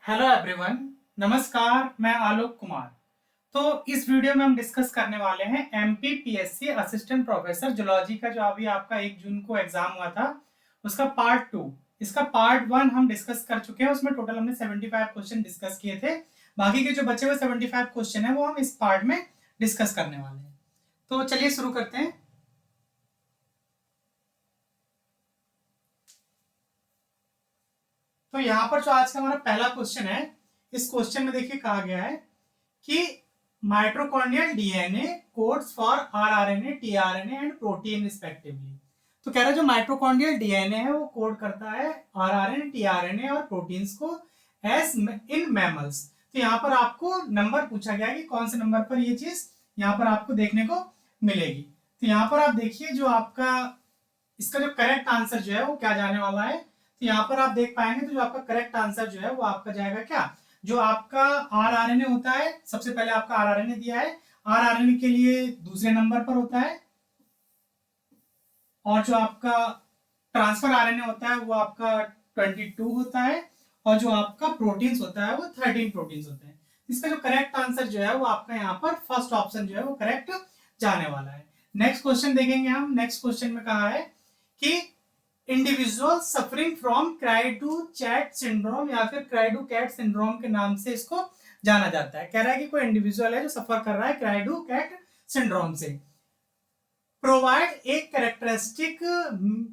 Hello everyone, नमस्कार। मैं आलोक कुमार। तो इस वीडियो में हम डिस्कस करने वाले हैं एमपीपीएससी असिस्टेंट प्रोफेसर जूलॉजी का जो अभी आपका 1 जून को एग्जाम हुआ था उसका पार्ट 2। इसका पार्ट 1 हम डिस्कस कर चुके हैं। उसमें टोटल हमने 75 क्वेश्चन डिस्कस किए थे। बाकी के जो बचे हुए 75 क्वेश्चन है वो हम इस पार्ट में डिस्कस करने वाले हैं। तो चलिए शुरू करते हैं। तो यहाँ पर जो आज का हमारा पहला क्वेश्चन है, इस क्वेश्चन में देखिए कहा गया है कि mitochondrial DNA codes for rRNA, tRNA and protein respectively. तो कह रहा है जो माइटोकॉन्ड्रियल डीएनए है वो कोड करता है आरआरएनए, टीआरएनए और प्रोटीन्स को एज इन मैमल्स। तो यहाँ पर आपको नंबर पूछा गया है कि कौन से नंबर पर ये चीज यहाँ पर आपको देखने को मिलेगी। तो यहाँ पर आप देखिए जो आपका इसका जो करेक्ट आंसर जो है वो क्या जाने वाला है। तो यहाँ पर आप देख पाएंगे तो जो आपका करेक्ट आंसर जो है वो आपका जाएगा क्या, जो आपका आरआरएनए होता है। सबसे पहले आपका आरआरएनए दिया है, आरआरएनए के लिए दूसरे नंबर पर होता है, और जो आपका ट्रांसफर आरएनए होता है वो आपका 22 होता है, और जो आपका प्रोटीन्स होता है वो 13 प्रोटीन्स होते हैं। इसका जो करेक्ट आंसर जो है वो आपका यहाँ पर फर्स्ट ऑप्शन जो है वो करेक्ट जाने वाला है। नेक्स्ट क्वेश्चन देखेंगे हम। नेक्स्ट क्वेश्चन में कहा है कि individual suffering from cry to chat syndrome या फिर क्राई टू कैट सिंड्रोम के नाम से इसको जाना जाता है। कह रहा है कि कोई इंडिविजुअल है जो सफर कर रहा है क्राई टू कैट सिंड्रोम से। Provide a characteristic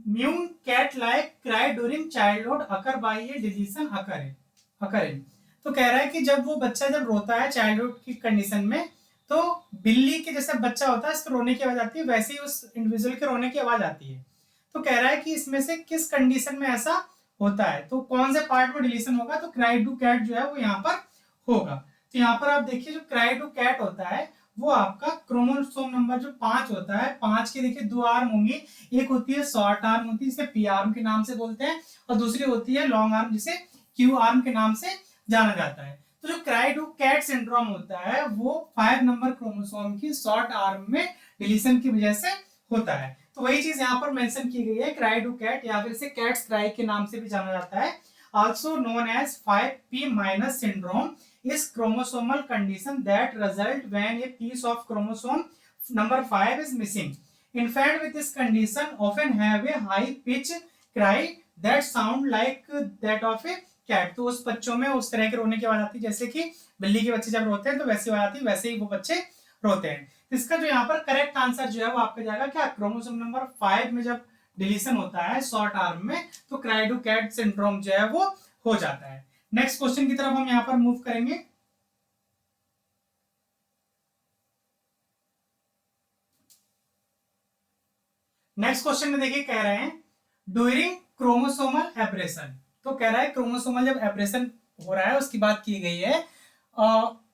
mewing cat like cry during childhood occur by a deletion occurring. तो कह रहा है कि जब वो बच्चा जब रोता है चाइल्डहुड की कंडीशन में, तो बिल्ली के जैसे बच्चा होता है इसको रोने की आवाज आती है, वैसे ही उस इंडिविजुअल के रोने की आवाज आती है। तो कह रहा है कि इसमें से किस कंडीशन में ऐसा होता है, तो कौन से पार्ट में डिलीशन होगा। तो क्राई टू कैट जो है वो यहाँ पर होगा। तो यहाँ पर आप देखिए जो क्राई टू कैट होता है वो आपका क्रोमोसोम नंबर जो 5 होता है, 5 की देखिए 2 आर्म होंगी। एक होती है शॉर्ट आर्म होती है, इसे पी आर्म के नाम से बोलते हैं, और दूसरी होती है लॉन्ग आर्म जिसे क्यू आर्म के नाम से जाना जाता है। तो जो क्राई टू कैट सिंड्रोम होता है वो 5 नंबर क्रोमोसोम की शॉर्ट आर्म में डिलीशन की वजह से होता है। तो वही चीज यहाँ पर मेंशन की गई है, क्राई टू कैट या फिर इसे कैट्स क्राई के नाम से भी जाना जाता है। Also known as 5p- syndrome is chromosomal condition that result when a piece of chromosome number 5 is missing. Infants with this condition often have a high pitch cry that sound like that of a cat. तो उस बच्चों में उस तरह के रोने की आवाज आती है जैसे कि बिल्ली के बच्चे जब रोते हैं तो वैसी आवाज आती है, वैसे ही वो बच्चे रोते हैं। इसका जो यहाँ पर करेक्ट आंसर जो है वो आपका जाएगा क्या, क्रोमोसोम नंबर 5 में जब डिलीशन होता है शॉर्ट आर्म में तो क्राई टू कैट सिंड्रोम जो है वो हो जाता है। नेक्स्ट क्वेश्चन की तरफ हम यहाँ पर मूव करेंगे। नेक्स्ट क्वेश्चन में देखिए कह रहे हैं ड्यूरिंग क्रोमोसोमल एब्रेशन। तो कह रहा है क्रोमोसोमल जब एब्रेशन हो रहा है उसकी बात की गई है,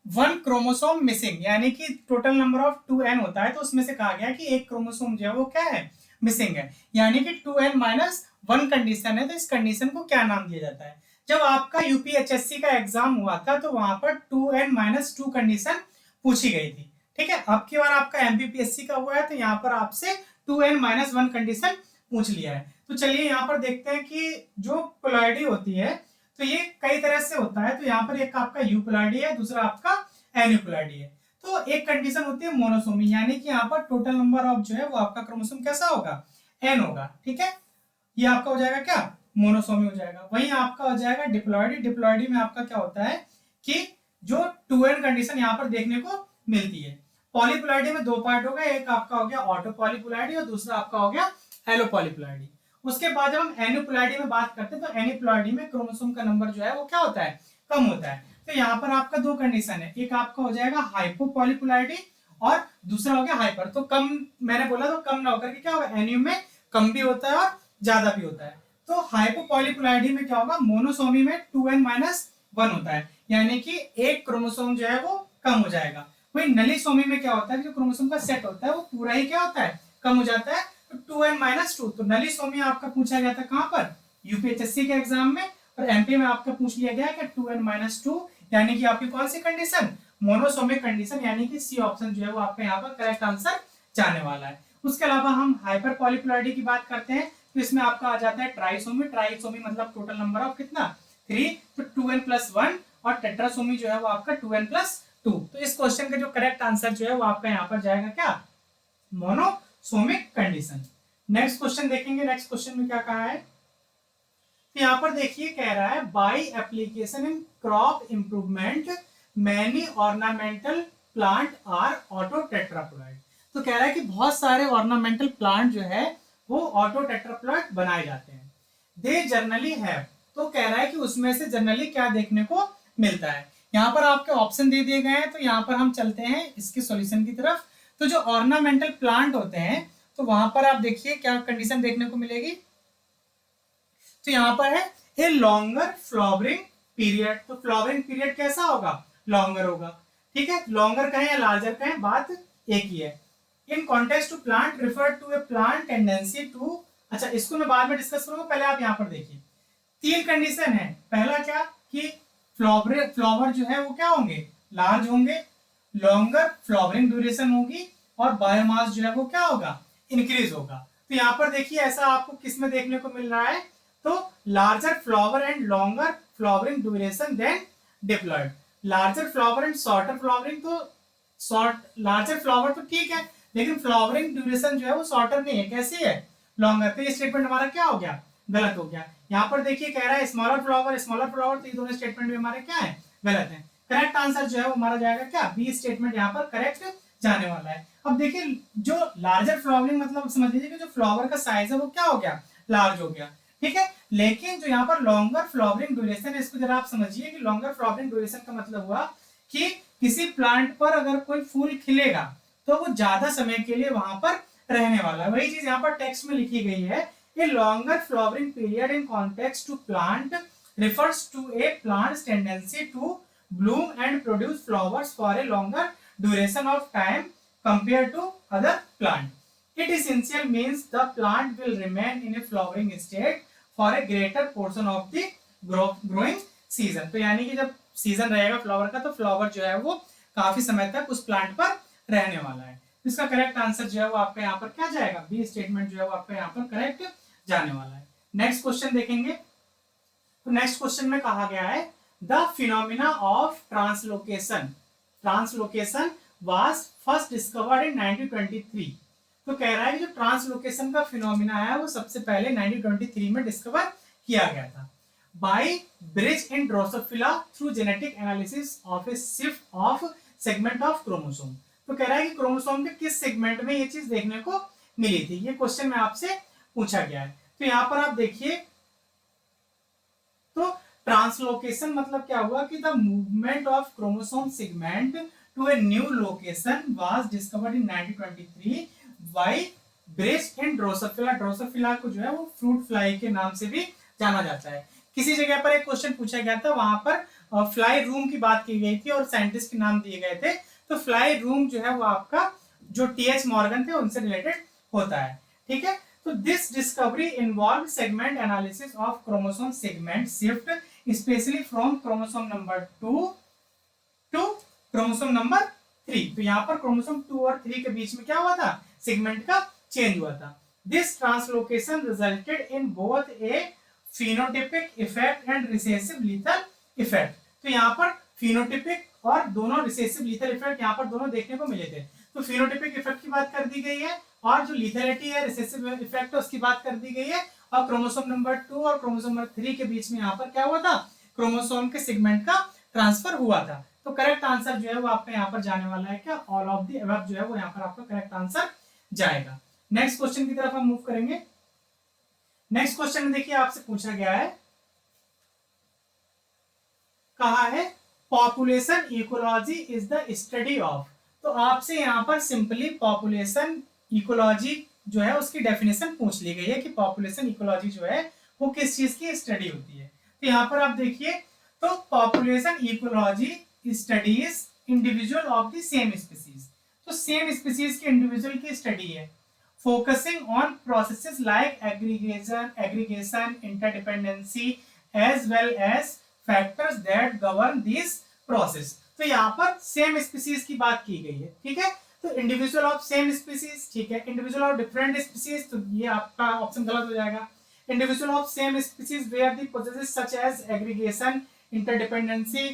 1 क्रोमोसोम मिसिंग, यानी कि टोटल नंबर ऑफ 2n होता है, तो उसमें से कहा गया कि एक क्रोमोसोम जो है वो क्या है, मिसिंग है, यानी कि 2n-1 कंडीशन है। तो इस कंडीशन को क्या नाम दिया जाता है। जब आपका यूपीएचएससी का एग्जाम हुआ था तो वहां पर 2n-2 कंडीशन पूछी गई थी। ठीक है, अब की बार आपका एमपीपीएससी का हुआ है तो यहाँ पर आपसे 2n-1 कंडीशन पूछ लिया है। तो चलिए यहाँ पर देखते हैं कि जो पोलैरिटी होती है तो ये कई तरह से होता है। तो यहाँ पर एक आपका यूपोलैरिटी है, दूसरा आपका एन्यूपोलैरिटी है। तो एक कंडीशन होती है मोनोसोमी, यानी कि यहाँ पर टोटल नंबर ऑफ जो है वो आपका क्रोमोसोम कैसा होगा, n होगा। ठीक है, ये आपका हो जाएगा क्या, मोनोसोमी हो जाएगा। वहीं आपका हो जाएगा डिप्लॉइडी। डिप्लॉइडी में आपका क्या होता है कि जो 2n कंडीशन यहाँ पर देखने को मिलती है। पॉलीपोलैरिटी में 2 पार्ट हो गए, एक आपका हो गया ऑटो पॉलीपोलैरिटी और दूसरा आपका हो गया एलो पॉलीपोलैरिटी। उसके बाद जब हम एन्यूपोलैरिटी में बात करते हैं तो एन्यूपोलैरिटी में क्रोमोसोम का नंबर जो है वो क्या होता है, कम होता है। तो यहाँ पर आपका 2 कंडीशन है, एक आपका हो जाएगा हाइपोपॉलीपोलैरिटी और दूसरा हो गया हाइपर। तो कम मैंने बोला तो कम ना होकर के क्या होगा, एन्यू में कम भी होता है और ज्यादा भी होता है। तो हाइपोपॉलीपोलैरिटी में क्या होगा, मोनोसोमी में 2n-1 होता है, यानी कि एक क्रोमोसोम जो है वो कम हो जाएगा। वही नलीसोमी में क्या होता है, जो क्रोमोसोम का सेट होता है वो पूरा ही क्या होता है, कम हो जाता है। तो 2n-2। तो नलीसोमी आपका पूछा गया था कहां पर, यूपीएचएससी के एग्जाम में, और एमपी में आपका पूछ लिया गया कि 2n-2 यानी कि आपकी कौन सी कंडीशन, मोनोसोमिक कंडीशन, यानी कि सी ऑप्शन जो है वो आपका यहाँ पर करेक्ट आंसर जाने वाला है। उसके अलावा हम हाइपर पॉलीपोलैरिटी की बात करते हैं तो इसमें आपका आ जाता है ट्राइसोमी। ट्राइसोमी मतलब टोटल नंबर ऑफ कितना, 3। तो 2n+1 और टेट्रासोमी जो है वो आपका 2n+2। तो इस क्वेश्चन का जो करेक्ट आंसर जो है वो आपका यहाँ पर जाएगा क्या, मोनोसोमिक कंडीशन। नेक्स्ट क्वेश्चन देखेंगे, नेक्स्ट क्वेश्चन में क्या कहा है। तो यहाँ पर देखिए कह रहा है by application in crop improvement many ornamental plant are auto tetraploid. तो कह रहा है कि बहुत सारे ऑर्नामेंटल प्लांट जो है वो ऑटो टेट्राप्लॉइड बनाए जाते हैं। दे जर्नली हैव, तो कह रहा है कि उसमें से जनरली क्या देखने को मिलता है। यहाँ पर आपके ऑप्शन दे दिए गए हैं, तो यहाँ पर हम चलते हैं इसके सॉल्यूशन की तरफ। तो जो ऑर्नामेंटल प्लांट होते हैं तो वहां पर आप देखिए क्या कंडीशन देखने को मिलेगी। तो यहाँ पर है ए लॉन्गर फ्लावरिंग पीरियड। तो फ्लावरिंग पीरियड कैसा होगा, लॉन्गर होगा, ठीक है। लॉन्गर कहें या लार्जर कहें, बात एक ही है। In context to plant refer to a plant tendency to, अच्छा इसको मैं बाद में डिस्कस करूंगा, पहले आप यहाँ पर देखिए 3 कंडीशन है। पहला क्या कि फ्लावर जो है वो क्या होंगे, लार्ज होंगे, लॉन्गर फ्लावरिंग ड्यूरेशन होगी, और बायोमास जो है वो क्या होगा, इंक्रीज होगा। तो यहाँ पर देखिए ऐसा आपको किस में देखने को मिल रहा है, तो larger flower and longer flowering duration then diploid. Larger flower and shorter flowering, तो शॉर्ट लार्जर फ्लावर तो ठीक है, लेकिन फ्लावरिंग ड्यूरेशन जो है वो शॉर्टर नहीं है, कैसी है, लॉन्गर। तो ये स्टेटमेंट हमारा क्या हो गया, गलत हो गया। यहाँ पर देखिए कह रहा है स्मॉलर फ्लावर, तो ये दोनों स्टेटमेंट भी हमारे क्या है, गलत है। करेक्ट आंसर जो है वो हमारा जाएगा क्या, बी स्टेटमेंट यहाँ पर करेक्ट जाने वाला है। अब देखिए जो लार्जर फ्लावरिंग मतलब समझ लीजिए कि जो फ्लावर का साइज है वो क्या हो गया, लार्ज हो गया, ठीक है। लेकिन जो यहाँ पर लॉन्गर फ्लावरिंग ड्यूरेशन है, इसको जरा आप समझिए कि लॉन्गर फ्लावरिंग ड्यूरेशन का मतलब हुआ कि किसी प्लांट पर अगर कोई फूल खिलेगा तो वो ज्यादा समय के लिए वहां पर रहने वाला है। वही चीज यहाँ पर टेक्स्ट में लिखी गई है, a longer flowering period in context to plant refers to a plant's tendency to bloom and produce flowers for a longer duration of time compared to other plant. It essentially means the plant will remain in a flowering state for a greater portion of the growing season. तो यानी कि जब season रहेगा flower का तो flower जो है वो काफी समय तक उस प्लांट पर रहने वाला है। इसका करेक्ट आंसर जो है वो आपका यहाँ पर क्या जाएगा, बी स्टेटमेंट जो है वो आपका यहाँ पर करेक्ट जाने वाला है। नेक्स्ट क्वेश्चन देखेंगे। तो नेक्स्ट क्वेश्चन में कहा गया है the phenomena of translocation was first discovered in 1923। तो कह रहा है कि जो ट्रांसलोकेशन का फिनोमिना है वो सबसे पहले 1923 में डिस्कवर किया गया था by Bridge in Drosophila through genetic analysis of a shift of segment of chromosome. तो कह रहा है कि क्रोमोसोम के किस सेगमेंट में ये चीज देखने को मिली थी, ये क्वेश्चन में आपसे पूछा गया है। तो यहाँ पर आप देखिए तो ट्रांसलोकेशन मतलब क्या हुआ कि the movement of chromosome segment to a new location was discovered in 1923 by Bridge in Drosophila. Drosophila को जो है वो फ्रूट फ्लाई के नाम से भी जाना जाता है। किसी जगह पर एक क्वेश्चन पूछा गया था, वहां पर फ्लाई रूम की बात की गई थी और साइंटिस्ट के नाम दिए गए थे। तो फ्लाई रूम जो है वो आपका जो टीएच मॉर्गन थे उनसे रिलेटेड होता है, ठीक है। तो this discovery involve segment analysis of chromosome segment shift specially from chromosome number 2 to chromosome number 3। तो यहाँ पर क्रोमोसोम 2 और 3 के बीच में क्या हुआ था, सेगमेंट का चेंज हुआ था। This translocation resulted in both A phenotypic effect and recessive lethal effect. तो यहाँ पर फिनोटिपिक और दोनों रिसेसिव लीथल इफेक्ट यहाँ पर दोनों देखने को मिले थे। तो फिनोटिपिक इफेक्ट की बात कर दी गई है और जो लीथैलिटी है रिसेसिव इफेक्ट है उसकी बात कर दी गई है। और क्रोमोसोम नंबर 2 और क्रोमोसोम नंबर 3 के बीच में यहाँ पर क्या हुआ था, क्रोमोसोम के सेगमेंट का ट्रांसफर हुआ था। तो करेक्ट आंसर जो है वो आपका यहाँ पर जाने वाला है क्या, ऑल ऑफ द अबव जो है वो यहाँ पर आपका करेक्ट आंसर जाएगा। नेक्स्ट क्वेश्चन की तरफ हम मूव करेंगे। नेक्स्ट क्वेश्चन में देखिए आपसे पूछा गया है, कहा है population ecology is the study of. तो आपसे यहाँ पर सिंपली पॉपुलेशन इकोलॉजी जो है उसकी डेफिनेशन पूछ ली गई है कि पॉपुलेशन इकोलॉजी जो है वो किस चीज की स्टडी होती है। तो यहाँ पर आप देखिए तो population ecology studies individual of the same species. तो सेम स्पीसीज के इंडिविजुअल की स्टडी है, focusing on processes like aggregation, interdependency as well as factors that govern this process. तो यहाँ पर सेम स्पीसीज की बात की गई है, ठीक है। तो इंडिविजुअल ऑफ सेम स्पीसीज, ठीक है। इंडिविजुअल ऑफ डिफरेंट स्पीसीज, तो ये आपका ऑप्शन गलत हो जाएगा। Individual of same species where the processes such as aggregation, interdependency,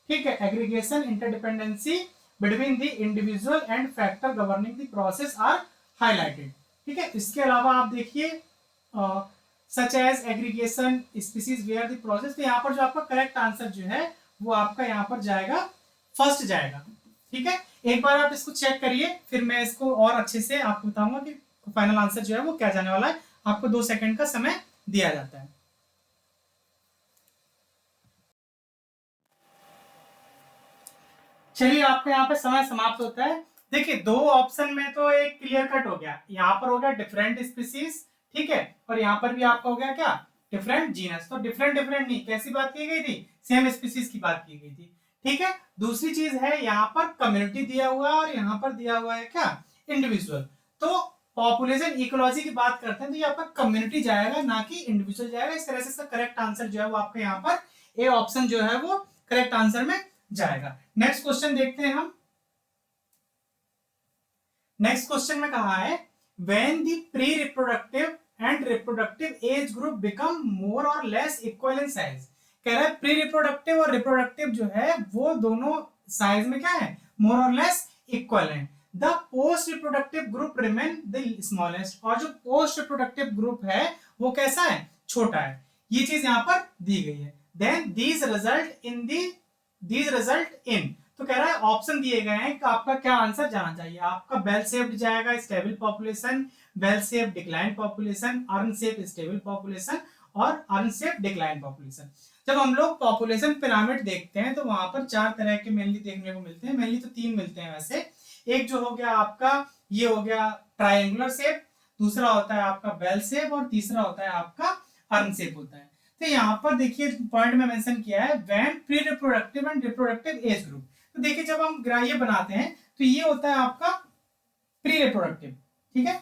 ठीक है, aggregation interdependency between the individual and factor governing the process are highlighted. ठीक है, इसके अलावा आप देखिए such as aggregation species where the process, तो यहाँ पर जो आपका करेक्ट आंसर जो है वो आपका यहाँ पर जाएगा फर्स्ट जाएगा। ठीक है, एक बार आप इसको चेक करिए, फिर मैं इसको और अच्छे से आपको बताऊंगा कि फाइनल आंसर जो है वो क्या जाने वाला है। आपको 2 सेकंड का समय दिया जाता है। चलिए, आपका यहाँ पे समय समाप्त होता है। देखिए, 2 ऑप्शन में तो एक क्लियर कट हो गया, यहाँ पर हो गया डिफरेंट स्पीसीज, ठीक है, और यहाँ पर भी आपका हो गया क्या, डिफरेंट जीनस। तो डिफरेंट डिफरेंट नहीं, कैसी बात की गई थी, सेम स्पीसीज की बात की गई थी। ठीक है, दूसरी चीज है यहाँ पर कम्युनिटी दिया हुआ है और यहाँ पर दिया हुआ है क्या, इंडिविजुअल। तो पॉपुलेशन इकोलॉजी की बात करते हैं तो ये आपका कम्युनिटी जाएगा, ना कि इंडिविजुअल जाएगा। इस तरह से इसका करेक्ट आंसर जो है वो आपका यहाँ पर ए ऑप्शन जो है वो करेक्ट आंसर में जाएगा। नेक्स्ट क्वेश्चन देखते हैं हम। नेक्स्ट क्वेश्चन में कहा है when the pre reproductive and reproductive age group become more और लेस इक्वल इन साइज। कह रहा है प्री रिप्रोडक्टिव और रिप्रोडक्टिव जो है वो दोनों साइज में क्या है, मोर और लेस इक्वल है। The post reproductive group remain the smallest, और जो पोस्ट रिप्रोडक्टिव ग्रुप है वो कैसा है, छोटा है। ये चीज यहाँ पर दी गई है। देन दीज रिजल्ट इन, तो कह रहा है ऑप्शन दिए गए हैं कि आपका क्या आंसर जाना चाहिए। आपका बेल शेप्ड जाएगा stable population, bell shape decline population, urn shape stable population और अर्न शेप डिक्लाइन पॉपुलेशन। जब हम लोग पॉपुलेशन पिरामिड देखते हैं तो वहां पर 4 तरह के मेनली देखने को मिलते हैं। मेनली तो 3 मिलते हैं वैसे। एक जो हो गया आपका, ये हो गया ट्रायंगुलर शेप, दूसरा होता है आपका बेल शेप और तीसरा होता है आपका अर्न शेप होता है। तो यहाँ पर देखिए पॉइंट में मेंशन किया है when pre reproductive and reproductive age group. तो देखिए जब हम ग्राह्य बनाते हैं तो ये होता है आपका प्री रिप्रोडक्टिव, ठीक है,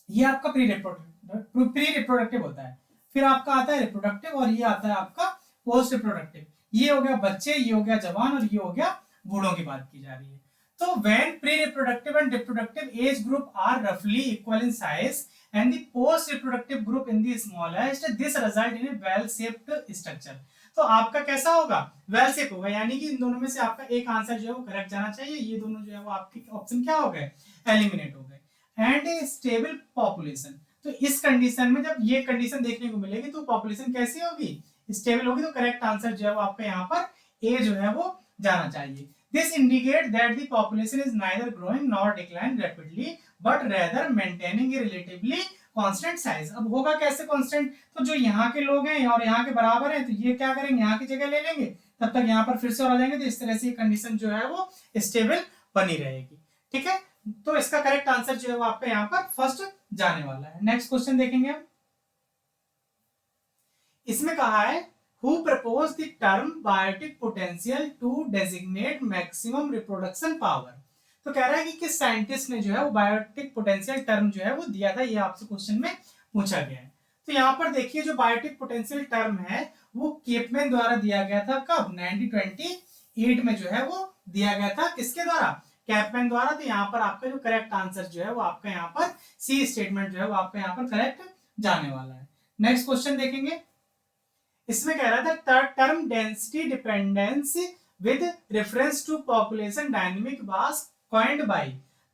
ये आपका प्री रिप्रोडक्टिव होता है। फिर आपका आता है रिप्रोडक्टिव और ये आता है आपका पोस्ट रिप्रोडक्टिव। ये हो गया बच्चे, ये हो गया जवान और ये हो गया बूढ़ों की बात की जा रही है। तो when pre-reproductive and reproductive age group are roughly equal in size and the post-reproductive group in the smallest, this result in a well-shaped structure। तो आपका कैसा होगा, वेल शेप होगा, यानी कि इन दोनों में से आपका एक आंसर जो है वो करेक्ट जाना चाहिए। ये दोनों जो है वो आपके ऑप्शन क्या हो गए, एलिमिनेट हो गए। एंड ए स्टेबल पॉपुलेशन, तो इस कंडीशन में जब ये कंडीशन देखने को मिलेगी तो पॉपुलेशन कैसी होगी, स्टेबल होगी। तो करेक्ट आंसर जो है वो आपका यहाँ पर ए जो है वो जाना चाहिए। This indicates that the population is neither growing nor declining rapidly, but rather maintaining a relatively constant size। अब होगा कैसे constant, तो जो यहाँ के लोग हैं और यहाँ के बराबर हैं तो ये क्या करेंगे, यहाँ की जगह ले लेंगे, तब तक यहाँ पर फिर से और आ जाएंगे। तो इस तरह से कंडीशन जो है वो स्टेबल बनी रहेगी। ठीक है, तो इसका करेक्ट आंसर जो है वो आपका यहाँ पर फर्स्ट जाने वाला है। नेक्स्ट क्वेश्चन देखेंगे हम। इसमें कहा है who proposed the term biotic potential to designate maximum reproduction power। तो कह रहा है कि किस साइंटिस्ट ने जो है वो बायोटिक पोटेंशियल टर्म जो है वो दिया था, ये आपसे क्वेश्चन में पूछा गया है। तो यहाँ पर देखिए जो बायोटिक पोटेंशियल टर्म है वो केपमैन द्वारा दिया गया था, कब, 1928 में जो है वो दिया गया था। किसके द्वारा, केपमैन द्वारा। तो यहाँ पर आपका जो करेक्ट आंसर जो है वो आपका यहाँ पर सी स्टेटमेंट जो है वो आपका यहाँ पर करेक्ट जाने वाला है। नेक्स्ट क्वेश्चन देखेंगे। इसमें कह रहा था term density dependence with reference to population dynamic was coined by.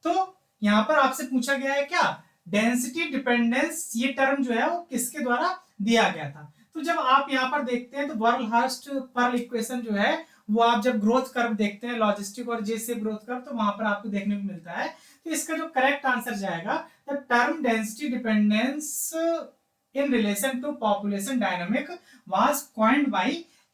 तो यहां पर आपसे पूछा गया है क्या, डेंसिटी डिपेंडेंस, ये टर्म जो है वो किसके द्वारा दिया गया था। तो जब आप यहां पर देखते हैं तो वर्लहर्स्ट पर्ल इक्वेशन जो है वो आप जब ग्रोथ कर्व देखते हैं, लॉजिस्टिक और जे से ग्रोथ कर्व, तो वहां पर आपको देखने को मिलता है। तो इसका जो करेक्ट आंसर जाएगा the term density dependence in relation to population dynamic was coined by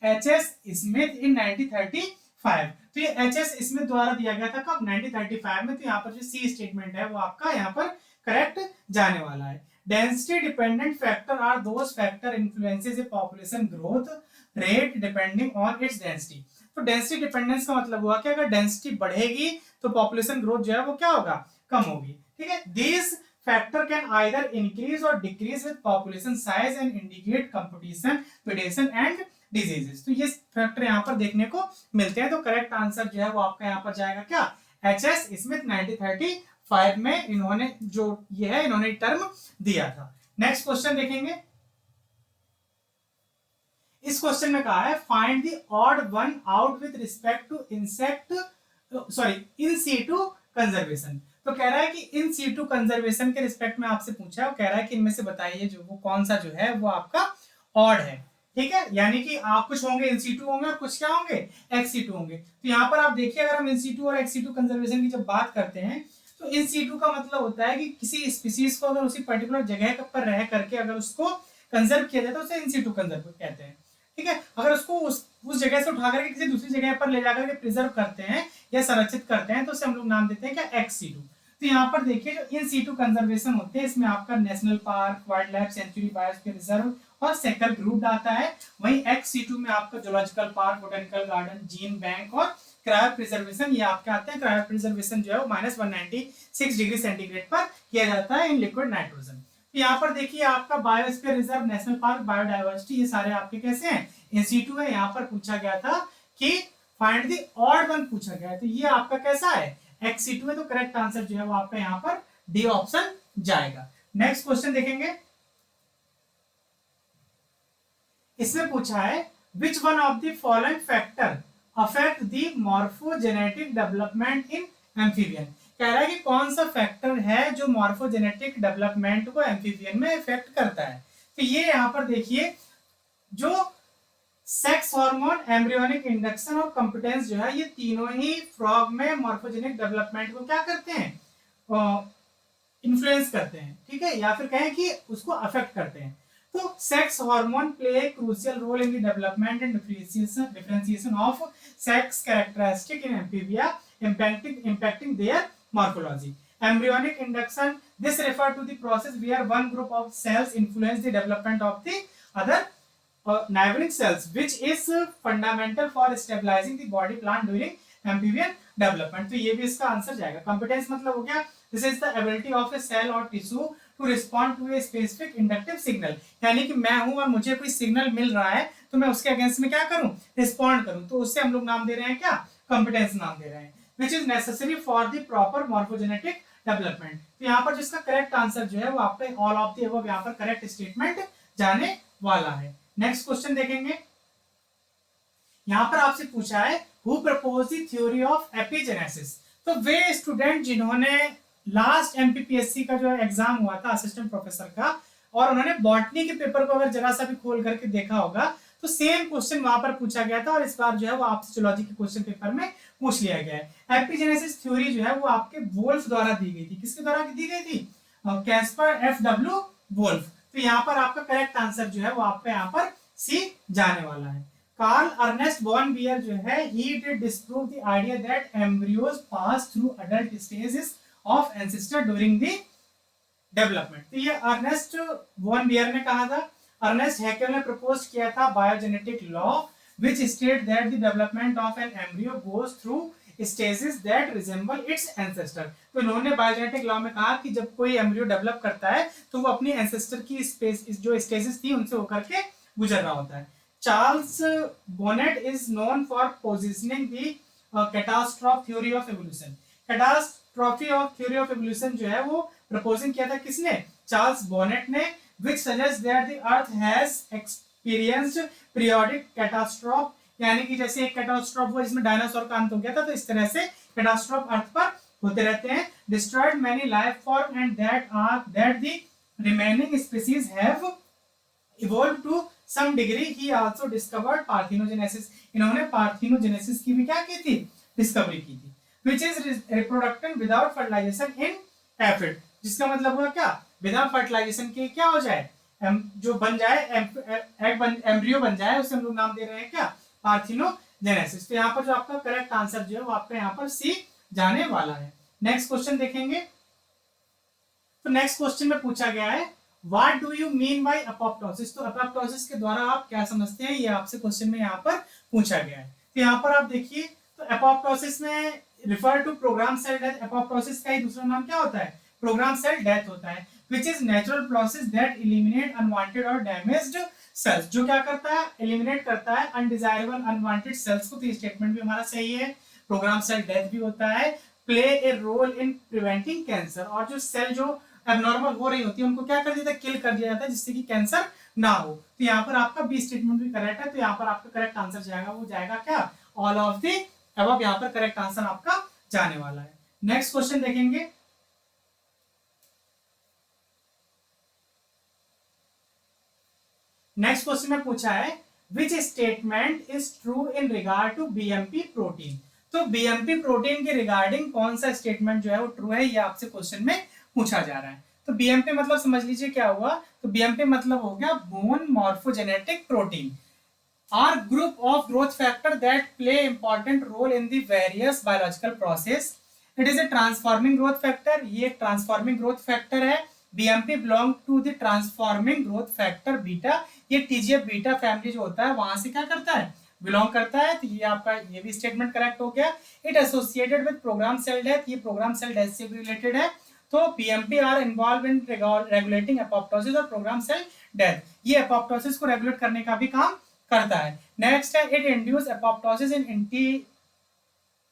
H.S. Smith in 1935। तो ये H.S. Smith द्वारा दिया गया था कब, 1935 में। तो यहाँ पर जो सी स्टेटमेंट है वो आपका यहाँ पर करेक्ट जाने वाला है। Density dependent factor are those factor influences a population growth rate depending on its density. तो डेंसिटी डिपेंडेंस का मतलब हुआ कि अगर डेंसिटी बढ़ेगी तो पॉपुलेशन ग्रोथ जो है वो क्या होगा, कम होगी। ठीक है, this factor can either increase or decrease with population size and indicate competition, predation and diseases। तो ये फैक्टर यहाँ पर देखने को मिलते हैं। तो करेक्ट आंसर जो है वो आपका यहाँ पर जाएगा क्या, H.S. स्मिथ 1935 में इन्होंने जो ये है इन्होंने टर्म दिया था। नेक्स्ट क्वेश्चन देखेंगे। इस क्वेश्चन में कहा है find the odd one out with respect to insect in situ conservation. तो कह रहा है कि इन सीटू कंजर्वेशन के रिस्पेक्ट में आपसे पूछा है, वो कह रहा है कि इनमें से बताइए जो वो कौन सा जो है वो आपका ऑड है। ठीक है, यानी कि आप कुछ होंगे इन सीटू होंगे और कुछ क्या होंगे एक्स सीटू होंगे। तो यहाँ पर आप देखिए अगर हम इन सीटू और एक्स सीटू कंजर्वेशन की जब बात करते हैं तो इन सीटू का मतलब होता है कि किसी स्पीसीज को अगर उसी पर्टिकुलर जगह पर रह करके अगर उसको कंजर्व किया जाए तो उसे इन सीटू कंजर्व कहते हैं। ठीक है, अगर उसको उस जगह से उठा करके किसी दूसरी जगह पर ले जाकर के प्रिजर्व करते हैं या संरक्षित करते हैं तो उसे हम लोग नाम देते हैं क्या एक्स सीटू। तो यहाँ पर देखिए जो इन सीटू कंजर्वेशन होते हैं इसमें आपका national park, wild life sanctuary, biosphere reserve और सेक्टर ग्रुप आता है। वहीं एक्स सीटू में आपका zoological park, botanical garden, gene bank और क्रायो प्रिजर्वेशन ये आपके आते हैं। क्रायो प्रिजर्वेशन जो है वो -196 डिग्री सेंटीग्रेड पर किया जाता है इन लिक्विड नाइट्रोजन। तो यहाँ पर देखिए आपका biosphere reserve, national park, biodiversity ये सारे आपके कैसे हैं इन सीटू है। यहाँ पर पूछा गया था कि फाइंड द ऑड वन पूछा गया है, तो ये आपका कैसा है एक्स सीटू है। तो करेक्ट आंसर जो है वो आपका यहाँ पर डी ऑप्शन जाएगा। नेक्स्ट क्वेश्चन देखेंगे, इसमें पूछा है which one of the following factor affect the morphogenetic development in amphibian. कह रहा है कि कौन सा फैक्टर है जो मॉर्फोजेनेटिक डेवलपमेंट को एम्फीबियन में इफेक्ट करता है। तो ये यहाँ पर देखिए जो सेक्स हार्मोन, एम्ब्रियोनिक इंडक्शन और कंपिटेंस जो है ये तीनों ही फ्रॉग में मॉर्फोजेनिक डेवलपमेंट को क्या करते हैं इन्फ्लुएंस करते हैं। ठीक है, या फिर कहें कि उसको अफेक्ट करते हैं। तो sex hormone play crucial role in the development and differentiation of sex characteristic in amphibia impacting their morphology. Embryonic induction, this refer to the process where one group of cells influence the development of the other neighboring cells, which is fundamental for stabilizing the body plan during amphibian development. तो ये भी इसका answer जाएगा। Competence मतलब हो गया this is the ability of a cell or tissue to respond to a specific inductive signal। यानी कि मैं हूं और मुझे कोई सिग्नल मिल रहा है तो मैं उसके अगेंस्ट में क्या करूं रिस्पॉन्ड करूं, तो उससे हम लोग नाम दे रहे हैं क्या कॉम्पिटेंस नाम दे रहे हैं। which is necessary for the proper morphogenetic development। तो यहाँ पर जिसका करेक्ट आंसर जो है वो आपका ऑल ऑफ द अबव यहाँ पर करेक्ट स्टेटमेंट जाने वाला है। नेक्स्ट क्वेश्चन देखेंगे, यहाँ पर आपसे पूछा है who propose the theory of epigenesis. तो वे स्टूडेंट जिन्होंने लास्ट एमपीपीएससी का जो एग्जाम हुआ था असिस्टेंट प्रोफेसर का और उन्होंने बॉटनी के पेपर को अगर जरा सा भी खोल करके देखा होगा तो सेम क्वेश्चन वहां पर पूछा गया था और इस बार जो है वो आपसे जूलॉजी के क्वेश्चन पेपर में पूछ लिया गया है। एपिजेनेसिस थ्योरी जो है वो आपके वोल्फ द्वारा दी गई थी। किसके द्वारा दी गई थी कैस्पर एफ.डब्ल्यू. वोल्फ। तो यहाँ पर आपका करेक्ट आंसर जो है वो आपका यहाँ पर सी जाने वाला है। कार्ल अर्नेस्ट वॉन बियर जो है he did disprove the idea that embryos pass through adult stages of ancestor during the development। तो ये अर्नेस्ट वॉन बियर ने कहा था। अर्नेस्ट हैकेल ने प्रपोज किया था biogenetic law which state that the development of an embryo goes through stages that resemble its ancestor। तो इन्होंने बायोजेनेटिक लॉ में कहा कि जब कोई एम्ब्रियो डेवलप करता है तो वो अपनी एंसेस्टर की स्पेस जो स्टेजेस थी उनसे होकर के गुजर रहा होता है। Charles bonnet is known for positioning the catastrophe theory of evolution. Catastrophe of theory of evolution जो है वो प्रपोजिंग किया था किसने चार्ल्स बोनेट ने, which suggests that the earth has experienced periodic catastrophe। यानी कि जैसे एक कैटास्ट्रॉफ हुआ जिसमें डायनासोर का अंत हो गया था तो इस तरह से कैटास्ट्रॉफ अर्थ पर होते रहते हैं। destroyed many life form and that the remaining species have evolved to some degree। he also discovered parthenogenesis। इन्होंने पार्थिनोजेनेसिस की भी क्या की थी डिस्कवरी की थी। which is reproduction without fertilization in aphid। जिसका मतलब हुआ क्या विदाउट फर्टिलाइजेशन के क्या हो जाए जो बन जाए एम्ब्रियो बन जाए उसे हम लोग नाम दे रहे हैं क्या पार्थिनोजेनेसिस। तो यहाँ पर जो आपका करेक्ट आंसर जो है वो आपका यहाँ पर सी जाने वाला है। नेक्स्ट क्वेश्चन देखेंगे, तो नेक्स्ट क्वेश्चन में पूछा गया है what do you mean by apoptosis. तो अपोप्टोसिस के द्वारा आप क्या समझते हैं ये आपसे क्वेश्चन में यहाँ पर पूछा गया है। तो यहाँ पर आप देखिए तो अपोप्टोसिस में refer to programme cell death. Apoptosis का ही दूसरा नाम क्या होता है प्रोग्राम सेल डेथ होता है। which is natural process that eliminate unwanted or damaged cells। जो क्या करता है एलिमिनेट करता है अनडिजायरेबल अनवांटेड सेल्स को। तो ये स्टेटमेंट भी हमारा सही है। प्रोग्राम सेल डेथ भी होता है play a role in preventing cancer. और जो सेल जो एबनॉर्मल हो रही होती है उनको क्या कर दिया जाता है किल कर दिया जाता है जिससे कि कैंसर ना हो। तो यहाँ पर आपका बी स्टेटमेंट भी करेक्ट है, तो यहाँ पर आपका करेक्ट आंसर जाएगा, वो जाएगा क्या, ऑल ऑफ द अबव, यहाँ पर करेक्ट आंसर आपका जाने वाला है। नेक्स्ट क्वेश्चन देखेंगे। नेक्स्ट क्वेश्चन में पूछा है which statement is true in regard to BMP protein. तो बीएमपी प्रोटीन के रिगार्डिंग कौन सा स्टेटमेंट जो है वो ट्रू है, ये आपसे क्वेश्चन में पूछा जा रहा है। तो बीएमपी मतलब समझ लीजिए क्या हुआ, तो बीएमपी मतलब हो गया bone morphogenetic protein are group of growth factor that play important role in the various biological process. It is a transforming growth factor, ये एक ट्रांसफॉर्मिंग ग्रोथ फैक्टर है। BMP belong to the transforming growth factor beta, ये TGF beta family जो होता है वहां से क्या करता है, बिलोंग करता है। तो ये आपका ये भी स्टेटमेंट करेक्ट हो गया। It associated with programme cell death, ये प्रोग्राम सेल डेथ से भी रिलेटेड है। तो PMP are involve in regulating apoptosis और प्रोग्राम सेल डेथ, ये एपोप्टोसिस को रेगुलेट करने का भी काम करता है। नेक्स्ट है it induce apoptosis in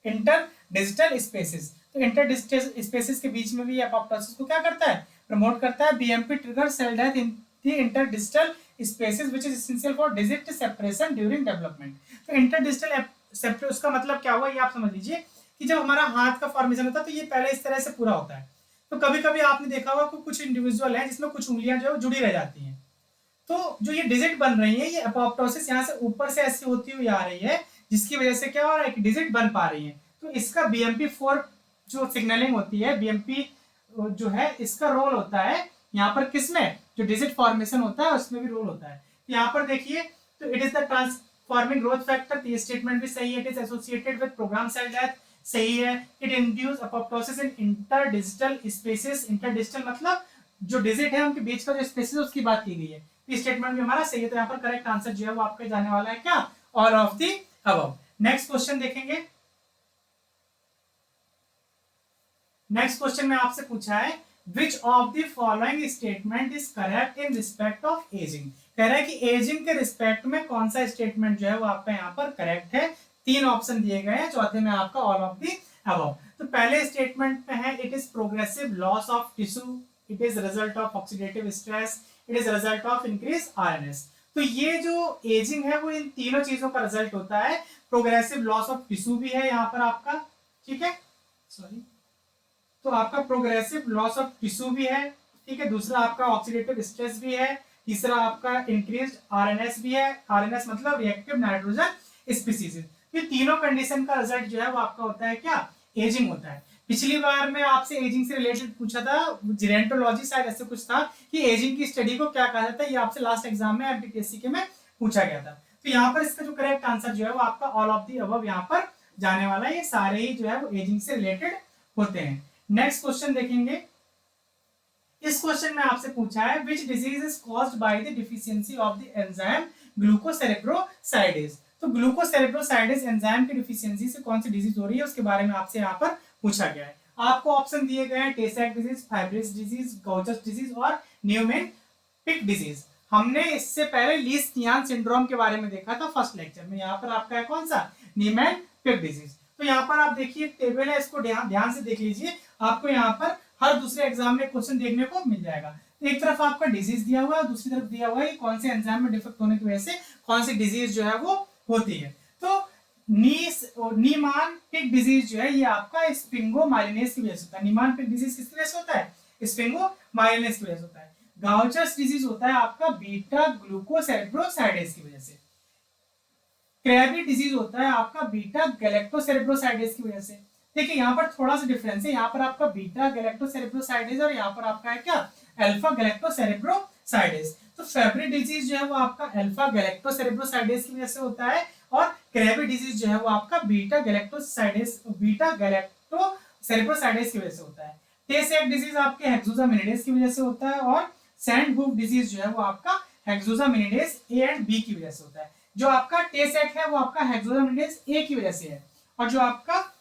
interdigital spaces, तो इंटर डिजिटल स्पेसिस के बीच में भी एपोप्टोसिस को क्या करता है, प्रमोट करता है। BMP trigger cell death in the interdigital spaces which is essential for digit separation during development. तो इंटर डिजिटल सेपरेशन उसका मतलब क्या हुआ, ये आप समझ लीजिए कि जब हमारा हाथ का फॉर्मेशन होता है तो ये पहले इस तरह से पूरा होता है। तो कभी कभी आपने देखा होगा कि कुछ इंडिविजुअल है जिसमें कुछ उंगलियां जो जुड़ी रह जाती हैं, तो जो ये डिजिट बन रही है, ये एपोप्टोसिस यहाँ से ऊपर से ऐसी होती हुई आ रही है, जिसकी वजह से क्या हो रहा है, एक डिजिट बन पा रही है। तो इसका BMP4 जो सिग्नलिंग होती है, BMP जो है इसका रोल होता है यहाँ पर किसमें, जो डिजिट फॉर्मेशन होता है उसमें भी रोल होता है। तो यहाँ पर देखिए, तो it is the transforming growth factor, ये स्टेटमेंट भी सही है। It is associated with programme cell death, सही है। It induce apoptosis in interdigital spaces, interdigital मतलब जो डिजिट है उनके बीच का जो स्पेसिस उसकी बात की गई है। स्टेटमेंट भी हमारा सही है, तो यहाँ पर करेक्ट आंसर जो है वो आपके जाने वाला है क्या, all of the above. Next question देखेंगे। नेक्स्ट क्वेश्चन में आपसे पूछा है which of the following statement is correct in respect of ageing. कह रहा है कि एजिंग के रिस्पेक्ट में कौन सा स्टेटमेंट जो है वो आपका यहाँ पर करेक्ट है। तीन ऑप्शन दिए गए हैं, चौथे में आपका ऑल ऑफ द अबव। तो पहले स्टेटमेंट में है it is progressive loss of tissue, it is result of oxidative stress, it is result of increase RNS. तो ये जो एजिंग है वो इन तीनों चीजों का रिजल्ट होता है। प्रोग्रेसिव लॉस ऑफ टिश्यू भी है यहाँ पर आपका, ठीक है, सॉरी, तो आपका प्रोग्रेसिव लॉस ऑफ टिश्यू भी है, ठीक है। दूसरा आपका ऑक्सीडेटिव स्ट्रेस भी है। तीसरा आपका इंक्रीज्ड आरएनएस भी है, आरएनएस मतलब रिएक्टिव नाइट्रोजन स्पीसीज। ये तीनों कंडीशन का रिजल्ट जो है वो आपका होता है क्या, एजिंग होता है। पिछली बार मैं आपसे एजिंग से रिलेटेड पूछा था, जेरेंटोलॉजी शायद ऐसे कुछ था कि एजिंग की स्टडी को क्या कहा जाता है, ये आपसे लास्ट एग्जाम में एमपीटीएससी के में पूछा गया था। तो यहाँ पर इसका जो करेक्ट आंसर जो है वो आपका ऑल ऑफ द अबव यहाँ पर जाने वाला है। ये सारे ही जो है वो एजिंग से रिलेटेड होते हैं। नेक्स्ट क्वेश्चन देखेंगे। इस क्वेश्चन में आपसे पूछा है which disease is caused by the deficiency of the enzyme glucocerebrosidase. तो ग्लूकोसेरेब्रोसाइडेज एंजाइम की डिफिशियंसी से कौन सी डिजीज हो रही है उसके बारे में आपसे यहाँ पर पूछा गया है। आपको ऑप्शन दिए गए हैं टे-सैक डिजीज, फाइब्रिस डिजीज, गाउचर्स डिजीज और न्यूमैन पिक डिजीज। हमने इससे पहले ली-स्नियान सिंड्रोम के बारे में देखा था फर्स्ट लेक्चर में। यहाँ पर आपका है कौन सा, न्यूमैन पिक डिजीज। तो यहाँ पर आप देखिए टेबल है, इसको ध्यान से देख लीजिए, आपको यहाँ पर हर दूसरे एग्जाम में क्वेश्चन देखने को मिल जाएगा। तो एक तरफ आपका डिजीज दिया हुआ है, दूसरी तरफ दिया हुआ है कौन से एंजाइम में डिफेक्ट होने की वजह से कौन सी डिजीज जो है वो होती है। तो नीमान पिक डिजीज जो है ये आपका स्पिंगोमाइलिनेस की वजह से होता है। नीमान पिक डिजीज किसकी वजह से होता है, स्पिंगोमाइलिनेस की वजह से होता है। गाउचर्स डिजीज होता है आपका बीटा ग्लूकोसेरेब्रोसाइडेज की वजह से। क्रेबी डिजीज होता है आपका बीटा गैलेक्टोसेरेब्रोसाइडेज की वजह से। देखिए यहाँ पर थोड़ा सा डिफरेंस है, यहाँ पर आपका बीटा गैलेक्टोसेरेब्रोसाइडेज और यहाँ पर आपका है क्या, अल्फा गैलेक्टोसेरेब्रोसाइडेज। तो फेब्री डिजीज जो है वो आपका अल्फा गैलेक्टोसेरेब्रोसाइडेज की वजह से होता है और क्रेबी डिजीज जो है वो आपका बीटा गैलेक्टोसेरेब्रोसाइडेज की वजह से होता है। टे-सैक डिजीज आपके हेक्सोजामिनिडेज की वजह से होता है और सैंड-हूफ डिजीज जो है वो आपका हेक्सोजामिनिडेज ए एंड बी की वजह से होता है। जो आपका टे-सैक है वो आपका हेक्सोजामिनिडेज ए की वजह से है और जो आपका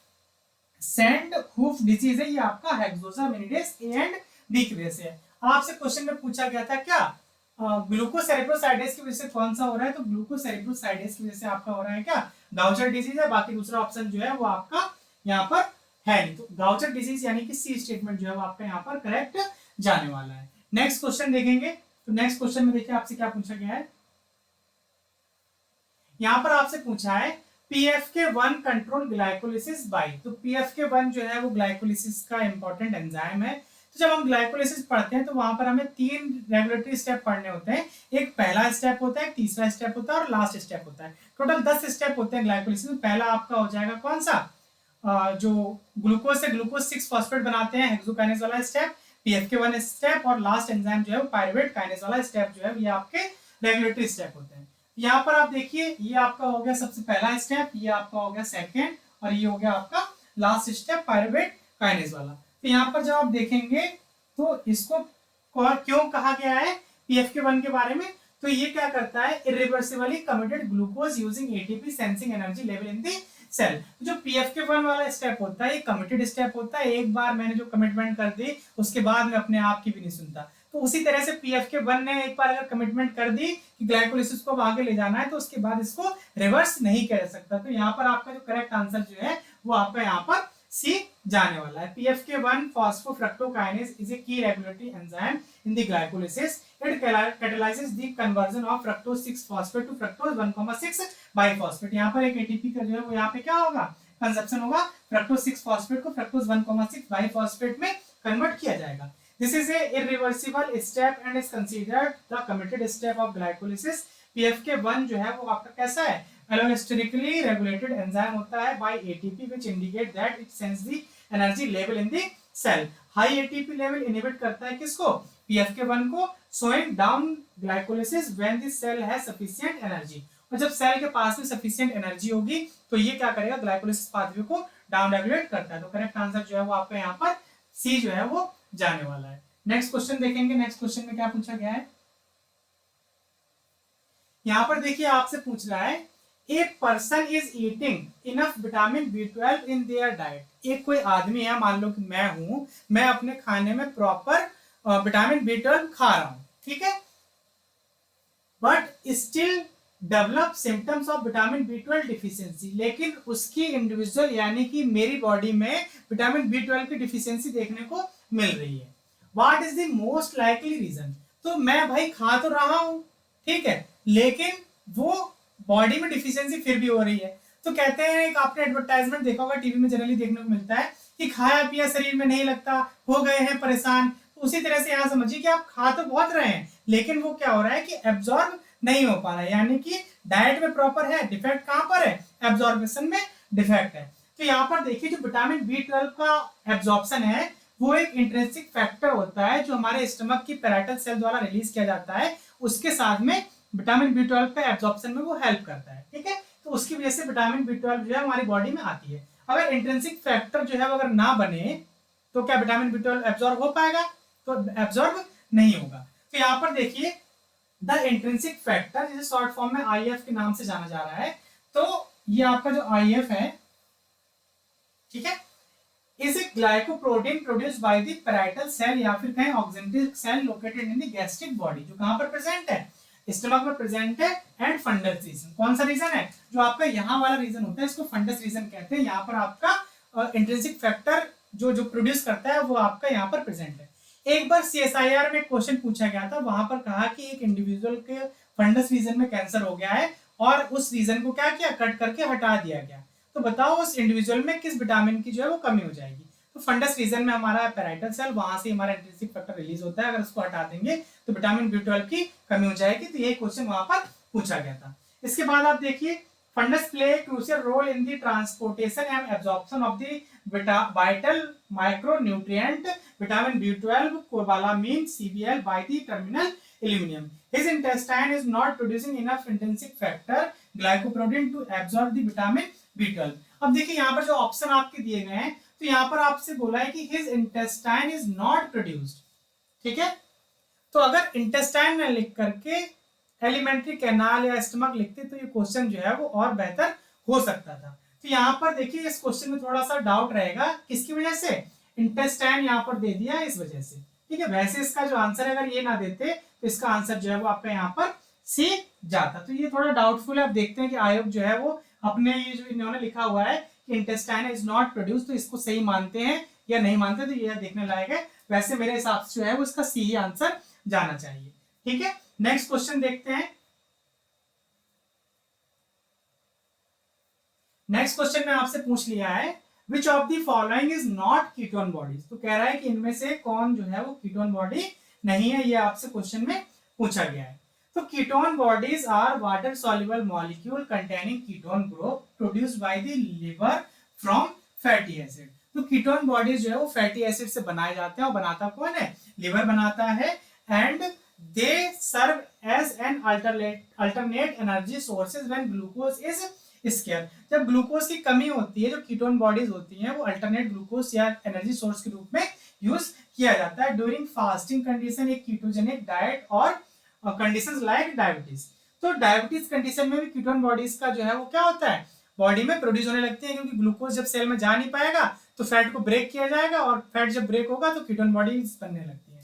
सैंड-हूफ डिजीज है ये आपका हेक्सोजामिनिडेज ए एंड बी की वजह से है। आपसे क्वेश्चन में पूछा गया था क्या ग्लूकोसेरेब्रोसाइडेज की वजह से कौन सा हो रहा है, तो ग्लूकोसेरेब्रोसाइडेज की वजह से आपका हो रहा है क्या, गाउचर डिजीज है। बाकी दूसरा ऑप्शन जो है वो आपका यहाँ पर है नहीं। तो गाउचर डिजीज यानी कि सी स्टेटमेंट जो है वो आपका यहाँ पर करेक्ट जाने वाला है। नेक्स्ट क्वेश्चन देखेंगे। तो नेक्स्ट क्वेश्चन में देखिए आपसे क्या पूछा गया है। यहां पर आपसे पूछा है PFK1 कंट्रोल ग्लाइकोलिसिस बाय, तो PFK1 जो है वो ग्लाइकोलिसिस का इंपॉर्टेंट एंजाइम है। तो जब हम ग्लाइकोलिसिस पढ़ते हैं तो वहां पर हमें 3 रेगुलेटरी स्टेप पढ़ने होते हैं। एक पहला स्टेप होता है, एक तीसरा स्टेप होता है और लास्ट स्टेप होता है। टोटल 10 स्टेप होते हैं ग्लाइकोलिसिस में। पहला आपका हो जाएगा कौन सा, जो ग्लूकोज से ग्लूकोज 6 फॉस्फेट बनाते हैं, हेक्सोकाइनेज वाला स्टेप, PFK1 स्टेप, और लास्ट एंजाइम जो है वो पायरुवेट काइनेज वाला स्टेप जो है ये आपके रेगुलेटरी स्टेप होते हैं। यहाँ पर आप देखिए ये आपका हो गया सबसे पहला स्टेप, ये आपका हो गया सेकेंड, और ये हो गया आपका लास्ट स्टेप पायरुवेट काइनेज वाला। तो यहाँ पर जब आप देखेंगे तो इसको क्यों कहा गया है PFK1 के बारे में, तो ये क्या करता है, irreversibly committed glucose using ATP sensing energy level in the cell. जो PFK1 वाला स्टेप होता है ये कमिटेड स्टेप होता है। एक बार मैंने जो कमिटमेंट कर दी उसके बाद मैं अपने आप की भी नहीं सुनता। तो उसी तरह से PFK1 ने एक बार अगर कमिटमेंट कर दी कि ग्लाइकोलिसिस को आगे ले जाना है तो उसके बाद इसको रिवर्स नहीं कर सकता। तो यहाँ पर आपका जो करेक्ट आंसर जो है वो आपका यहाँ पर सी जाने वाला है। PFK1 phosphofructokinase is a key regulatory enzyme in the glycolysis. It catalyzes the conversion of fructose 6 phosphate to fructose 1,6 biphosphate। यहाँ पर एक ATP का जो है वो यहाँ पे क्या होगा, कंजप्शन होगा, fructose 6 phosphate को fructose 1,6 biphosphate में कन्वर्ट किया जाएगा। This is a irreversible step and is considered the committed step of glycolysis। PFK1 जो है वो आपका कैसा है, allosterically regulated enzyme होता है by ATP which indicate that it sends the energy level in the cell। high ATP level inhibit करता है किसको, PFK1 को, slowing down glycolysis when the cell has sufficient energy। और जब सेल के पास में सफिशिएंट एनर्जी होगी तो ये क्या करेगा, ग्लाइकोलिसिस पाथवे को डाउन रेगुलेट करता है। तो करेक्ट आंसर जो है वो आपका यहाँ पर सी जो है वो जाने वाला है। नेक्स्ट क्वेश्चन देखेंगे, नेक्स्ट क्वेश्चन में क्या पूछा गया है। यहां पर देखिए आपसे पूछ रहा है a person is eating enough vitamin B12 in their diet. एक कोई आदमी है, मान लो कि मैं हूं, मैं अपने खाने में प्रॉपर विटामिन B12 खा रहा हूं, ठीक है, but still develop symptoms of vitamin B12 deficiency. लेकिन उसकी इंडिविजुअल यानी कि मेरी बॉडी में विटामिन B12 की डिफिशियंसी देखने को मिल रही है। What is the most likely reason. तो मैं भाई खा तो रहा हूं, ठीक है, लेकिन वो बॉडी में डिफिशियंसी फिर भी हो रही है। तो कहते हैं, एक आपने एडवर्टाइजमेंट देखा होगा, टीवी में जनरली देखने को मिलता है कि खाया पिया शरीर में नहीं लगता, हो गए हैं परेशान। तो उसी तरह से यहाँ समझिए कि आप खा तो बहुत रहे हैं लेकिन वो क्या हो रहा है कि एब्जॉर्ब नहीं हो पा रहा है, यानी कि डाइट में प्रॉपर है, डिफेक्ट कहां पर है, एब्जॉर्बेशन में डिफेक्ट है। तो यहाँ पर देखिए जो विटामिन B12 का एब्जॉर्प्शन है वो एक इंट्रिंसिक फैक्टर होता है जो हमारे स्टमक की पैराइटल सेल द्वारा रिलीज किया जाता है। उसके साथ में विटामिन B12 पे एब्जॉर्प्शन में वो हेल्प करता है, ठीक है। तो उसकी वजह से विटामिन B12 जो है हमारी बॉडी में आती है। अगर इंट्रिंसिक फैक्टर जो है वो अगर ना बने तो क्या विटामिन B12 एब्जॉर्ब हो पाएगा, तो एब्जॉर्ब नहीं होगा। तो यहाँ पर देखिए द इंट्रिंसिक फैक्टर, जिसे शॉर्ट फॉर्म में IF के नाम से जाना जा रहा है, तो ये आपका जो IF है, ठीक है, is a glycoprotein produced by the parietal cell या फिर कहें oxyntic cell located in the gastric body, जो कहां पर प्रेजेंट है, स्टमक में प्रेजेंट है। एंड फंडस रीजन, कौन सा रीजन है, जो आपका यहाँ वाला रीजन होता है इसको फंडस रीजन कहते हैं। यहाँ पर आपका इंट्रिंसिक फैक्टर जो जो प्रोड्यूस करता है वो आपका यहाँ पर प्रेजेंट है। एक बार CSIR में क्वेश्चन पूछा गया था, वहां पर कहा कि एक इंडिविजुअल के फंडस रीजन में कैंसर हो गया है और उस रीजन को क्या किया, कट करके हटा दिया गया। तो बताओ उस इंडिविजुअल में किस विटामिन की जो है वो कमी हो जाएगी। तो फंडस रीजन में हमारा पैराइटल सेल, वहां से हमारा इंट्रिंसिक फैक्टर रिलीज होता है, अगर उसको हटा देंगे तो विटामिन B12 की कमी हो जाएगी। तो ये क्वेश्चन वहां पर पूछा गया था। इसके बाद आप देखिए fundus play crucial role in the transportation and absorption of the vital micronutrient vitamin B12 cobalamin CBL by the terminal aluminum. His intestine is not producing enough intrinsic factor glycoprotein to absorb the vitamin B12। अब देखिए यहाँ पर जो option आपके दिए गए हैं, तो यहाँ पर आपसे बोला है कि his intestine is not produced, ठीक है। तो अगर इंटेस्टाइन में लिख करके एलिमेंट्री कैनाल या स्टमक लिखते तो ये क्वेश्चन जो है वो और बेहतर हो सकता था। तो यहाँ पर देखिए इस क्वेश्चन में थोड़ा सा डाउट रहेगा, किसकी वजह से, इंटेस्टाइन यहाँ पर दे दिया इस वजह से, ठीक है। वैसे इसका जो आंसर है अगर ये ना देते तो इसका आंसर जो है वो आपका यहाँ पर सी जाता। तो ये थोड़ा डाउटफुल है। अब देखते हैं कि आयोग जो है वो अपने ये जो इन्होंने लिखा हुआ है कि इंटेस्टाइन इज नॉट प्रोड्यूस, तो इसको सही मानते हैं या नहीं मानते, तो ये देखने लायक है। वैसे मेरे हिसाब से जो है वो इसका सी आंसर जाना चाहिए। ठीक है, नेक्स्ट क्वेश्चन देखते हैं। नेक्स्ट क्वेश्चन में आपसे पूछ लिया है which of the following is not ketone bodies, तो कह रहा है कि इनमें से कौन जो है वो कीटोन बॉडी नहीं है, ये आपसे क्वेश्चन में पूछा गया है। तो ketone bodies are water soluble molecule containing ketone group produced by the liver from fatty acid. तो कीटोन बॉडीज जो है वो फैटी एसिड से बनाए जाते हैं, और बनाता कौन है, लिवर बनाता है। And they serve as an alternate energy sources when glucose is scare. जब ग्लूकोज की कमी होती है, जो कीटोन बॉडीज होती हैं वो अल्टरनेट ग्लूकोज या एनर्जी सोर्स के रूप में यूज किया जाता है ड्यूरिंग फास्टिंग कंडीशन, एक कीटोजेनिक डाइट और कंडीशंस लाइक डायबिटीज। तो डायबिटीज कंडीशन में भी कीटोन बॉडीज का जो है वो क्या होता है, बॉडी में प्रोड्यूस होने लगती है, क्योंकि ग्लूकोज जब सेल में जा नहीं पाएगा तो फैट को ब्रेक किया जाएगा, और फैट जब ब्रेक होगा तो कीटोन बॉडीज बनने लगती है।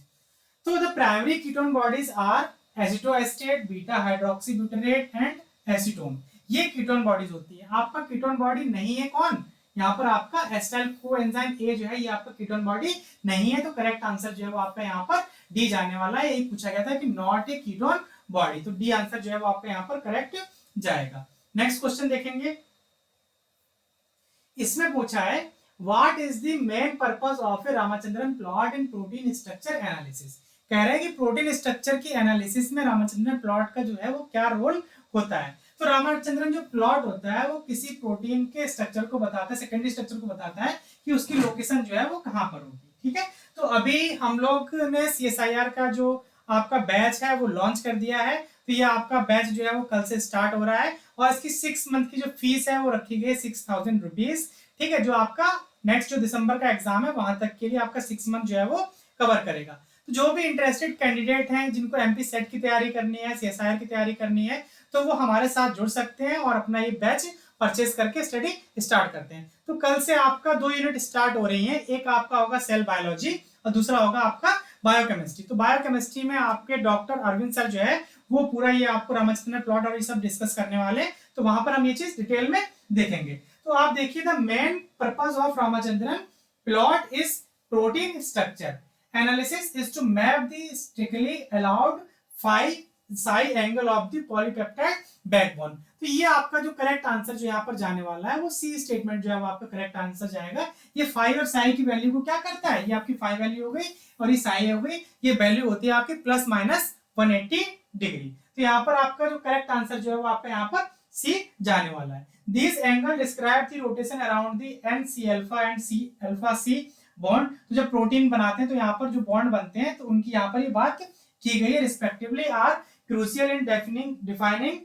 तो the primary ketone bodies are acetoacetate, beta hydroxybutyrate and acetone. ये कीटोन बॉडीज होती है। आपका कीटोन बॉडी नहीं है कौन, यहाँ पर आपका एसिटाइल कोएंजाइम ए जो है ये आपका कीटोन बॉडी नहीं है। तो करेक्ट आंसर जो है वो आपका यहाँ पर डी जाने वाला है। यही पूछा गया था कि नॉट ए कीटोन बॉडी, तो डी आंसर जो है वो आपका यहाँ पर करेक्ट जाएगा। नेक्स्ट क्वेश्चन देखेंगे। इसमें पूछा है what is the main purpose of A Ramachandran plot in protein structure analysis. कह रहे हैं कि प्रोटीन स्ट्रक्चर की एनालिसिस में रामचंद्रन प्लॉट का जो है वो क्या रोल होता है। तो रामचंद्रन जो प्लॉट होता है वो किसी प्रोटीन के स्ट्रक्चर को बताता है, सेकेंडरी स्ट्रक्चर को बताता है कि उसकी लोकेशन जो है वो कहाँ पर होगी। ठीक है, तो अभी हम लोग ने CSIR का जो आपका बैच है वो लॉन्च कर दिया है। तो ये आपका बैच जो है वो कल से स्टार्ट हो रहा है, और इसकी 6 मंथ की जो फीस है वो रखी गई है 6000 रुपीज। ठीक है, जो आपका नेक्स्ट जो दिसंबर का एग्जाम है वहां तक के लिए आपका 6 मंथ जो है वो कवर करेगा। तो जो भी इंटरेस्टेड कैंडिडेट हैं जिनको MP सेट की तैयारी करनी है, CSIR की तैयारी करनी है, तो वो हमारे साथ जुड़ सकते हैं और अपना ये बैच परचेज करके स्टडी स्टार्ट करते हैं। तो कल से आपका 2 यूनिट स्टार्ट हो रही है, एक आपका होगा सेल बायोलॉजी और दूसरा होगा आपका बायोकेमिस्ट्री। तो बायोकेमिस्ट्री में आपके डॉक्टर अरविंद सर जो है वो पूरा ये आपको रामचंद्रन प्लॉट और ये सब डिस्कस करने वाले, तो वहां पर हम ये चीज डिटेल में देखेंगे। तो आप देखिए the main purpose of Ramachandran plot is protein structure analysis is to map the strictly allowed 5 side angle of the polypeptide backbone. तो ये आपका जो करेक्ट आंसर जो यहाँ पर जाने वाला है वो सी स्टेटमेंट जो है वो आपका करेक्ट आंसर जाएगा। ये 5 और साई की वैल्यू को क्या करता है, ये आपकी 5 वैल्यू हो गई और ये साई हो गई, ये वैल्यू होती है आपकी ±180 डिग्री। तो यहाँ पर आपका जो करेक्ट आंसर जो है वो आपका यहाँ पर सी जाने वाला है। This angle describe the rotation around the NC alpha and C alpha C bond. तो जब प्रोटीन बनाते हैं तो यहाँ पर जो बॉन्ड बनते हैं तो उनकी यहाँ पर ये बात की गई है, respectively are crucial in defining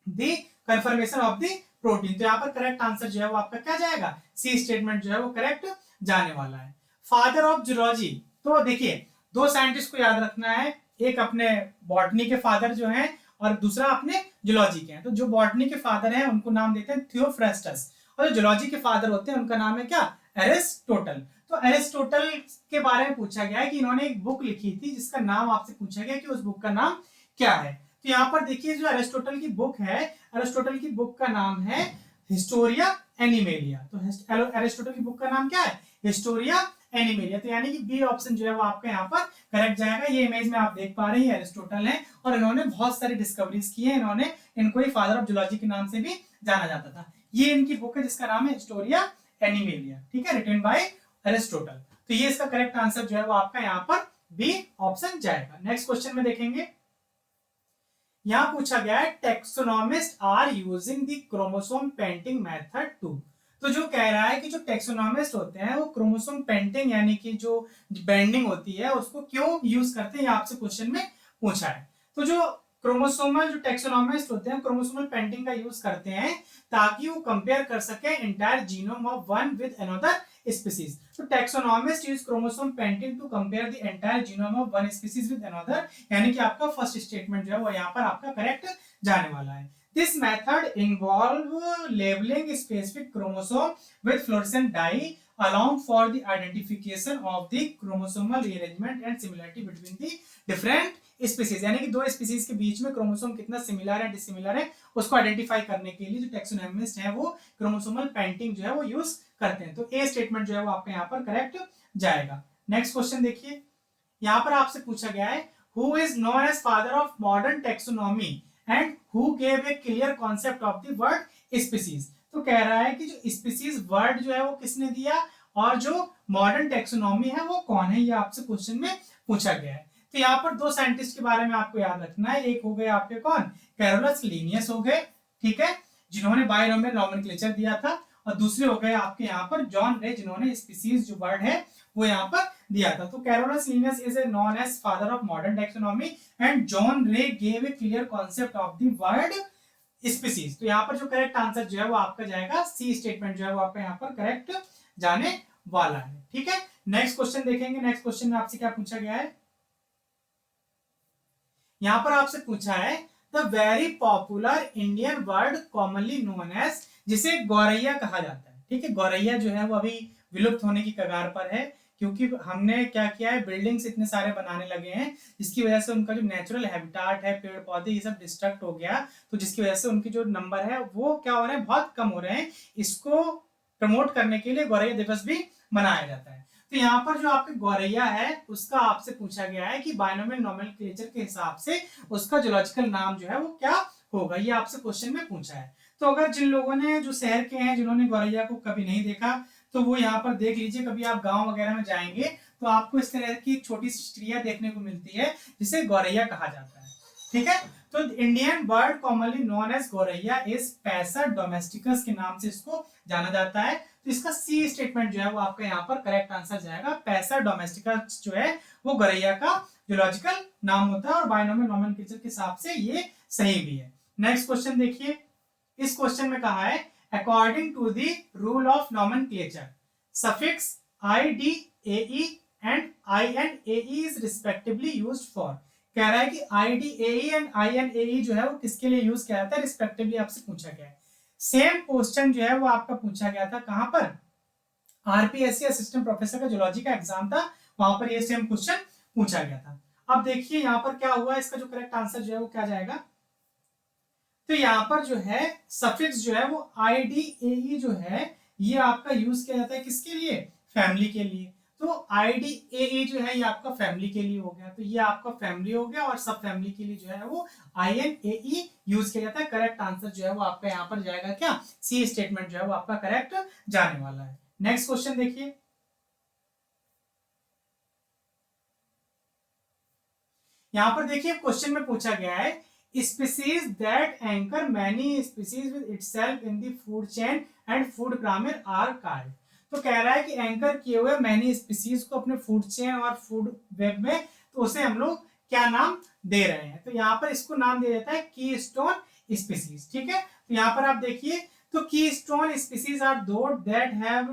the conformation of the protein. तो यहाँ पर करेक्ट आंसर जो है वो आपका क्या जाएगा, सी स्टेटमेंट जो है वो करेक्ट जाने वाला है। फादर ऑफ जूलॉजी, तो देखिए 2 साइंटिस्ट को याद रखना है, एक अपने बॉटनी के फादर जो हैं और दूसरा अपने जूलॉजी के हैं। तो जो बॉटनी के फादर हैं उनको नाम देते हैं थियोफ्रास्टस, और जो जूलॉजी के फादर होते हैं उनका नाम है क्या, एरिस्टोटल। तो एरिस्टोटल के बारे में पूछा गया है कि इन्होंने एक बुक लिखी थी जिसका नाम आपसे पूछा गया कि उस बुक का नाम क्या है। तो यहाँ पर देखिए जो एरिस्टोटल की बुक है, एरिस्टोटल की बुक का नाम है हिस्टोरिया एनिमेलिया। तो एरिस्टोटल की बुक का नाम क्या है, हिस्टोरिया एनिमेलिया। तो यानी कि बी ऑप्शन जो है वो आपका यहाँ पर करेक्ट जाएगा। ये इमेज में आप देख पा रहे हैं एरिस्टोटल है और इन्होंने बहुत सारी डिस्कवरीज की है, इन्होंने इनको ही फादर ऑफ जूलॉजी के नाम से भी जाना जाता था। ये इनकी बुक है जिसका नाम है हिस्टोरिया एनिमेलिया, ठीक है, रिटन बाय एरिस्टोटल। तो ये इसका करेक्ट आंसर जो है वो आपका यहाँ पर बी ऑप्शन जाएगा। नेक्स्ट क्वेश्चन में देखेंगे, यहां पूछा गया है taxonomists are using the chromosome painting method to. तो जो कह रहा है कि जो टेक्सोनॉमिस्ट होते हैं वो क्रोमोसोम पेंटिंग यानी कि जो बेंडिंग होती है उसको क्यों यूज करते हैं, ये आपसे क्वेश्चन में पूछा है। तो जो क्रोमोसोमल जो टेक्सोनॉमिस्ट होते हैं क्रोमोसोमल पेंटिंग का यूज करते हैं ताकि वो कंपेयर कर सके entire genome of one with another species. तो taxonomists use chromosome painting to compare the entire genome of one species with another, यानी कि आपका फर्स्ट स्टेटमेंट जो है वो यहाँ पर आपका करेक्ट जाने वाला है। This method involve labelling specific chromosome with fluorescent dye allowing for the identification of the chromosomal rearrangement and similarity between the different species, यानी कि 2 स्पीसीज के बीच में क्रोमोसोम कितना सिमिलर है डिसिमिलर है उसको आइडेंटिफाई करने के लिए जो टैक्सोनॉमिस्ट है वो क्रोमोसोमल पेंटिंग जो है वो यूज करते हैं। तो ए स्टेटमेंट जो है वो आपका यहाँ पर करेक्ट जाएगा। नेक्स्ट क्वेश्चन देखिए, यहाँ पर आपसे पूछा गया है who is known as father of modern taxonomy and who gave a clear concept of the word species। तो कह रहा है कि जो स्पीसीज वर्ड जो है वो किसने दिया और जो मॉडर्न टेक्सोनॉमी है वो कौन है, ये आपसे क्वेश्चन में पूछा गया है। तो यहाँ पर दो साइंटिस्ट के बारे में आपको याद रखना है, एक हो गए आपके कौन, कैरोलस लिनियस हो गए, ठीक है, जिन्होंने बायनोमियल नोमेनक्लेचर दिया था, और दूसरे हो गए आपके यहाँ पर जॉन रे, जिन्होंने स्पीसीज जो वर्ड है वो यहाँ पर दिया था। तो Carolus Linnaeus is known as father of modern taxonomy and John Ray gave a clear concept of the word species. तो यहाँ पर जो करेक्ट आंसर जो है वो आपका जाएगा सी स्टेटमेंट जो है वो आपका यहाँ पर करेक्ट जाने वाला है, ठीक है। नेक्स्ट क्वेश्चन देखेंगे। नेक्स्ट क्वेश्चन में आपसे क्या पूछा गया है, यहां पर आपसे पूछा है the very popular Indian word commonly known as, जिसे गौरैया कहा जाता है, ठीक है। गौरैया जो है वो अभी विलुप्त होने की कगार पर है, क्योंकि हमने क्या किया है, बिल्डिंग्स इतने सारे बनाने लगे हैं जिसकी वजह से उनका जो नेचुरल हैबिटाट है, पेड़ पौधे ये सब डिस्ट्रक्ट हो गया, तो जिसकी वजह से उनकी जो नंबर है वो क्या हो रहे हैं, बहुत कम हो रहे हैं। इसको प्रमोट करने के लिए गौरैया दिवस भी मनाया जाता है। तो यहाँ पर जो आपके गौरैया है उसका आपसे पूछा गया है कि बायनोमियल नोमेनक्लेचर के हिसाब से उसका जूलॉजिकल नाम जो है वो क्या होगा, ये आपसे क्वेश्चन में पूछा है। तो अगर जिन लोगों ने जो शहर के हैं जिन्होंने गौरैया को कभी नहीं देखा, तो वो यहाँ पर देख लीजिए, कभी आप गांव वगैरह में जाएंगे तो आपको इस तरह की छोटी सी चिड़िया देखने को मिलती है जिसे गौरैया कहा जाता है, ठीक है। तो Indian bird commonly known as गौरैया इज पैसर डोमेस्टिकस के नाम से इसको जाना जाता है। तो इसका सी स्टेटमेंट जो है वो आपका यहाँ पर करेक्ट आंसर जाएगा। पैसर डोमेस्टिकस जो है वो गौरैया का जूलॉजिकल नाम होता है और बायनोमियल नोमेनक्लेचर के हिसाब से ये सही भी है। नेक्स्ट क्वेश्चन देखिए, इस क्वेश्चन में कहा है according to the rule of nomenclature suffix IDAE and INAE is respectively used for. कह रहा है कि IDAE एंड INAE जो है वो किसके लिए यूज किया जाता है, रिस्पेक्टिवली आपसे पूछा गया है। सेम क्वेश्चन जो है वो आपका पूछा गया था कहां पर, RPSC असिस्टेंट प्रोफेसर का जूलॉजी का एग्जाम था, वहां पर ये सेम क्वेश्चन पूछा गया था। अब देखिए यहाँ पर क्या हुआ, इसका जो करेक्ट आंसर जो है वो क्या जाएगा, तो यहाँ पर जो है सफिक्स जो है वो IDAE जो है ये आपका यूज किया जाता है किसके लिए, फैमिली के लिए। तो IDAE जो है ये आपका फैमिली के लिए हो गया, तो ये आपका फैमिली हो गया, और सब फैमिली के लिए जो है वो INAE यूज किया जाता है। करेक्ट आंसर जो है वो आपका यहाँ पर जाएगा क्या, सी स्टेटमेंट जो है वो आपका करेक्ट जाने वाला है। नेक्स्ट क्वेश्चन देखिए, यहाँ पर देखिए क्वेश्चन में पूछा गया है species that anchor many species with itself in the food chain and food pyramid are called। तो कह रहा है कि एंकर किए हुए मैनी स्पीसीज को अपने फूड चेन और फूड वेब में, तो उसे हम लोग क्या नाम दे रहे हैं, तो यहाँ पर इसको नाम दे देता है की स्टोन स्पीसीज, ठीक है। तो यहाँ पर आप देखिए, तो keystone species are those that have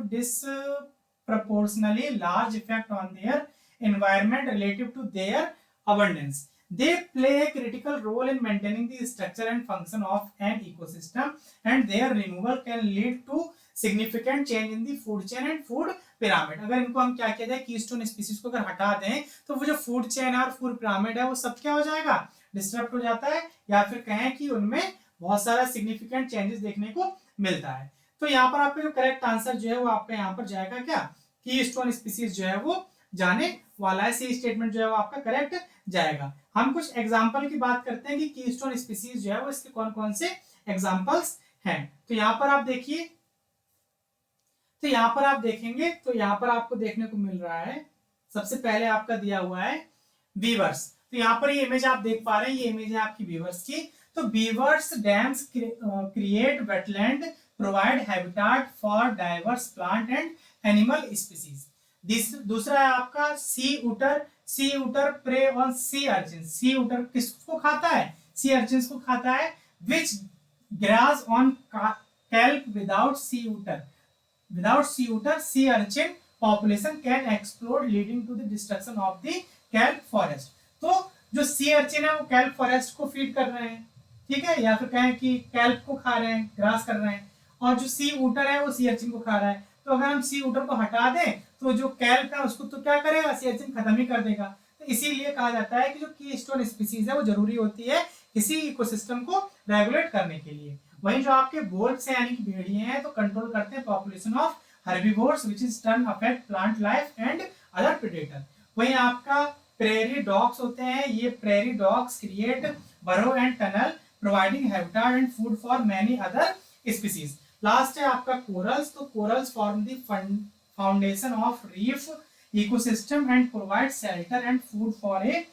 disproportionately large effect on their environment relative to their abundance। They play a critical role in maintaining the structure and function of an ecosystem, and their removal can lead to significant change in the food chain and food pyramid। अगर इनको हम क्या किया जाए, keystone species को अगर हटा दें तो वो जो फूड चेन और फूड पिरामिड है वो सब क्या हो जाएगा, डिस्टर्ब हो जाता है, या फिर कहें कि उनमें बहुत सारा सिग्निफिकेंट चेंजेस देखने को मिलता है। तो यहाँ पर आपका जो करेक्ट आंसर जो है वो आपका यहाँ पर जाएगा क्या, कीस्टोन स्पीसीज जो है वो जाने वाला है। सी स्टेटमेंट जो है वो आपका करेक्ट जाएगा। हम कुछ एग्जांपल की बात करते हैं कि कीस्टोन स्पीसीज जो है वो इसके कौन कौन से एग्जांपल्स हैं। तो यहाँ पर आप देखिए, तो यहाँ पर आप देखेंगे तो यहाँ पर आपको देखने को मिल रहा है, सबसे पहले आपका दिया हुआ है बीवर्स। तो यहाँ पर ये इमेज आप देख पा रहे हैं, ये इमेज है आपकी बीवर्स की। तो beavers dams create wetland, provide habitat for diverse plant and animal species. दूसरा है आपका sea otter. Sea otter prey on sea urchin. Sea otter किसको खाता है, सी अर्चिन्स को खाता है। Which graze on kelp without sea otter. Without sea otter, sea urchin population can explode, leading to the destruction of the kelp forest। तो जो sea urchin है वो कैल्प फॉरेस्ट को फीड कर रहे हैं, ठीक है, या फिर कहें कि कैल्प को खा रहे हैं, ग्रास कर रहे हैं, और जो सी ऊटर है वो सी अर्चिन को खा रहा है। तो अगर हम सी ऊटर को हटा दें तो जो कैल्प है उसको तो क्या करेगा, सी अर्चिन खत्म ही कर देगा। तो इसीलिए कहा जाता है कि जो कीस्टोन स्पीसीज है वो जरूरी होती है किसी इकोसिस्टम को रेगुलेट करने के लिए। वहीं जो आपके वोल्व्स हैं यानी कि भेड़िए हैं तो कंट्रोल करते हैं population of herbivores which is turn affect plant life and other predator। वहीं आपका प्रेरी डॉग्स होते हैं, ये प्रेरी डॉग्स क्रिएट बरो and tunnel providing habitat and food for many other species. Last है आपका कोरल्स, तो corals form the foundation of reef ecosystem and provide shelter and food for a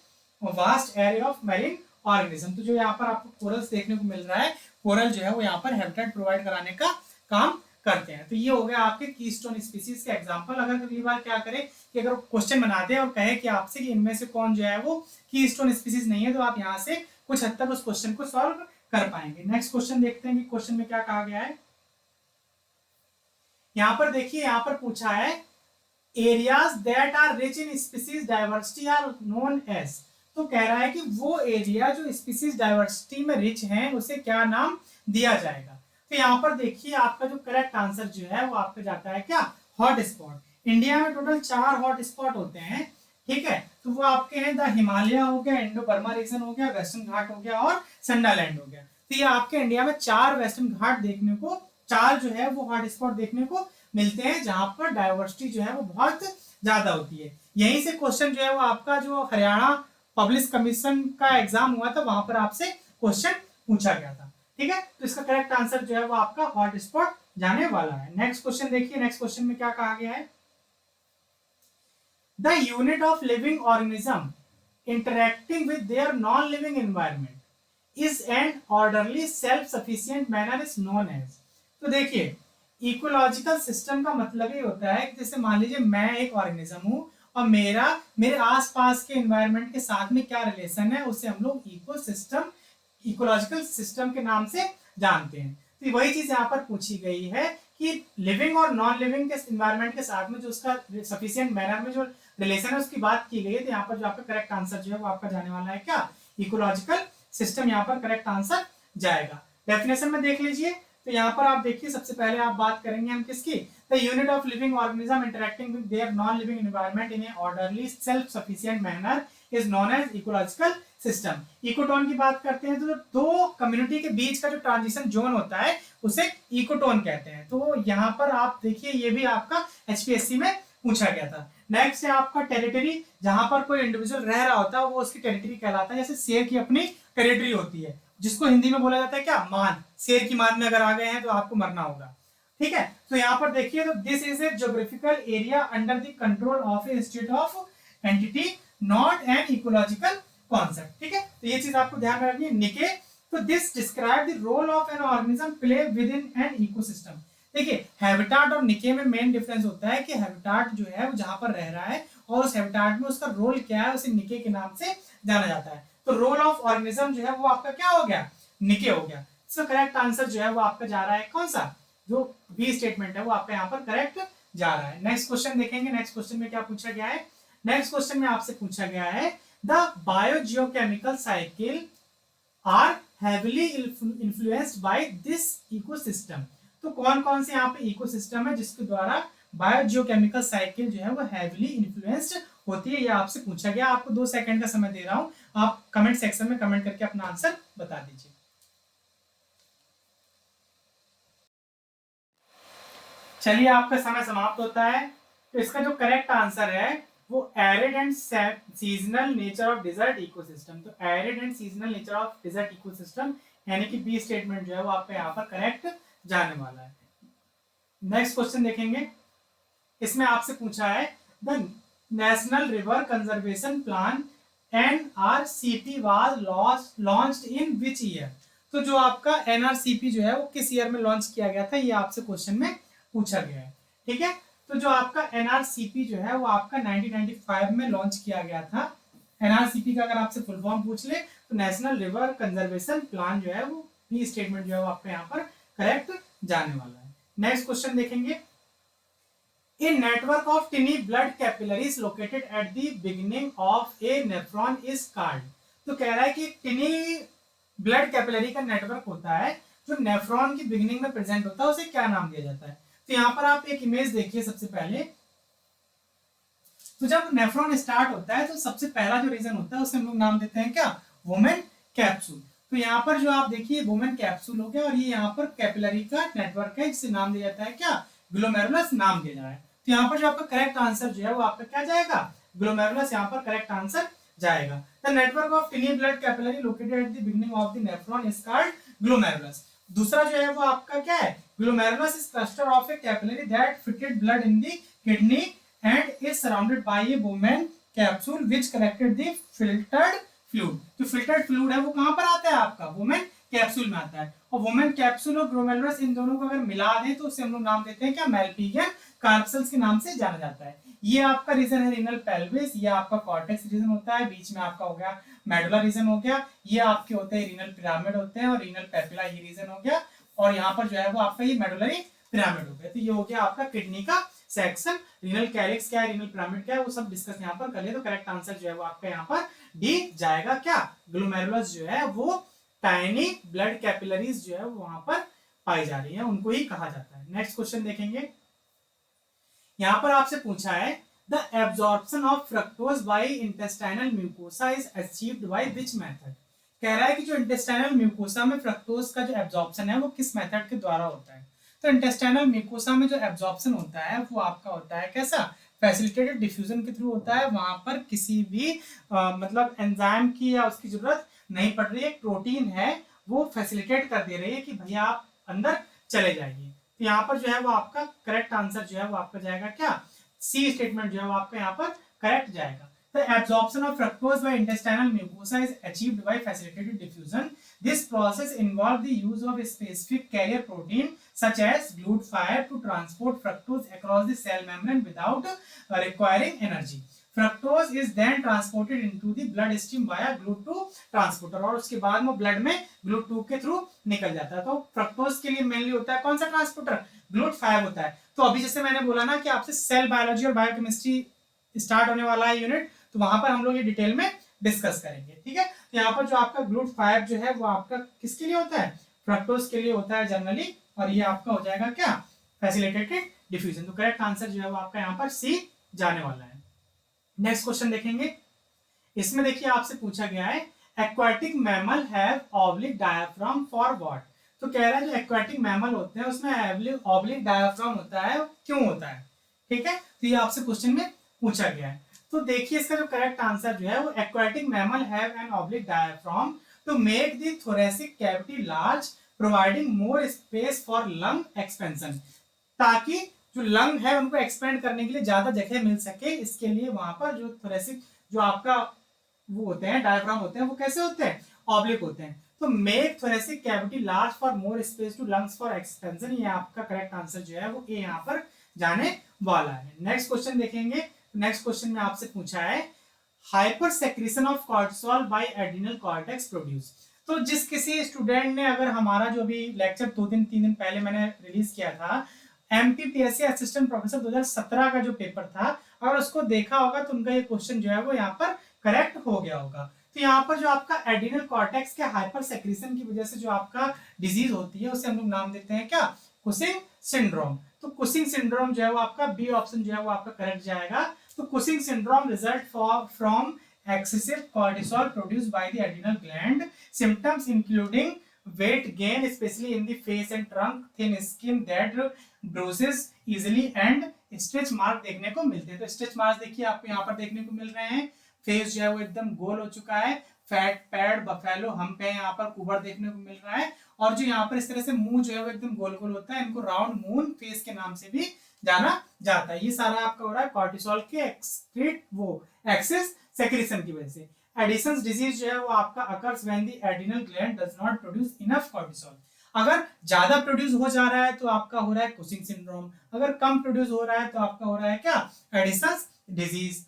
vast area of marine organism. तो जो यहाँ पर आपको corals देखने को मिल रहा है, कोरल जो है वो यहाँ पर हैबिटेट प्रोवाइड कराने का काम करते हैं। तो ये हो गया आपके कीस्टोन स्पीसीज के एग्जांपल। अगर कभी बार क्या करें कि अगर क्वेश्चन बनाते हैं और कहे कि आपसे कि इनमें से कौन जो है वो कीस्टोन स्पीसीज नहीं है, तो आप यहाँ से कुछ हद तक उस क्वेश्चन को सॉल्व कर पाएंगे। नेक्स्ट क्वेश्चन देखते हैं कि क्वेश्चन में क्या कहा गया है। यहाँ पर देखिए, यहाँ पर पूछा है areas that are rich in species diversity are known as. तो कह रहा है कि वो एरिया जो स्पीसीज डाइवर्सिटी में रिच है उसे क्या नाम दिया जाएगा। तो यहाँ पर देखिए आपका जो करेक्ट आंसर जो है वो आपका जाता है क्या, हॉट स्पॉट। इंडिया में टोटल 4 हॉट स्पॉट होते हैं, ठीक है। तो वो आपके हैं द हिमालय हो गया, इंडो बर्मा रीजन हो गया, वेस्टर्न घाट हो गया और संडालैंड हो गया। तो ये आपके इंडिया में 4 वेस्टर्न घाट देखने को, 4 जो है वो हॉट स्पॉट देखने को मिलते हैं जहां पर डाइवर्सिटी जो है वो बहुत ज्यादा होती है। यहीं से क्वेश्चन जो है वो आपका जो हरियाणा पब्लिक कमीशन का एग्जाम हुआ था वहां पर आपसे क्वेश्चन पूछा गया था, ठीक है। तो इसका करेक्ट आंसर जो है वो आपका हॉट स्पॉट जाने वाला है। नेक्स्ट क्वेश्चन देखिए, नेक्स्ट क्वेश्चन में क्या कहा गया है। The unit of living organism interacting with their non living environment is an orderly self sufficient manner is known as. तो देखिए इकोलॉजिकल सिस्टम का मतलब ये होता है कि जैसे मान लीजिए मैं एक ऑर्गेनिज्म हूं और मेरे आसपास के एनवायरनमेंट के साथ में क्या रिलेशन है उसे हम लोग इकोसिस्टम, इकोलॉजिकल सिस्टम के नाम से जानते हैं। तो वही चीज यहाँ पर पूछी गई है कि लिविंग और नॉन लिविंग के एनवायरनमेंट के साथ में जो उसका सफिशिएंट मैनर में जो रिलेशन है उसकी बात की गई है। तो यहाँ पर जो आपका करेक्ट आंसर जो है वो आपका जाने वाला है क्या, इकोलॉजिकल सिस्टम यहाँ पर करेक्ट आंसर जाएगा। डेफिनेशन में देख लीजिए, तो यहाँ पर आप देखिए सबसे पहले आप बात करेंगे हम किसकी, the unit of living organism interacting with their non living environment in a orderly self sufficient manner is known as ecological system. Ecotone की बात करते हैं तो दो कम्युनिटी के बीच का जो ट्रांजिशन जोन होता है उसे इकोटोन कहते हैं। तो यहाँ पर आप देखिए ये भी आपका एचपीएससी में पूछा गया था। नेक्स्ट है आपका टेरिटरी, जहां पर कोई इंडिविजुअल रह रहा होता है वो उसकी टेरिटरी कहलाता है। जैसे शेर की अपनी टेरिटरी होती है जिसको हिंदी में बोला जाता है क्या, मान। शेर की मान में अगर आ गए हैं तो आपको मरना होगा, ठीक है। तो यहाँ पर देखिए, तो this is A geographical area under the control of A state of entity not an ecological concept, ठीक है। तो ये चीज आपको ध्यान में रखनी है। निके, तो this describe the role of an organism play within an ecosystem. देखिए हैबिटाट और निके में मेन डिफरेंस होता है कि हैबिटाट जो है वो जहां पर रह रहा है और उस हैबिटाट में उसका रोल क्या है उसे निके के नाम से जाना जाता है। तो रोल ऑफ ऑर्गेनिज्म जो है वो आपका क्या हो गया, निके हो गया। इसका करेक्ट आंसर जो है वो आपका जा रहा है कौन सा, जो बी स्टेटमेंट है वो आपका यहाँ पर करेक्ट जा रहा है। नेक्स्ट क्वेश्चन देखेंगे, नेक्स्ट क्वेश्चन में क्या पूछा गया है। नेक्स्ट क्वेश्चन में आपसे पूछा गया है the biogeochemical cycle are heavily influenced by this ecosystem. तो कौन कौन से यहाँ पे इकोसिस्टम है जिसके द्वारा बायोजियोकेमिकल साइकिल जो है वो हेविली इन्फ्लुएंस्ड होती है, ये आपसे पूछा गया। आपको 2 सेकंड का समय दे रहा हूं, आप कमेंट सेक्शन में कमेंट करके अपना आंसर बता दीजिए। चलिए आपका समय समाप्त होता है। तो इसका जो करेक्ट आंसर है वो arid and seasonal nature of desert ecosystem. तो arid and seasonal nature of desert ecosystem यानी कि बी स्टेटमेंट जो है वो आपका यहाँ पर करेक्ट जाने वाला है। नेक्स्ट क्वेश्चन देखेंगे, इसमें आपसे पूछा है the national river conservation plan NRCP was launched in which year. तो जो आपका NRCP जो है वो किस ईयर में लॉन्च किया गया था, ये आपसे क्वेश्चन में पूछा गया है, ठीक है। तो जो आपका NRCP जो है वो आपका 1995 में लॉन्च किया गया था। NRCP का अगर आपसे फुल फॉर्म पूछ ले तो नेशनल रिवर कंजर्वेशन प्लान जो है वो बी स्टेटमेंट जो है वो आपका यहाँ पर करेक्ट जाने वाला है। नेक्स्ट क्वेश्चन देखेंगे, A network of tiny blood capillaries located at the beginning of a nephron is called। तो कह रहा है कि टिनी ब्लड कैपिलरी का नेटवर्क होता है जो नेफ्रॉन की बिगिनिंग में प्रेजेंट होता है, उसे क्या नाम दिया जाता है। तो यहाँ पर आप एक इमेज देखिए सबसे पहले। तो जब नेफ्रॉन स्टार्ट होता है तो सबसे पहला जो रीजन होता है उसे हम लोग नाम देते हैं क्या, वुमेन कैप्सूल। तो यहाँ पर जो आप देखिए वुमेन कैप्सूल हो गया और ये यहाँ पर कैपिलरी का नेटवर्क है जिसे नाम दिया जाता है क्या, ग्लोमेरुलस नाम दिया जा रहा है। तो यहाँ पर जो आपका करेक्ट आंसर जो है वो आपका क्या जाएगा, ग्लोमेरुलस यहाँ पर करेक्ट आंसर जाएगा। The network of टिनी blood capillary located at the beginning of the nephron is called glomerulus. दूसरा जो है वो आपका क्या है, glomerulus is cluster of A capillary that fitted blood in the kidney and is surrounded by A women capsule which collected the filtered fluid. जो filtered fluid है वो कहां पर आता है आपका, वुमेन कैप्सूल में आता है। और वुमेन कैप्सूल और ग्लोमेरुलस इन दोनों को अगर मिला दें तो उसे हम लोग नाम देते हैं क्या, मैलपिघियन कार्पसेल्स के नाम से जाना जाता है। ये आपका रीजन है रीनल पेल्विस, ये आपका कॉर्टेक्स रीजन होता है, बीच में आपका हो गया मेडुला रीजन हो गया, ये आपके होते हैं रीनल पिरामिड होते हैं और रीनल पेपिला ये रीजन हो गया, और यहाँ पर जो है वो आपका ये मेडुलरी पिरामिड हो गया। तो ये हो गया आपका किडनी का सेक्शन। रीनल कैलिक्स क्या है, रीनल पिरामिड क्या है, वो सब डिस्कस यहाँ पर कर लिया। तो करेक्ट आंसर जो है वो आपका यहाँ पर डी जाएगा क्या, ग्लोमेरुलस जो है वो टाइनी ब्लड कैपिलरीज जो है वो वहां पर पाई जा रही है, उनको ही कहा जाता है। नेक्स्ट क्वेश्चन देखेंगे, यहां पर आपसे पूछा है the absorption of fructose by intestinal mucosa is achieved by which method. कह रहा है कि जो इंटेस्टाइनल म्यूकोसा में फ्रक्टोज का जो एब्जॉर्प्शन है वो किस मेथड के द्वारा होता है। तो इंटेस्टाइनल म्यूकोसा में जो एब्जॉर्प्शन होता है वो आपका होता है कैसा, फैसिलिटेटेड डिफ्यूजन के थ्रू होता है। वहां पर किसी भी मतलब एंजाइम की या उसकी जरूरत नहीं पड़ रही है, एक प्रोटीन है वो फैसिलिटेट कर दे रही है कि भैया आप अंदर चले जाइए। तो यहाँ पर जो है वो आपका करेक्ट आंसर जो है वो आपका जाएगा क्या, सी स्टेटमेंट जो है वो आपका यहाँ पर करेक्ट जाएगा। The absorption of fructose by intestinal mucosa is achieved by facilitated diffusion. This process involves the use of a specific carrier protein such as GLUT5 to transport fructose across the cell membrane without requiring energy. Fructose is then transported into the blood stream via GLUT2 transporter और उसके बाद वो blood में GLUT2 के through निकल जाता है। तो फ्रक्टोज के लिए मेनली होता है कौन सा ट्रांसपोर्टर, GLUT5 होता है। तो अभी जैसे मैंने बोला ना कि आपसे सेल बायोलॉजी और बायोकेमिस्ट्री स्टार्ट होने वाला है यूनिट, तो वहां पर हम लोग ये डिटेल में डिस्कस करेंगे, ठीक है। तो यहाँ पर जो आपका GLUT5 जो है वो आपका किसके लिए होता है, फ्रक्टोज के लिए होता है जनरली, और ये आपका हो जाएगा क्या, फैसिलिटेटेड डिफ्यूजन। तो करेक्ट आंसर जो है वो आपका यहाँ पर सी जाने वाला है। नेक्स्ट क्वेश्चन देखेंगे, इसमें देखिए आपसे पूछा गया है aquatic mammal have oblique diaphragm for what. तो कह रहा है जो एक्वाटिक मैमल होते हैं उसमें ऑब्लिक डायाफ्राम होता है, क्यों होता है, ठीक है। तो ये आपसे क्वेश्चन में पूछा गया है। तो देखिए इसका जो करेक्ट आंसर जो है वो aquatic mammal have an oblique diaphragm to make the thoracic cavity large providing more space for lung expansion, ताकि जो लंग है उनको एक्सपेंड करने के लिए ज्यादा जगह मिल सके, इसके लिए वहां पर जो थोरेसिक जो आपका वो होते हैं डायफ्राम होते हैं वो कैसे होते हैं, ऑब्लिक होते हैं। तो make thoracic cavity large for more space to lungs for expansion, ये आपका करेक्ट आंसर जो है वो ए यहाँ पर जाने वाला है। नेक्स्ट क्वेश्चन देखेंगे, नेक्स्ट क्वेश्चन में आपसे पूछा है hyper secretion of cortisol by adrenal cortex produce. तो जिस किसी स्टूडेंट ने अगर हमारा जो भी लेक्चर 2 दिन 3 दिन पहले मैंने रिलीज किया था एमपीपीएससी असिस्टेंट प्रोफेसर 2017 का जो पेपर था, अगर उसको देखा होगा तो उनका ये क्वेश्चन जो है वो यहाँ पर करेक्ट हो गया होगा। तो यहाँ पर जो आपका एड्रिनल कॉर्टेक्स के हाइपर सेक्रेशन की वजह से जो आपका डिजीज होती है उसे हम लोग नाम देते हैं क्या, कुशिंग सिंड्रोम। तो कुशिंग सिंड्रोम जो है वो आपका बी ऑप्शन जो है वो आपका करेक्ट जाएगा। तो Cushing syndrome result from excessive cortisol produced by the adrenal gland, symptoms including weight gain especially in the face and trunk, thin skin that bruises easily and stretch mark देखने को मिलते हैं। तो स्ट्रेच मार्क्स देखिए आपको यहाँ पर देखने को मिल रहे हैं, फेस जो है वो एकदम गोल हो चुका है, फैट पैड बफेलो हम पे यहाँ पर कुबर देखने को मिल रहा है, और जो यहाँ पर इस तरह से मुंह जो है वो एकदम गोल गोल होता है, इनको राउंड मून फेस के नाम से भी जाना जाता है। ये सारा आपका हो रहा है कॉर्टिसोल के एक्सक्रीट वो एक्सेस सेक्रेशन की वजह से। एडिसन्स डिजीज जो है वो आपका occurs when the adrenal gland does not produce enough cortisol. अगर ज्यादा प्रोड्यूस हो जा रहा है तो आपका हो रहा है कुशिंग सिंड्रोम, अगर कम प्रोड्यूस हो रहा है तो आपका हो रहा है क्या, एडिसन्स डिजीज।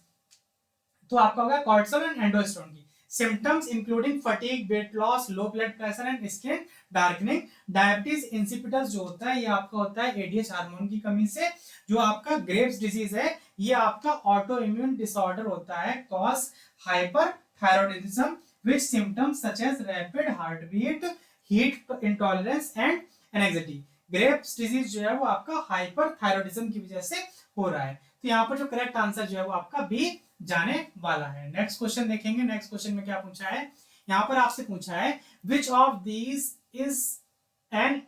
तो आपका होगा कॉर्टिसोल एंड एंडोस्टेरोन की symptoms including fatigue, weight loss, low blood pressure and skin darkening. Diabetes insipidus जो होता है ये आपका होता है एडीएच हार्मोन की कमी से। जो आपका ग्रेव्स डिजीज है ये आपका ऑटो इम्यून डिसऑर्डर होता है cause hyperthyroidism with symptoms such as rapid heartbeat, heat intolerance and anxiety. Graves disease जो है वो आपका हाइपरथायरॉयडिज्म की वजह से हो रहा है। तो यहाँ पर जो करेक्ट आंसर जो है वो आपका बी जाने वाला है। नेक्स्ट क्वेश्चन देखेंगे, नेक्स्ट क्वेश्चन में क्या पूछा है, यहाँ पर आपसे पूछा है which of these is an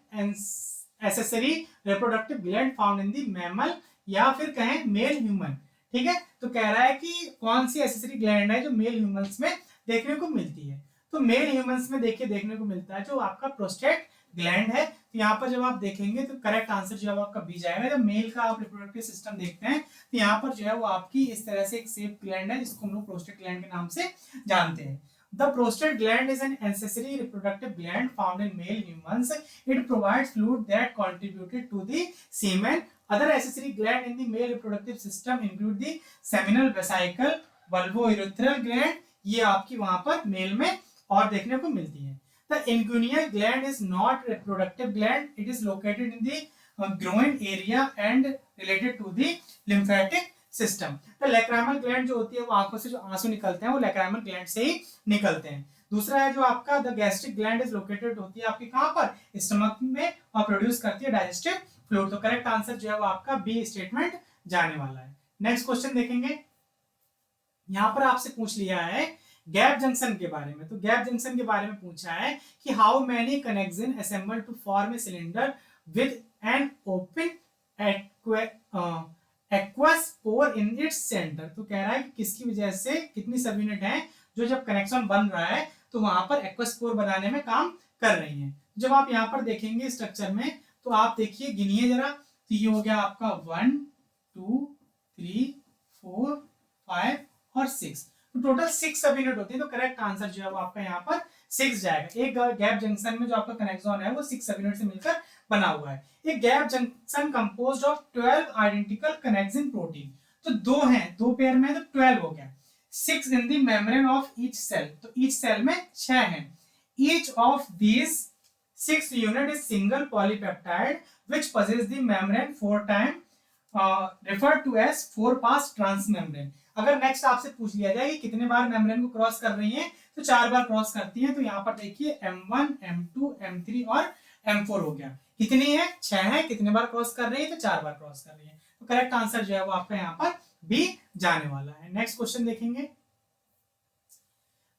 accessory reproductive gland found in the mammal या फिर कहें मेल ह्यूमन, ठीक है, तो कह रहा है कि कौन सी एसेसरी ग्लैंड है जो मेल ह्यूमंस में देखने को मिलती है। तो मेल ह्यूमंस में देखिए देखने को मिलता है जो आपका प्रोस्टेट ग्लैंड है। तो यहाँ पर जब आप देखेंगे तो करेक्ट आंसर जो है आपका बी जाएगा। जब मेल का आप रिप्रोडक्टिव सिस्टम देखते हैं तो यहाँ पर जो है वो आपकी इस तरह से एक सेप ग्लैंड है जिसको हम लोग प्रोस्टेट ग्लैंड के नाम से जानते हैं। The prostate gland is an ancestry reproductive gland found in male humans. It provides fluid that contributed to the semen. Other accessory gland in the male reproductive system include the seminal vesicle, vulvourethral gland. ये आपकी वहां पर mail में और देखने को मिलती है। The inguinal gland is not reproductive gland. It is located in the groin area and related to the lymphatic system. तो लैक्राइमल ग्लैंड जो होती है वो आंखों से जो आंसू निकलते हैं वो लैक्राइमल ग्लैंड से ही निकलते हैं। दूसरा है जो आपका the gastric gland is located होती है आपकी कहां पर, स्टमक में, और प्रोड्यूस करती है डाइजेस्टिव फ्लूइड। तो करेक्ट आंसर जो है वो आपका बी स्टेटमेंट जाने वाला है। नेक्स्ट क्वेश्चन देखेंगे, यहां पर आपसे पूछ लिया है गैप जंक्शन के बारे में। तो गैप जंक्शन के बारे में पूछा है कि how many connection assemble to form a cylinder with an open aqueous pore in its centre. तो कह रहा है कि किसकी वजह से कितनी सब यूनिट है जो जब कनेक्शन बन रहा है तो वहां पर एक्वस पोर बनाने में काम कर रही हैं। जब आप यहाँ पर देखेंगे स्ट्रक्चर में तो आप देखिए गिनिए जरा, तो ये हो गया आपका 1 2 3 4 5 और 6। तो टोटल 6 सब यूनिट होती है। तो करेक्ट आंसर जो है वो आपका यहाँ पर 6 जाएगा। एक गैप जंक्शन में जो आपका कनेक्शन है वो 6 सब यूनिट से मिलकर बना हुआ है। एक gap junction composed of 12 identical connection protein. तो दो हैं, दो पेयर में तो 12 हो गया। 6 in the membrane of each cell. तो ईच सेल में 6 हैं। Each of these 6 unit is single polypeptide which passes the membrane 4 times, referred to as 4 pass transmembrane. अगर नेक्स्ट आपसे पूछ लिया जाए कि कितने बार मेम्ब्रेन को क्रॉस कर रही हैं तो 4 बार क्रॉस करती हैं। तो यहाँ पर देखिए M1 M2 M3 और M4 हो गया। कितनी है, 6 है। कितने बार क्रॉस कर रही है तो 4 बार क्रॉस कर रही है। तो करेक्ट आंसर जो है वो आपका यहाँ पर बी जाने वाला है। नेक्स्ट क्वेश्चन देखेंगे,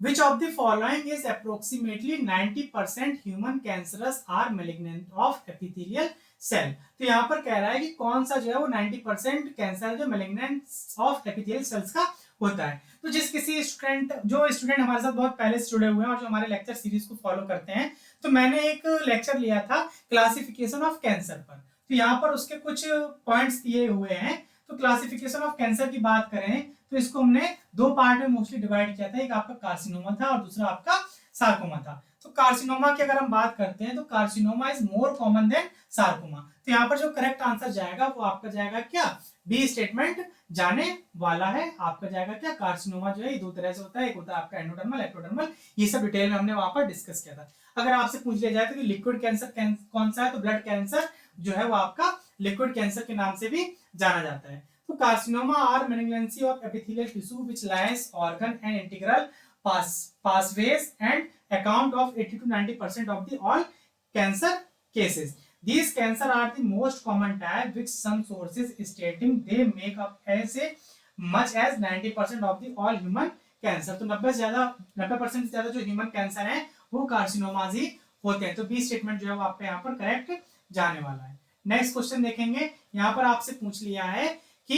Which of the following is approximately 90% human cancerous are malignant of epithelial cell? तो यहाँ पर कह रहा है कि कौन सा जो है वो 90% कैंसर जो malignant of epithelial cells का होता है। तो जिस किसी स्टूडेंट हमारे साथ बहुत पहले से जुड़े हुए हैं और जो हमारे लेक्चर सीरीज को फॉलो करते हैं, तो मैंने एक लेक्चर लिया था क्लासिफिकेशन ऑफ कैंसर पर। तो यहाँ पर उसके कुछ पॉइंट्स दिए हुए हैं। तो क्लासिफिकेशन ऑफ कैंसर की बात करें तो इसको हमने दो पार्ट में मोस्टली डिवाइड किया था। एक आपका कार्सिनोमा था और दूसरा आपका सार्कोमा था। तो कार्सिनोमा की अगर हम बात करते हैं तो carcinoma is more common than sarcoma. तो यहाँ पर जो करेक्ट आंसर जाएगा वो आपका जाएगा क्या, बी स्टेटमेंट जाने वाला है। आपका जाएगा क्या, कार्सिनोमा जो है ये दो तरह से होता है, एक होता है आपका एंडोडर्मल, एक्टोडर्मल। ये सब डिटेल में हमने वहां पर डिस्कस किया था। अगर आपसे पूछ लिया जाए तो लिक्विड कैंसर कौन सा है, तो ब्लड कैंसर जो है वो आपका लिक्विड कैंसर के नाम से भी जाना जाता है। तो carcinoma are malignancy of epithelial tissue which lies organ and integral pathways and account of 80 to 90% of the all cancer cases. These cancer are the most common type, which some sources stating they make up as much as 90% of the all human cancer. तो 90% से ज्यादा जो human cancer है वो कार्सिनोमाज ही होते हैं। तो B statement जो है वो आपका यहाँ पर करेक्ट जाने वाला है। नेक्स्ट क्वेश्चन देखेंगे, यहाँ पर आपसे पूछ लिया है कि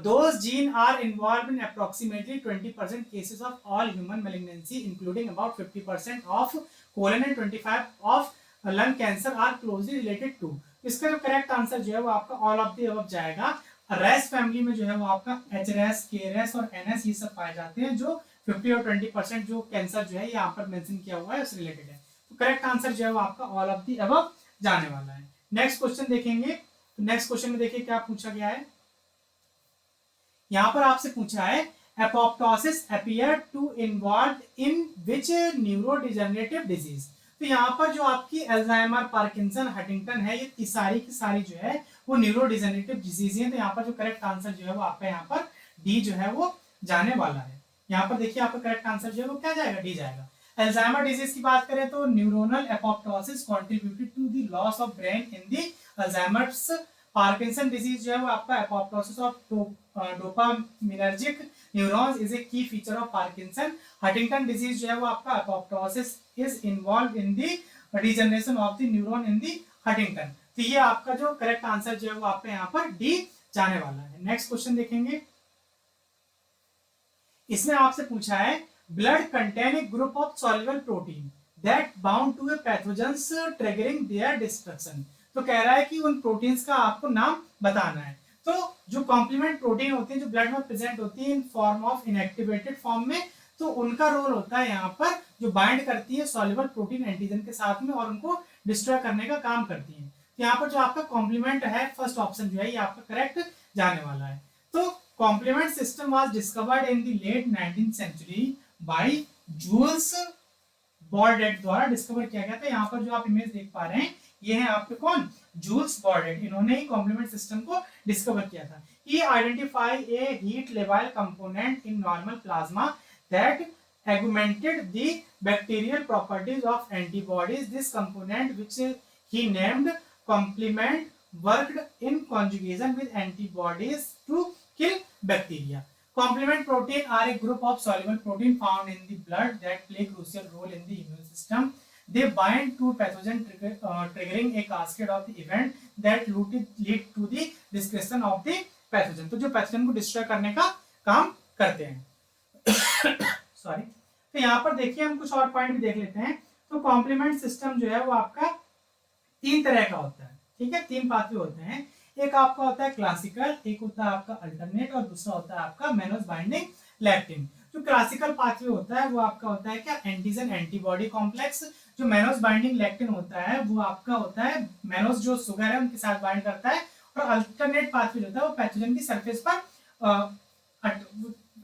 those genes are involved in approximately 20% cases of all human malignancy, including about 50% of colon and 25% of lung cancer are closely related to। इसका जो करेक्ट आंसर जो है वो आपका ऑल ऑफ द अबव जाएगा। रेस फैमिली में जो है वो आपका HRAS, KRAS और NS ये सब पाए जाते हैं जो 50 और 20% जो कैंसर जो है यहाँ पर मेंशन किया हुआ है उससे रिलेटेड है। तो करेक्ट आंसर जो है वो आपका ऑल ऑफ द अबव जाने वाला है। नेक्स्ट क्वेश्चन देखेंगे, तो नेक्स्ट क्वेश्चन में देखिए क्या पूछा गया है। यहां पर आपसे पूछा है apoptosis appear to involve in which neurodegenerative disease. तो यहाँ पर जो आपकी अल्जाइमर, पार्किंसन, हंटिंगटन है, ये सारी की सारी जो है वो न्यूरोडिजेनरेटिव डिजीज है। तो यहाँ पर जो करेक्ट आंसर जो है वो आपका यहाँ पर डी जो है वो जाने वाला है। यहाँ पर देखिए आपका करेक्ट आंसर जो है वो क्या जाएगा, डी जाएगा। अल्जाइमर डिजीज की बात करें तो neuronal apoptosis contributed to the loss of brain in the Alzheimer's. Parkinson disease जो है वो आपका apoptosis of dopaminergic neurons is a key feature of Parkinson. Huntington disease जो है वो आपका apoptosis is involve in the degeneration of the neuron in the Huntington. तो ये आपका जो करेक्ट आंसर जो है वो आपका यहाँ पर डी जाने वाला है। नेक्स्ट क्वेश्चन देखेंगे, इसमें आपसे पूछा है blood contain a group of soluble protein that bound to a pathogens triggering their destruction. तो कह रहा है कि उन प्रोटीन्स का आपको नाम बताना है। तो जो कॉम्प्लीमेंट प्रोटीन होती है जो ब्लड में प्रेजेंट होती है in form of inactivated form में, तो उनका रोल होता है यहाँ पर जो बाइंड करती है सॉल्युबल प्रोटीन एंटीजन के साथ में और उनको डिस्ट्रॉय करने का काम करती है। तो यहाँ पर जो आपका कॉम्प्लीमेंट है फर्स्ट ऑप्शन जो है ये आपका करेक्ट जाने वाला है। तो complement system was discovered in the late 19th century by Jules Bordet द्वारा डिस्कवर किया गया था। यहाँ पर जो आप इमेज देख पा रहे हैं ये है आपके कौन, जूल्स बॉर्डेट, इन्होंने ही कॉम्प्लीमेंट सिस्टम को डिस्कवर किया था। ये identify A heat level component in normal plasma that augmented the bacterial properties of antibodies. This component, which he named complement, worked in conjugation with antibodies to kill bacteria. Complement protein are a group of soluble protein found in the blood that play crucial role in the immune system. They bind to pathogen triggering a cascade of the event that lead to the destruction of the pathogen. तो जो pathogen को destroy करने का काम करते हैं sorry. तो यहाँ पर देखिए हम कुछ और पॉइंट भी देख लेते हैं। तो कॉम्प्लीमेंट सिस्टम जो है वो आपका तीन तरह का होता है, ठीक है, तीन पाथवे होते हैं। एक आपका होता है क्लासिकल, एक होता है आपका अल्टरनेट और दूसरा होता है आपका मैनोस बाइंडिंग लैक्टिन। जो क्लासिकल पाथवे होता है वो आपका होता है क्या, एंटीजन एंटीबॉडी कॉम्प्लेक्स। जो मैनोस बाइंडिंग लैक्टिन होता है वो आपका होता है मैनोस जो शुगर है उनके साथ बाइंड करता है। और अल्टरनेट पाथवे होता है वो पैथोजन की सरफेस पर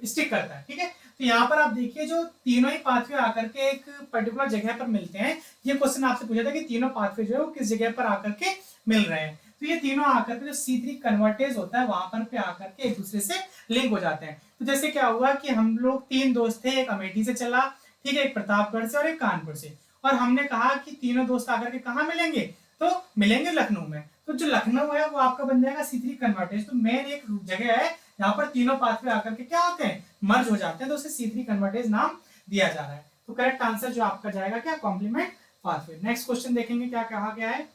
स्टिक करता है, ठीक है। तो यहाँ पर आप देखिए जो तीनों ही पाथवे आकर के एक पर्टिकुलर जगह पर मिलते हैं। ये क्वेश्चन आपसे पूछा था कि तीनों पाथवे जो है वो किस जगह पर आकर के मिल रहे हैं। तो ये तीनों आकर के जो C3 कन्वर्टेज होता है वहां पर पे आकर के एक दूसरे से लिंक हो जाते हैं। तो जैसे क्या हुआ कि हम लोग तीन दोस्त थे, एक अमेठी से चला, ठीक है, एक प्रतापगढ़ से और एक कानपुर से, और हमने कहा कि तीनों दोस्त आकर के कहाँ मिलेंगे, तो मिलेंगे लखनऊ में। तो जो लखनऊ है वो आपका बन जाएगा C3 कन्वर्टेज। तो मेन एक जगह है यहाँ पर तीनों पाथवे आकर के क्या होते हैं, मर्ज हो जाते हैं, तो उसे C3 कन्वर्टेज नाम दिया जा रहा है। तो करेक्ट आंसर जो आपका जाएगा क्या, कॉम्प्लीमेंट पाथवे। नेक्स्ट क्वेश्चन देखेंगे क्या कहा गया है,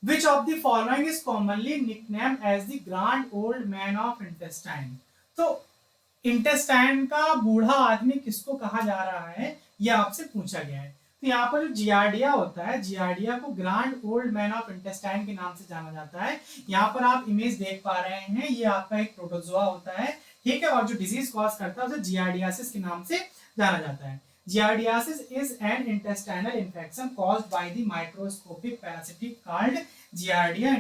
Which of the following is commonly nicknamed as the grand old man of intestine? तो इंटेस्टाइन का बूढ़ा आदमी किसको कहा जा रहा है ये आपसे पूछा गया है। तो यहाँ पर जो जियार्डिया होता है, जियार्डिया को grand old man of intestine के नाम से जाना जाता है। यहाँ पर आप इमेज देख पा रहे हैं, ये आपका एक प्रोटोजोआ होता है, ठीक है, और जो डिजीज कॉज करता है उसे जियार्डियासिस के नाम से जाना जाता है। Giardiasis is an intestinal infection caused by the microscopic parasite called Giardia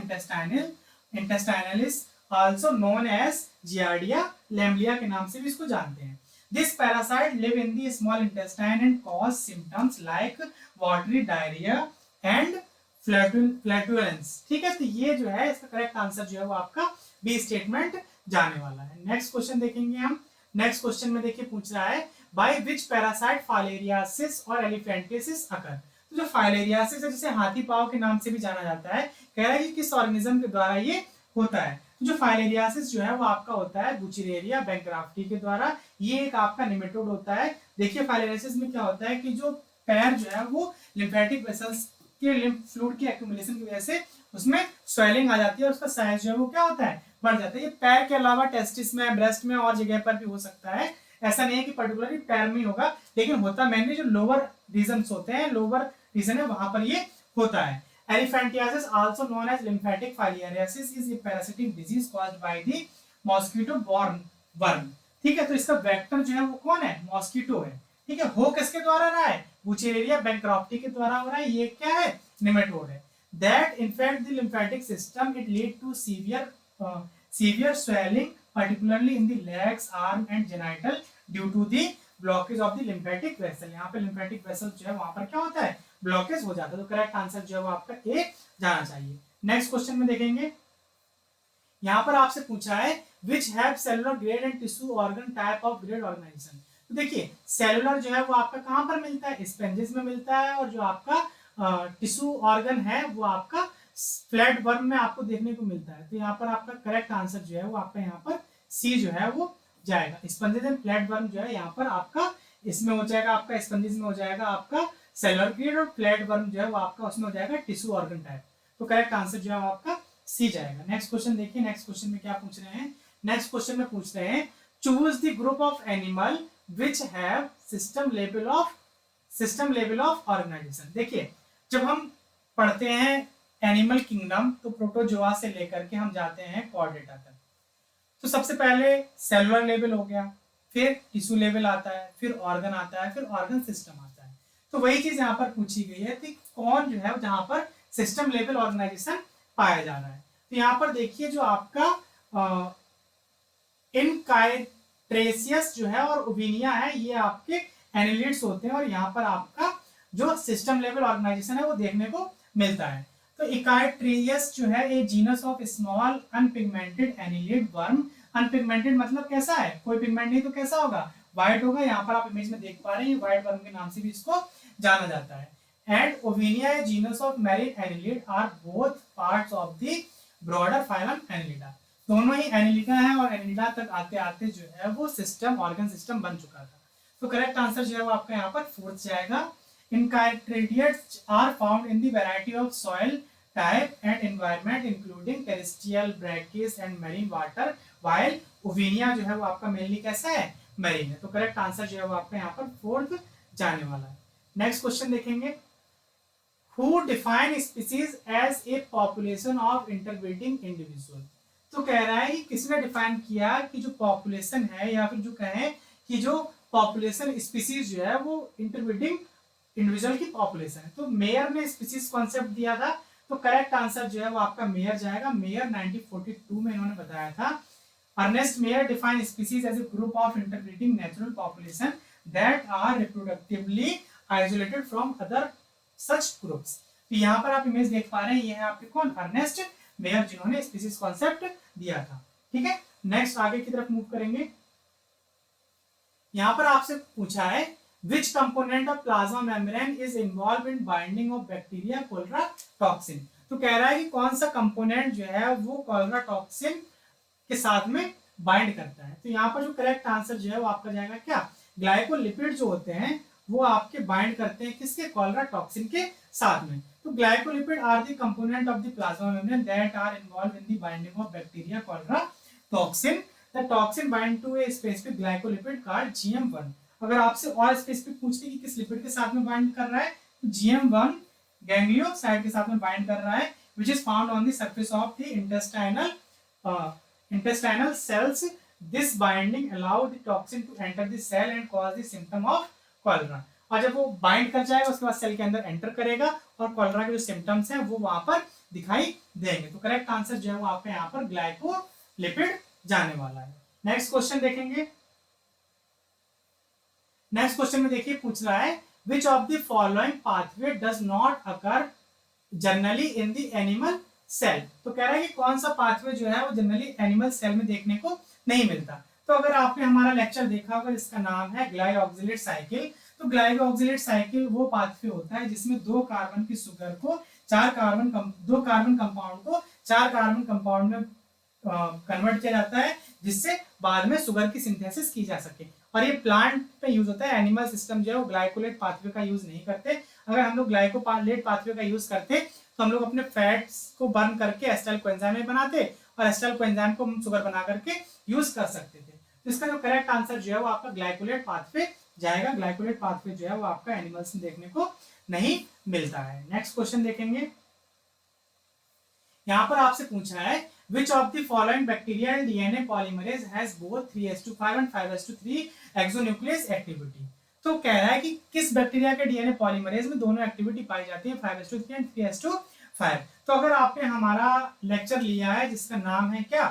intestinalis, also known as Giardia lamblia के नाम से भी इसको जानते हैं। This parasite live in the small intestine and cause symptoms like watery diarrhea and flatulence, ठीक है। तो ये जो है इसका करेक्ट आंसर जो है वो आपका बी स्टेटमेंट जाने वाला है। नेक्स्ट क्वेश्चन देखेंगे हम। नेक्स्ट क्वेश्चन में देखिए पूछ रहा है बाय विच पैरासाइट फाइलेरियासिस और एलिफेंटिसिस अकर। तो जो फाइलेरियासिस है जिसे हाथी पाव के नाम से भी जाना जाता है, कह रहा है कि किस ऑर्गेनिज्म के द्वारा ये होता है। तो जो फाइलेरियासिस जो है वो आपका होता है बुचेरेरिया बैंक्राफ्टी के द्वारा। ये एक आपका निमेटोड होता है। देखिए फाइलेरियासिस में क्या होता है कि जो पैर जो है वो लिम्फेटिक वेसल्स के लिम्फ फ्लूइड की एक्यूमुलेशन की वजह से उसमें स्वेलिंग आ जाती है और उसका साइज जो है वो क्या होता है, बढ़ जाता है। ये पैर के अलावा टेस्टिस में, ब्रेस्ट में और जगह पर भी हो सकता है। ऐसा नहीं है कि पर्टिकुलरली पैर में ही होगा, लेकिन होता मेनली जो लोअर रीजन्स होते हैं, लोअर रीजन है वहां पर ये होता है। Elephantiasis also known as lymphatic filariasis is a parasitic disease caused by the mosquito borne worm, ठीक है। तो इसका वेक्टर जो है वो कौन है, मॉस्किटो है, ठीक है। हो किसके द्वारा रहा है, बुचेरेरिया बैंक्राफ्टी के द्वारा हो रहा है। ये क्या है, निमेटोड है। That infect the lymphatic system, it lead to severe swelling particularly in the legs, arm and genital due to the blockage of the lymphatic vessel। यहाँ पे lymphatic vessel जो है वहां पर क्या होता है, ब्लॉकेज हो जाता है। तो करेक्ट आंसर जो है वो आपका ए जाना चाहिए। नेक्स्ट क्वेश्चन में देखेंगे, यहाँ पर आपसे पूछा है which have cellular grade and tissue organ type of grade organization। तो देखिए सेलुलर जो है वो आपका कहाँ पर मिलता है, स्पेंजेस में मिलता है, और जो आपका टिश्यू ऑर्गन है वो आपका फ्लैट वर्म में आपको देखने को मिलता है। तो यहाँ पर आपका करेक्ट आंसर जो है वो आपका यहाँ पर सी जो है वो जाएगा। स्पंजेस एंड फ्लैट वर्म जो है यहाँ पर आपका इसमें हो जाएगा, आपका स्पंजेस में हो जाएगा आपका सेलुलर ग्रेड, और फ्लैट वर्म जो है वो आपका उसमें हो जाएगा टिश्यू ऑर्गन टाइप। तो करेक्ट आंसर जो है आपका सी जाएगा। नेक्स्ट क्वेश्चन देखिए, नेक्स्ट क्वेश्चन में क्या पूछ रहे हैं, नेक्स्ट क्वेश्चन में पूछ रहे हैं choose the group of animal which have system level of organisation. देखिए जब हम पढ़ते हैं एनिमल किंगडम तो प्रोटोजोआ से लेकर के हम जाते हैं कॉर्डेटा तक। तो सबसे पहले सेलुलर लेवल हो गया, फिर टिश्यू लेवल आता है, फिर ऑर्गन आता है, फिर ऑर्गन सिस्टम आता है। तो वही चीज यहाँ पर पूछी गई है कि कौन जो है जहां पर सिस्टम लेवल ऑर्गेनाइजेशन पाया जा रहा है। तो यहाँ पर देखिए जो आपका इनकाइट्रेसियस जो है और ओविनिया है ये आपके एनिलिड्स होते हैं, और यहाँ पर आपका जो सिस्टम लेवल ऑर्गेनाइजेशन है वो देखने को मिलता है। तो इकाइट्रियस जो है a genus of small unpigmented annelid worm. Unpigmented मतलब कैसा है, कोई पिगमेंट नहीं तो कैसा होगा, व्हाइट होगा। यहाँ पर आप इमेज में देख पा रहे हैं व्हाइट वर्म के नाम से भी इसको जाना जाता है। And Owenia a genus of marine annelid are both parts of the broader phylum Annelida. दोनों ही एनिलिडा है और एनिलिडा तक आते आते जो है वो सिस्टम ऑर्गन सिस्टम बन चुका था। तो करेक्ट आंसर जो है वो आपका यहाँ पर फोर्थ जाएगा। Incarnate are found in the variety of soil type and environment including terrestrial, brackish and marine water, while Ovinia जो है वो आपका मेनली कैसा है, मैरीन है। तो करेक्ट आंसर जो है वो आपका यहाँ पर फोर्थ जाने वाला है। नेक्स्ट क्वेश्चन देखेंगे, Who define species as a population of interbreeding individual। तो कह रहा है कि किसने डिफाइन किया कि जो पॉपुलेशन है या फिर जो कहें कि जो पॉपुलेशन स्पीसीज जो है वो इंटरब्रीडिंग इंडिविजुअल की पॉपुलेशन है। तो मेयर ने स्पीसीज कॉन्सेप्ट दिया था। तो करेक्ट आंसर जो है वो आपका मेयर जाएगा। मेयर 1942 में इन्होंने बताया था। Ernest Mayr define species as a group of interbreeding natural population that are reproductively isolated from other such groups. तो यहाँ पर आप इमेज देख पा रहे हैं, ये है आपके कौन, अर्नेस्ट मेयर, जिन्होंने स्पीसीज कॉन्सेप्ट दिया था। ठीक है, नेक्स्ट आगे की तरफ मूव करेंगे। यहाँ पर आपसे पूछा है which component of plasma membrane is involved in binding of bacteria cholera toxin। तो कह रहा है कि कौन सा कंपोनेंट जो है वो कॉलरा टॉक्सिन के साथ में बाइंड करता है। तो यहाँ पर जो करेक्ट आंसर जो है वो आपका जाएगा क्या, ग्लाइकोलिपिड जो होते हैं वो आपके बाइंड करते हैं किसके, कॉलरा टॉक्सिन के साथ में। तो glycolipid are the component of the plasma membrane that are involve in the binding of bacteria cholera toxin. The toxin bind to a specific glycolipid called GM1। अगर आपसे और स्पेसिफिक पूछते कि किस लिपिड के साथ में बाइंड कर रहा है, तो GM1 गैंग्लियोसाइड के साथ में बाइंड कर रहा है, which is found on the surface of the intestinal cells। This binding allow the toxin to enter the cell and cause the symptom of cholera। और जब वो बाइंड कर जाएगा उसके बाद सेल के अंदर एंटर करेगा और कॉलरा के जो सिम्टम्स हैं वो वहां पर दिखाई देंगे। तो करेक्ट आंसर जो है वो आपका यहाँ पर ग्लाइकोलिपिड जाने वाला है। नेक्स्ट क्वेश्चन देखेंगे। नेक्स्ट क्वेश्चन में देखिए पूछ रहा है which of the following pathway does not occur generally in the animal cell. तो कह रहा है कि कौन सा पाथवे जो है वो जनरली एनिमल सेल में देखने को नहीं मिलता। तो अगर आपने हमारा लेक्चर देखा होगा जिसका नाम है ग्लाइऑक्सिलेट साइकिल, तो ग्लाइऑक्सिलेट साइकिल वो पाथवे होता है जिसमें 2 कार्बन की शुगर को 2 कार्बन कंपाउंड को 4 कार्बन कंपाउंड में कन्वर्ट किया जाता है, जिससे बाद में शुगर की सिंथेसिस की जा सके। और ये प्लांट पे यूज होता है। एनिमल सिस्टम जो है वो ग्लाइकोलेट पाथवे का यूज नहीं करते। अगर हम लोग ग्लाइकोलेट पाथवे का यूज करते तो हम लोग अपने फैट्स को बर्न करके एसिटाइल कोएंजाइम बनाते और एसिटाइल कोएंजाइम को हम शुगर बना करके यूज कर सकते थे। तो इसका जो करेक्ट आंसर जो है वो आपका ग्लाइकोलेट पाथवे जाएगा। ग्लाइकोलेट पाथवे जो है वो आपका एनिमल्स में देखने को नहीं मिलता है। नेक्स्ट क्वेश्चन देखेंगे। यहाँ पर आपसे पूछा है which of the following bacterial DNA polymerase has both 3s5 and 5s3 exonuclease activity। तो कह रहा है कि किस बैक्टीरिया के डीएनए पॉलीमरेज में दोनों एक्टिविटी पाई जाती है, 5s3 एंड 3s5। तो अगर आपने हमारा लेक्चर लिया है जिसका नाम है क्या,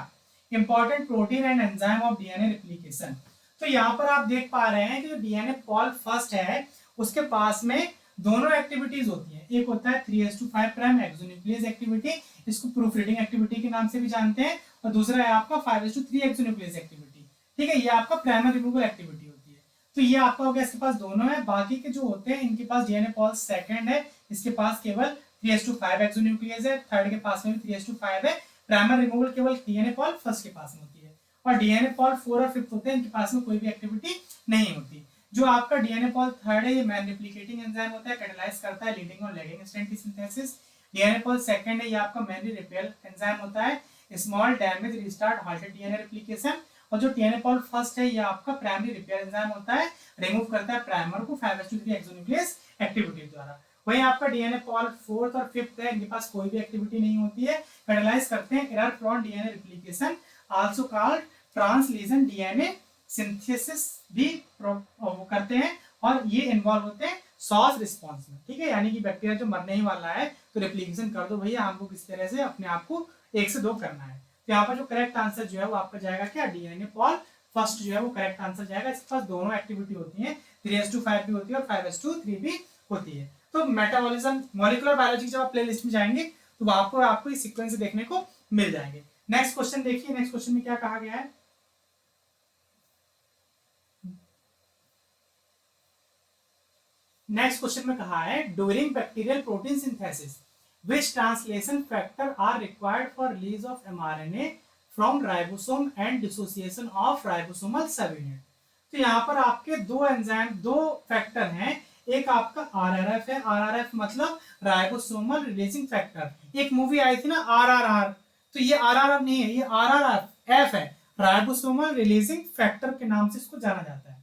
important protein and enzyme of DNA replication, तो यहाँ पर आप देख पा रहे हैं कि जो डीएनए पॉल फर्स्ट है उसके पास में दोनों एक्टिविटीज होती है। एक होता है 3s5 प्राइम एक्सोन्यूक्लियस एक्टिविटी, इसको प्रूफ रीडिंग एक्टिविटी के नाम से भी जानते हैं, और दूसरा है आपका 5s3 एक्सोन्यूक्लियस एक्टिविटी। ठीक है, ये आपका प्राइमर रिमूवल एक्टिविटी होती है। तो ये आपका हो गया, इसके पास दोनों है। बाकी के जो होते हैं इनके पास डीएनए पॉल सेकंड है, इसके पास केवल 3s5 एक्सोन्यूक्लियस है, थर्ड के पास में भी 3s5 है। प्राइमर रिमूवल केवल डीएनए पॉल फर्स्ट के पास में होती है, और डीएनए पॉल 4 और 5 होते हैं, इनके पास में कोई भी एक्टिविटी नहीं होती। जो आपका डीएनए पॉल थर्ड है ये मैन रेप्लिकेटिंग एंजाइम होता है, कैटालाइज करता है लीडिंग और लैगिंग स्ट्रैंड की सिंथेसिस। डीएनए पॉल सेकंड है, ये आपका मेनली रिपेयर एंजाइम होता है, small damage restart halted DNA replication. और जो डीएनए पॉल फर्स्ट है, ये आपका प्राइमरी रिपेयर एंजाइम होता है, रिमूव करता है प्राइमर को 5s2 एक्सोन्यूक्लियस एक्टिविटी द्वारा। वहीं आपका डीएनए पॉल फोर्थ और फिफ्थ है, इनके पास कोई भी एक्टिविटी नहीं होती है, कैटलाइज करते हैं error prone DNA replication, also called translation DNA synthesis भी वो करते हैं, और ये इन्वॉल्व होते हैं सॉस रिस्पॉन्स में, ठीक है। यानी कि बैक्टीरिया जो मरने ही वाला है तो रेप्लिकेशन कर दो भैया, हमको किस तरह से अपने आप को 1 से 2 करना है। तो यहाँ पर जो करेक्ट आंसर जो है वो आपका जाएगा क्या, डीएनए पॉल फर्स्ट जो है वो करेक्ट आंसर जाएगा। इसके पास दोनों एक्टिविटी होती है, 3s2 5 भी होती है और 5s2 3 भी होती है। तो मेटाबॉलिज्म मॉलिक्यूलर बायोलॉजी जब आप प्लेलिस्ट में जाएंगे तो आपको इस सीक्वेंस से देखने को मिल जाएंगे। नेक्स्ट क्वेश्चन देखिए, नेक्स्ट क्वेश्चन में क्या कहा गया है। नेक्स्ट क्वेश्चन में कहा है during bacterial protein synthesis which translation factor are required for release of mRNA from ribosome and dissociation of ribosomal subunit। तो यहाँ पर आपके दो एंजाइम, दो फैक्टर हैं, एक आपका आरआरएफ है, आरआरएफ मतलब राइबोसोमल रिलीजिंग फैक्टर। एक मूवी आई थी ना आरआरआर, तो ये आरआरआर नहीं है, ये आरआरएफ है, राइबोसोमल रिलीजिंग फैक्टर के नाम से इसको जाना जाता है।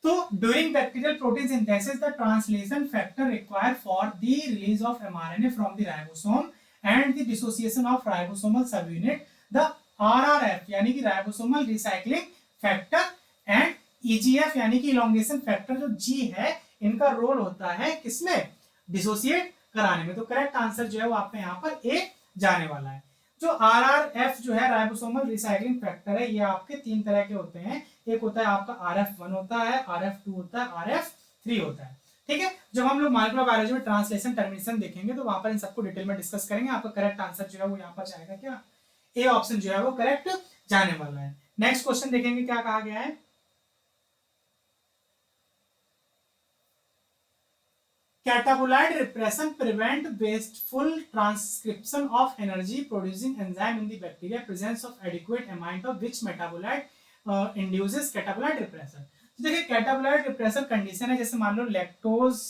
तो during bacterial protein synthesis, the translation factor required for the release of mRNA from the ribosome and the dissociation of ribosomal subunit, the RRF यानी कि ribosomal recycling factor and EGF यानी कि elongation factor जो G है, इनका role होता है किसमें, डिसोसिएट कराने में। तो करेक्ट आंसर जो है वो आपका यहाँ पर ए जाने वाला है। जो आरआरएफ जो है राइबोसोमल रिसाइक्लिंग फैक्टर है, ये आपके 3 तरह के होते हैं, एक होता है आपका RF1 होता है, RF2 होता है, RF3 होता है, ठीक है। जब हम लोग मॉलिक्यूलर बायोलॉजी में ट्रांसलेशन टर्मिनेशन देखेंगे तो वहां पर इन सबको डिटेल में डिस्कस करेंगे। आपका करेक्ट आंसर जो है वो यहाँ पर जाएगा क्या, ए ऑप्शन जो है वो करेक्ट जाने वाला है। नेक्स्ट क्वेश्चन देखेंगे क्या कहा गया है। Catabolite repression prevent wasteful transcription of energy producing enzyme in the bacteria, presence of adequate amount of which metabolite induces catabolite repression। तो देखिए कैटाबोलाइट रिप्रेसर कंडीशन है, जैसे मान लो लैक्टोज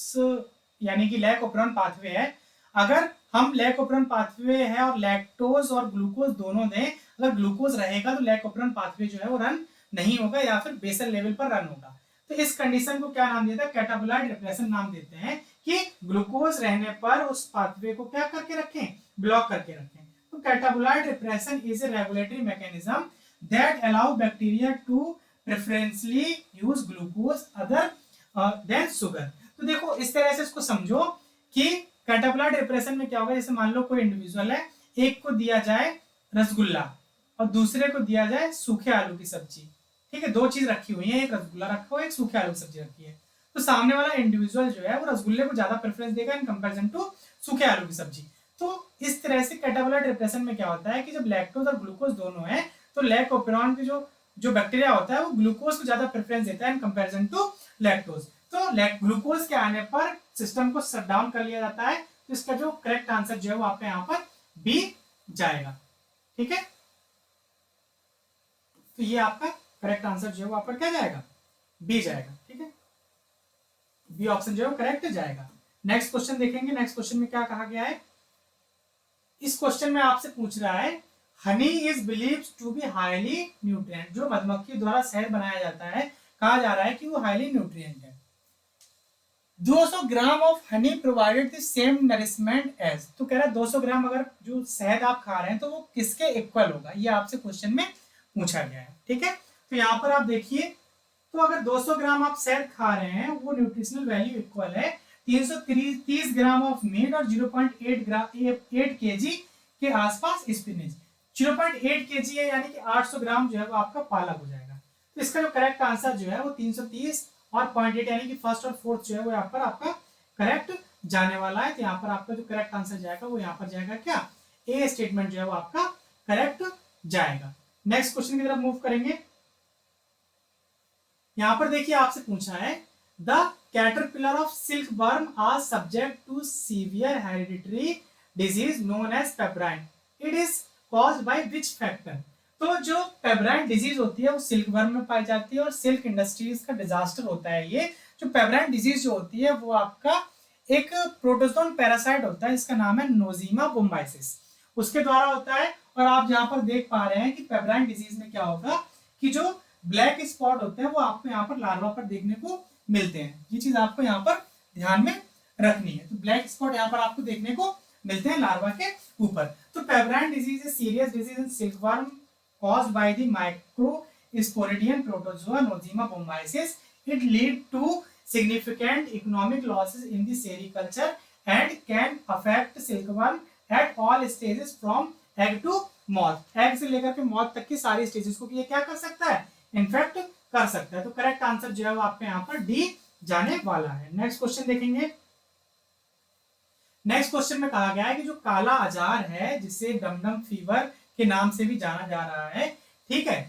यानी कि लैक ऑपरेरन पाथवे है, अगर हम लैक ऑपरेरन पाथवे है और लैक्टोज और ग्लूकोज दोनों दें, अगर ग्लूकोज रहेगा तो लैक ऑपरेरन पाथवे जो है वो रन नहीं होगा या फिर बेसल लेवल पर रन होगा। तो इस कंडीशन को क्या नाम देता है, कैटाबोलाइट रिप्रेशन नाम देते हैं, कि ग्लूकोज रहने पर उस पाथवे को क्या करके रखें, ब्लॉक करके रखें। तो catabolite repression is a regulatory mechanism that allow bacteria to preferentially use glucose other than sugar. तो देखो इस तरह से इसको समझो कि कैटाबोलाइट रिप्रेशन में क्या होगा, जैसे मान लो कोई इंडिविजुअल है, एक को दिया जाए रसगुल्ला और दूसरे को दिया जाए सूखे आलू की सब्जी, ठीक है, 2 चीज रखी हुई है, एक रसगुल्ला रखा हुआ है, एक सूखे आलू की सब्जी रखी है। तो सामने वाला इंडिविजुअल जो है वो रसगुल्ले को ज्यादा प्रेफरेंस देगा इन कंपैरिजन टू सूखे आलू की सब्जी। तो इस तरह से कैटाबोलाइट रिप्रेशन में क्या होता है कि जब लैक्टोज और ग्लूकोज दोनों है तो लैक ऑपरेरन की जो बैक्टीरिया होता है वो ग्लूकोज को ज्यादा प्रेफरेंस देता है इन कंपैरिजन टू लैक्टोज। तो ग्लूकोज के आने पर सिस्टम को शट डाउन कर लिया जाता है। तो इसका जो करेक्ट आंसर जो है वो आपका यहाँ पर बी जाएगा, ठीक है। तो ये आपका करेक्ट आंसर जो है वो आपका क्या जाएगा, बी जाएगा, ठीक है, बी ऑप्शन जो है करेक्ट जाएगा। नेक्स्ट क्वेश्चन देखेंगे, नेक्स्ट क्वेश्चन में क्या कहा गया है। इस क्वेश्चन में आपसे पूछ रहा है honey is believed to be highly nutrient, जो मधुमक्खी द्वारा शहद बनाया जाता है कहा जा रहा है कि वो हाईली न्यूट्रिएंट है। 200 gram of honey provided the same nourishment as, तो कह रहा है 200 ग्राम अगर जो शहद आप खा रहे हैं तो वो किसके इक्वल होगा, ये आपसे क्वेश्चन में पूछा गया है, ठीक है। तो यहाँ पर आप देखिए, तो अगर 200 ग्राम आप शहद खा रहे हैं वो न्यूट्रिशनल वैल्यू इक्वल है 330 ग्राम ऑफ मीट और 0.8 केजी के आसपास स्पिनच। 0.8 केजी है यानी कि 800 ग्राम जो है वो आपका पालक हो जाएगा। तो इसका जो करेक्ट आंसर जो है वो 330 और 0.8 यानी कि फर्स्ट और फोर्थ जो है वो यहाँ पर आपका करेक्ट जाने वाला है। तो यहाँ पर आपका जो करेक्ट आंसर जाएगा वो यहाँ पर जाएगा क्या, ए स्टेटमेंट जो है वो आपका करेक्ट जाएगा। नेक्स्ट क्वेश्चन की तरफ मूव करेंगे। यहां पर देखिए आपसे पूछा है the caterpillar of silk worm are subject to severe hereditary disease known as pebrine, it is caused by which factor. तो जो पेब्राइन डिजीज होती है वो सिल्क वर्म में पाई जाती है और सिल्क इंडस्ट्रीज का डिजास्टर होता है। ये जो पेब्राइन डिजीज जो होती है वो आपका एक प्रोटोजोन पैरासाइट होता है, इसका नाम है नोजीमा बोम्बाइसिस, उसके द्वारा होता है। और आप यहाँ पर देख पा रहे हैं कि पेब्राइन डिजीज में क्या होगा कि जो ब्लैक स्पॉट होते हैं वो आपको यहाँ पर लार्वा पर देखने को मिलते हैं। ये चीज आपको यहाँ पर ध्यान में रखनी है। तो ब्लैक स्पॉट यहाँ पर आपको देखने को मिलते हैं लार्वा के ऊपर। तो pebrine disease is serious disease in silkworm caused by the microsporidian protozoa Nothema bombycis. It lead to significant economic losses in the sericulture and can affect silkworm at all stages from egg to moth. egg से लेकर के moth तक की सारी stages को ये क्या कर सकता है, इन्फेक्ट कर सकता है। तो करेक्ट आंसर जो है वो आपके यहाँ पर डी जाने वाला है। नेक्स्ट क्वेश्चन देखेंगे। नेक्स्ट क्वेश्चन में कहा गया है कि जो काला अजार है, जिसे डमडम फीवर के नाम से भी जाना जा रहा है, ठीक है,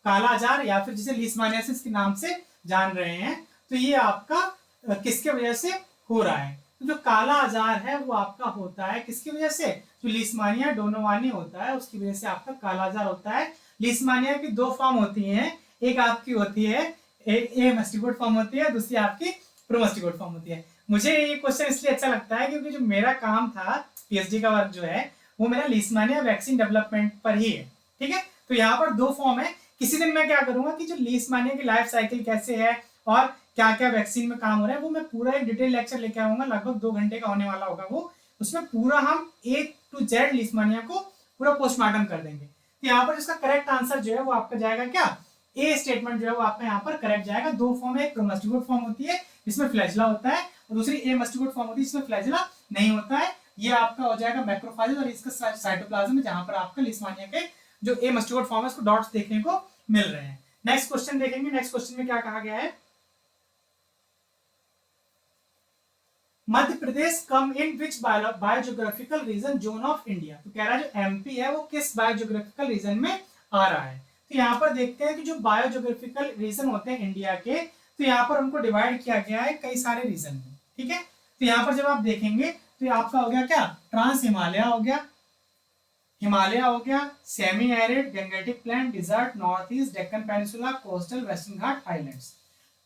काला अजार या फिर जिसे लीशमानियासिस के नाम से जान रहे हैं, तो ये आपका किसके वजह से हो रहा है? तो जो काला अजार है वो आपका होता है किसकी वजह से? जो लीशमानिया डोनोवानी होता है उसकी वजह से आपका काला अजार होता है। लीशमानिया की दो फॉर्म होती हैं, एक आपकी होती है ए मस्टिकोट फॉर्म होती है, दूसरी आपकी प्रोमस्टिकोट फॉर्म होती है। मुझे ये क्वेश्चन इसलिए अच्छा लगता है क्योंकि जो मेरा काम था पीएचडी का वर्क जो है वो मेरा लीशमानिया वैक्सीन डेवलपमेंट पर ही है, ठीक है। तो यहाँ पर दो फॉर्म है। किसी दिन मैं क्या करूंगा कि जो लीशमानिया की लाइफ साइकिल कैसे है और क्या क्या वैक्सीन में काम हो रहा है वो मैं पूरा एक डिटेल लेक्चर लेके आऊंगा, लगभग 2 घंटे का होने वाला होगा वो। उसमें पूरा हम A to Z लीशमानिया को पूरा पोस्टमार्टम कर देंगे। तो यहाँ पर इसका करेक्ट आंसर जो है वो आपका जाएगा क्या, ए स्टेटमेंट जो है वो आपका यहाँ पर करेक्ट जाएगा। दो फॉर्म है, एक प्रोमस्टिकोट फॉर्म होती है जिसमें फ्लैजिला होता है और दूसरी ए मस्टिकोट फॉर्म होती है जिसमें फ्लैजिला नहीं होता है। ये आपका हो जाएगा मैक्रोफाइज और इसका साइटोप्लाज्म है जहां पर आपका लीशमानिया के जो ए मस्टिकोट फॉर्म है उसको डॉट्स देखने को मिल रहे हैं। नेक्स्ट क्वेश्चन देखेंगे। नेक्स्ट क्वेश्चन में क्या कहा गया है, Madhya Pradesh come in which biogeographical region zone of India. तो कह रहा है जो एमपी है वो किस बायोजियोग्राफिकल रीजन में आ रहा है। तो यहाँ पर देखते हैं कि जो बायोजियोग्राफिकल रीजन होते हैं इंडिया के, तो यहाँ पर उनको डिवाइड किया गया है कई सारे रीजन में, ठीक है। तो यहाँ पर जब आप देखेंगे तो आपका हो गया क्या, ट्रांस हिमालय हो गया, हिमालय हो गया, semi arid, Gangetic plain, desert, north east, Deccan peninsula, coastal, western Ghat, highlands.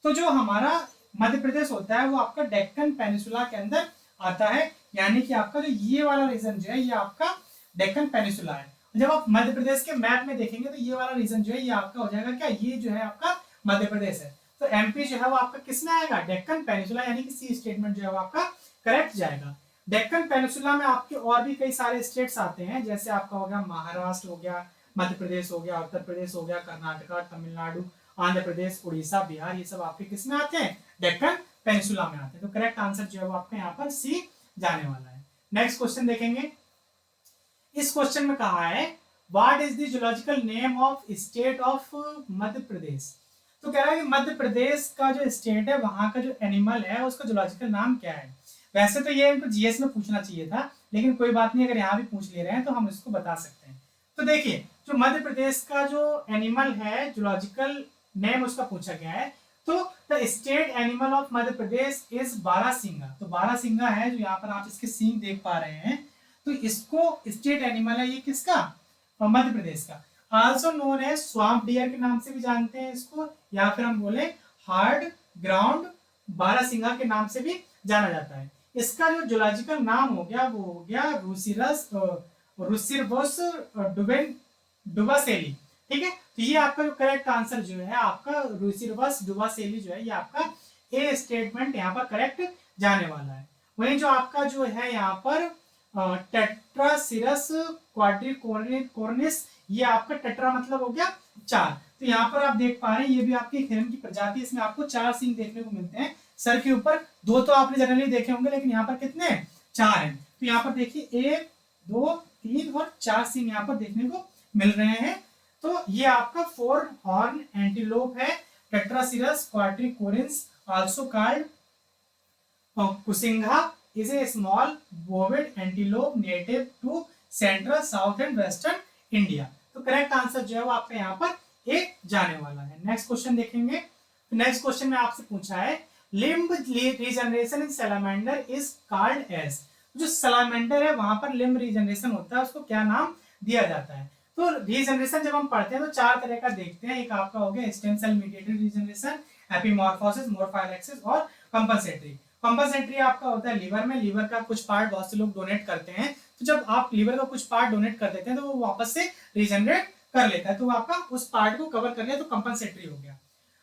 तो जो हमारा मध्य प्रदेश होता है वो आपका डेक्कन पेनिनसुला के अंदर आता है, यानी कि आपका जो ये वाला रीजन जो है ये आपका डेक्कन पेनिनसुला है। जब आप मध्य प्रदेश के मैप में देखेंगे तो ये वाला रीजन जो है ये आपका हो जाएगा क्या, ये जो है आपका मध्य प्रदेश है। तो एमपी जो है वो आपका किसमें आएगा, डेक्कन पेनिनसुला, यानी कि सी स्टेटमेंट जो है वो आपका करेक्ट जाएगा। डेक्कन पेनिनसुला में आपके और भी कई सारे स्टेट्स आते हैं, जैसे आपका हो गया महाराष्ट्र हो गया, मध्य प्रदेश हो गया, उत्तर प्रदेश हो गया, कर्नाटका, तमिलनाडु, आंध्र प्रदेश, उड़ीसा, बिहार, ये सब आपके किसमें आते हैं, डेक्कन पेनिनसुला में आते हैं। तो करेक्ट आंसर जो है वो आपका यहाँ पर सी जाने वाला है। नेक्स्ट क्वेश्चन देखेंगे। इस क्वेश्चन में कहा है what is the geological name of state of Madhya Pradesh. तो कह रहा है कि मध्य प्रदेश का जो स्टेट है वहां का जो एनिमल है उसका जियोलॉजिकल नाम क्या है। वैसे तो ये इनको जीएस में पूछना चाहिए था, लेकिन कोई बात नहीं, अगर यहाँ भी पूछ ले रहे हैं तो हम इसको बता सकते हैं। तो देखिए जो मध्य प्रदेश का जो एनिमल है जियोलॉजिकल नेम उसका पूछा गया है, तो the state animal of Madhya Pradesh is barasingha. तो बारहसिंगा है जो यहाँ पर आप इसके सींग देख पा रहे हैं, तो इसको स्टेट एनिमल है ये किसका, मध्य प्रदेश का। आल्सो नोन है स्वाम्प डियर के नाम से भी जानते हैं इसको, या फिर हम बोले हार्ड ग्राउंड बारहसिंगा के नाम से भी जाना जाता है। इसका जो जियोलॉजिकल नाम हो गया वो हो गया रुसिरबस डुबासेली, ठीक है। तो ये आपका जो करेक्ट आंसर जो है आपका रुसिरबस डुबासेली जो है ये आपका ए स्टेटमेंट यहाँ पर करेक्ट जाने वाला है। वहीं जो आपका जो है यहाँ पर टेट्रासिरस क्वाड्रिकोर्निस, ये आपका टेट्रा मतलब हो गया 4। तो यहाँ पर आप देख पा रहे हैं ये भी आपकी हिरन की प्रजाति, इसमें आपको 4 सींग देखने को मिलते हैं सर के ऊपर। 2 तो आपने जनरली देखे होंगे, लेकिन यहाँ पर कितने 4 हैं। तो यहाँ पर देखिए 1 2 3 और 4 सींग यहाँ पर देखने को मिल रहे हैं। तो ये आपका 4 हॉर्न एंटीलोप है, Tetracerus quadricornis also called chousingha is a small bovid antelope native to central, south and western India। तो करेक्ट आंसर जो है वो आपका यहाँ पर एक जाने वाला है। नेक्स्ट क्वेश्चन देखेंगे। नेक्स्ट क्वेश्चन में आपसे पूछा है limb regeneration in salamander is called as. जो सैलामेंडर है वहां पर लिम्ब रीजनरेशन होता है उसको क्या नाम दिया जाता है। तो रीजनरेशन जब हम पढ़ते हैं तो 4 तरह का देखते हैं। एक आपका हो गया स्टेम सेल मीडिएटेड रीजनरेशन, एपिमॉर्फोसिस, मोरफाइलेक्सिस और कंपनसेटरी। कंपनसेटरी आपका होता है लीवर में, लीवर का कुछ पार्ट बहुत से लोग डोनेट करते हैं, तो जब आप लीवर का कुछ पार्ट डोनेट कर देते हैं तो वो वापस से रीजनरेट कर लेता है, तो वो आपका उस पार्ट को कवर कर लिया, तो कंपनसेटरी हो गया।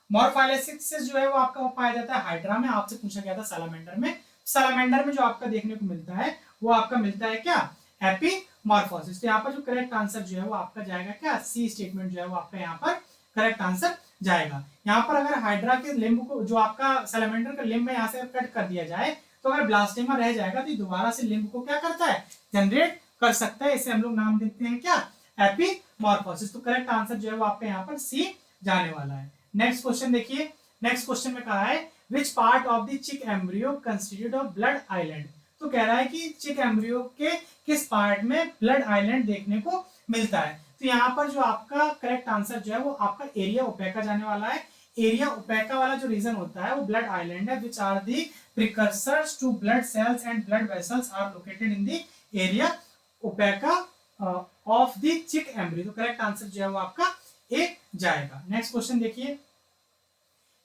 मॉर्फाइलेसिस जो है वो आपका पाया जाता है हाइड्रा में, आपसे पूछा गया था सैलामेंडर में। सैलामेंडर में जो आपका देखने को मिलता है वो आपका मिलता है क्या, एपीमॉर्फोसिस। तो यहाँ पर जो करेक्ट आंसर जो है वो आपका जाएगा क्या, सी स्टेटमेंट जो है वो आपका यहाँ पर करेक्ट आंसर जाएगा। यहाँ पर अगर हाइड्रा के लिम्ब को, जो आपका सैलामेंडर का लिम्ब है, यहाँ से कट कर दिया जाए तो अगर ब्लास्टेमा रह जाएगा तो दोबारा से लिम्ब को क्या करता है, जनरेट कर सकता है। इसे हम लोग नाम देते हैं क्या, एपीमॉर्फोसिस। तो करेक्ट आंसर जो है वो आपका यहाँ पर सी जाने वाला है। नेक्स्ट क्वेश्चन देखिए, नेक्स्ट क्वेश्चन में कहा है which part of the chick embryo constitute of blood island. तो कह रहा है कि चिक एम्ब्रियो के किस पार्ट में ब्लड आइलैंड देखने को मिलता है। तो यहाँ पर जो आपका करेक्ट आंसर जो है वो आपका एरिया ओपेका जाने वाला है। एरिया ओपेका वाला जो रीजन होता है वो ब्लड आइलैंड है, which are the precursors to blood cells and blood vessels are located in the area opaca of the chick embryo. तो करेक्ट आंसर जो है वो आपका ए जाएगा। नेक्स्ट क्वेश्चन देखिए,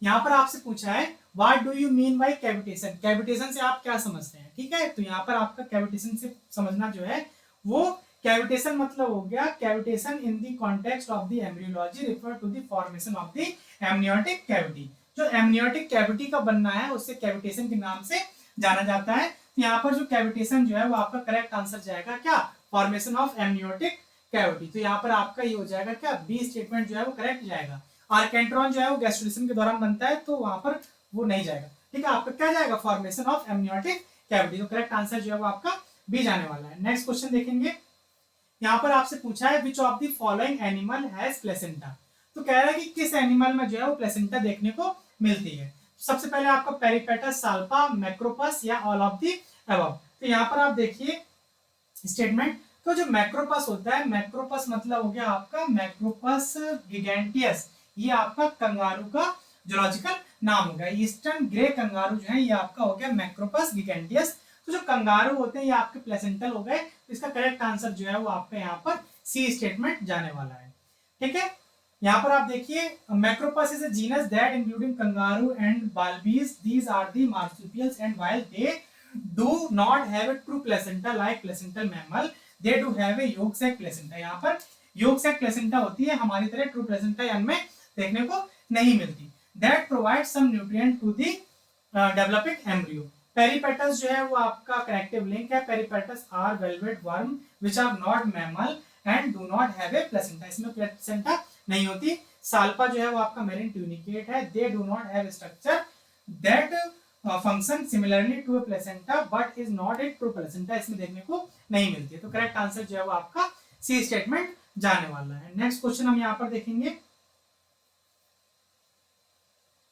यहाँ पर आपसे पूछा है what do you mean by cavitation. Cavitation से आप क्या समझते हैं, ठीक है। तो यहाँ पर आपका कैविटेशन से समझना जो है वो, कैविटेशन मतलब हो गया cavitation in the context of the embryology refer to the formation of the amniotic cavity. जो एमनियोटिक कैविटी का बनना है उससे कैविटेशन के नाम से जाना जाता है। तो यहाँ पर जो कैविटेशन जो है वो आपका करेक्ट आंसर जाएगा क्या, फॉर्मेशन ऑफ एमनियोटिक कैविटी। तो यहाँ पर आपका ये हो जाएगा क्या, बी स्टेटमेंट जो है वो करेक्ट जाएगा। आर्केंट्रॉन जो है वो गैस्ट्रोलिसिस के दौरान बनता है, तो वहां पर वो नहीं जाएगा, ठीक है। आपका क्या जाएगा, फॉर्मेशन ऑफ एमनियोटिक कैविटी। तो करेक्ट आंसर जो है वो आपका बी जाने वाला है। नेक्स्ट क्वेश्चन देखेंगे, यहाँ पर आपसे पूछा है which of the following animal has placenta. तो कह रहा है कि किस एनिमल में जो है वो प्लेसेंटा देखने को मिलती है। सबसे पहले आपका पेरिपेटस, साल्पा, मैक्रोपस या ऑल ऑफ द अबव। तो यहाँ पर आप देखिए स्टेटमेंट, तो जो मैक्रोपस होता है, मैक्रोपस मतलब हो गया आपका मैक्रोपस गिगेंटियस, ये आपका कंगारू का जोलॉजिकल नाम हो गया। ईस्टर्न ग्रे कंगारू जो है ये आपका हो गया मैक्रोपस गिगेंटियस। तो जो कंगारू होते हैं ये आपके प्लेसेंटल हो गए, तो इसका करेक्ट आंसर जो है वो आपका यहाँ पर सी स्टेटमेंट जाने वाला है, ठीक है। यहाँ पर आप देखिए Macropus is a genus that including kangaroo and wallabies, these are the marsupials and while they do not have a true placenta like placental mammal, they do have a yolk sac placenta। यहाँ पर yolk sac placenta होती है, हमारी तरह true placenta इनमें देखने को नहीं मिलती। that provides some nutrient to the developing embryo। peripetus जो है वो आपका कनेक्टिव लिंक है। peripetus are velvet worm which are not mammal and do not have a placenta, इसमें placenta नहीं होती। साल्पा जो है वो आपका मेरिन ट्यूनिकेट है। they do not have structure that function similarly to a placenta but is not a true placenta, इसमें देखने को नहीं मिलती है। तो करेक्ट आंसर जो है वो आपका सी स्टेटमेंट जाने वाला है। नेक्स्ट क्वेश्चन हम यहाँ पर देखेंगे,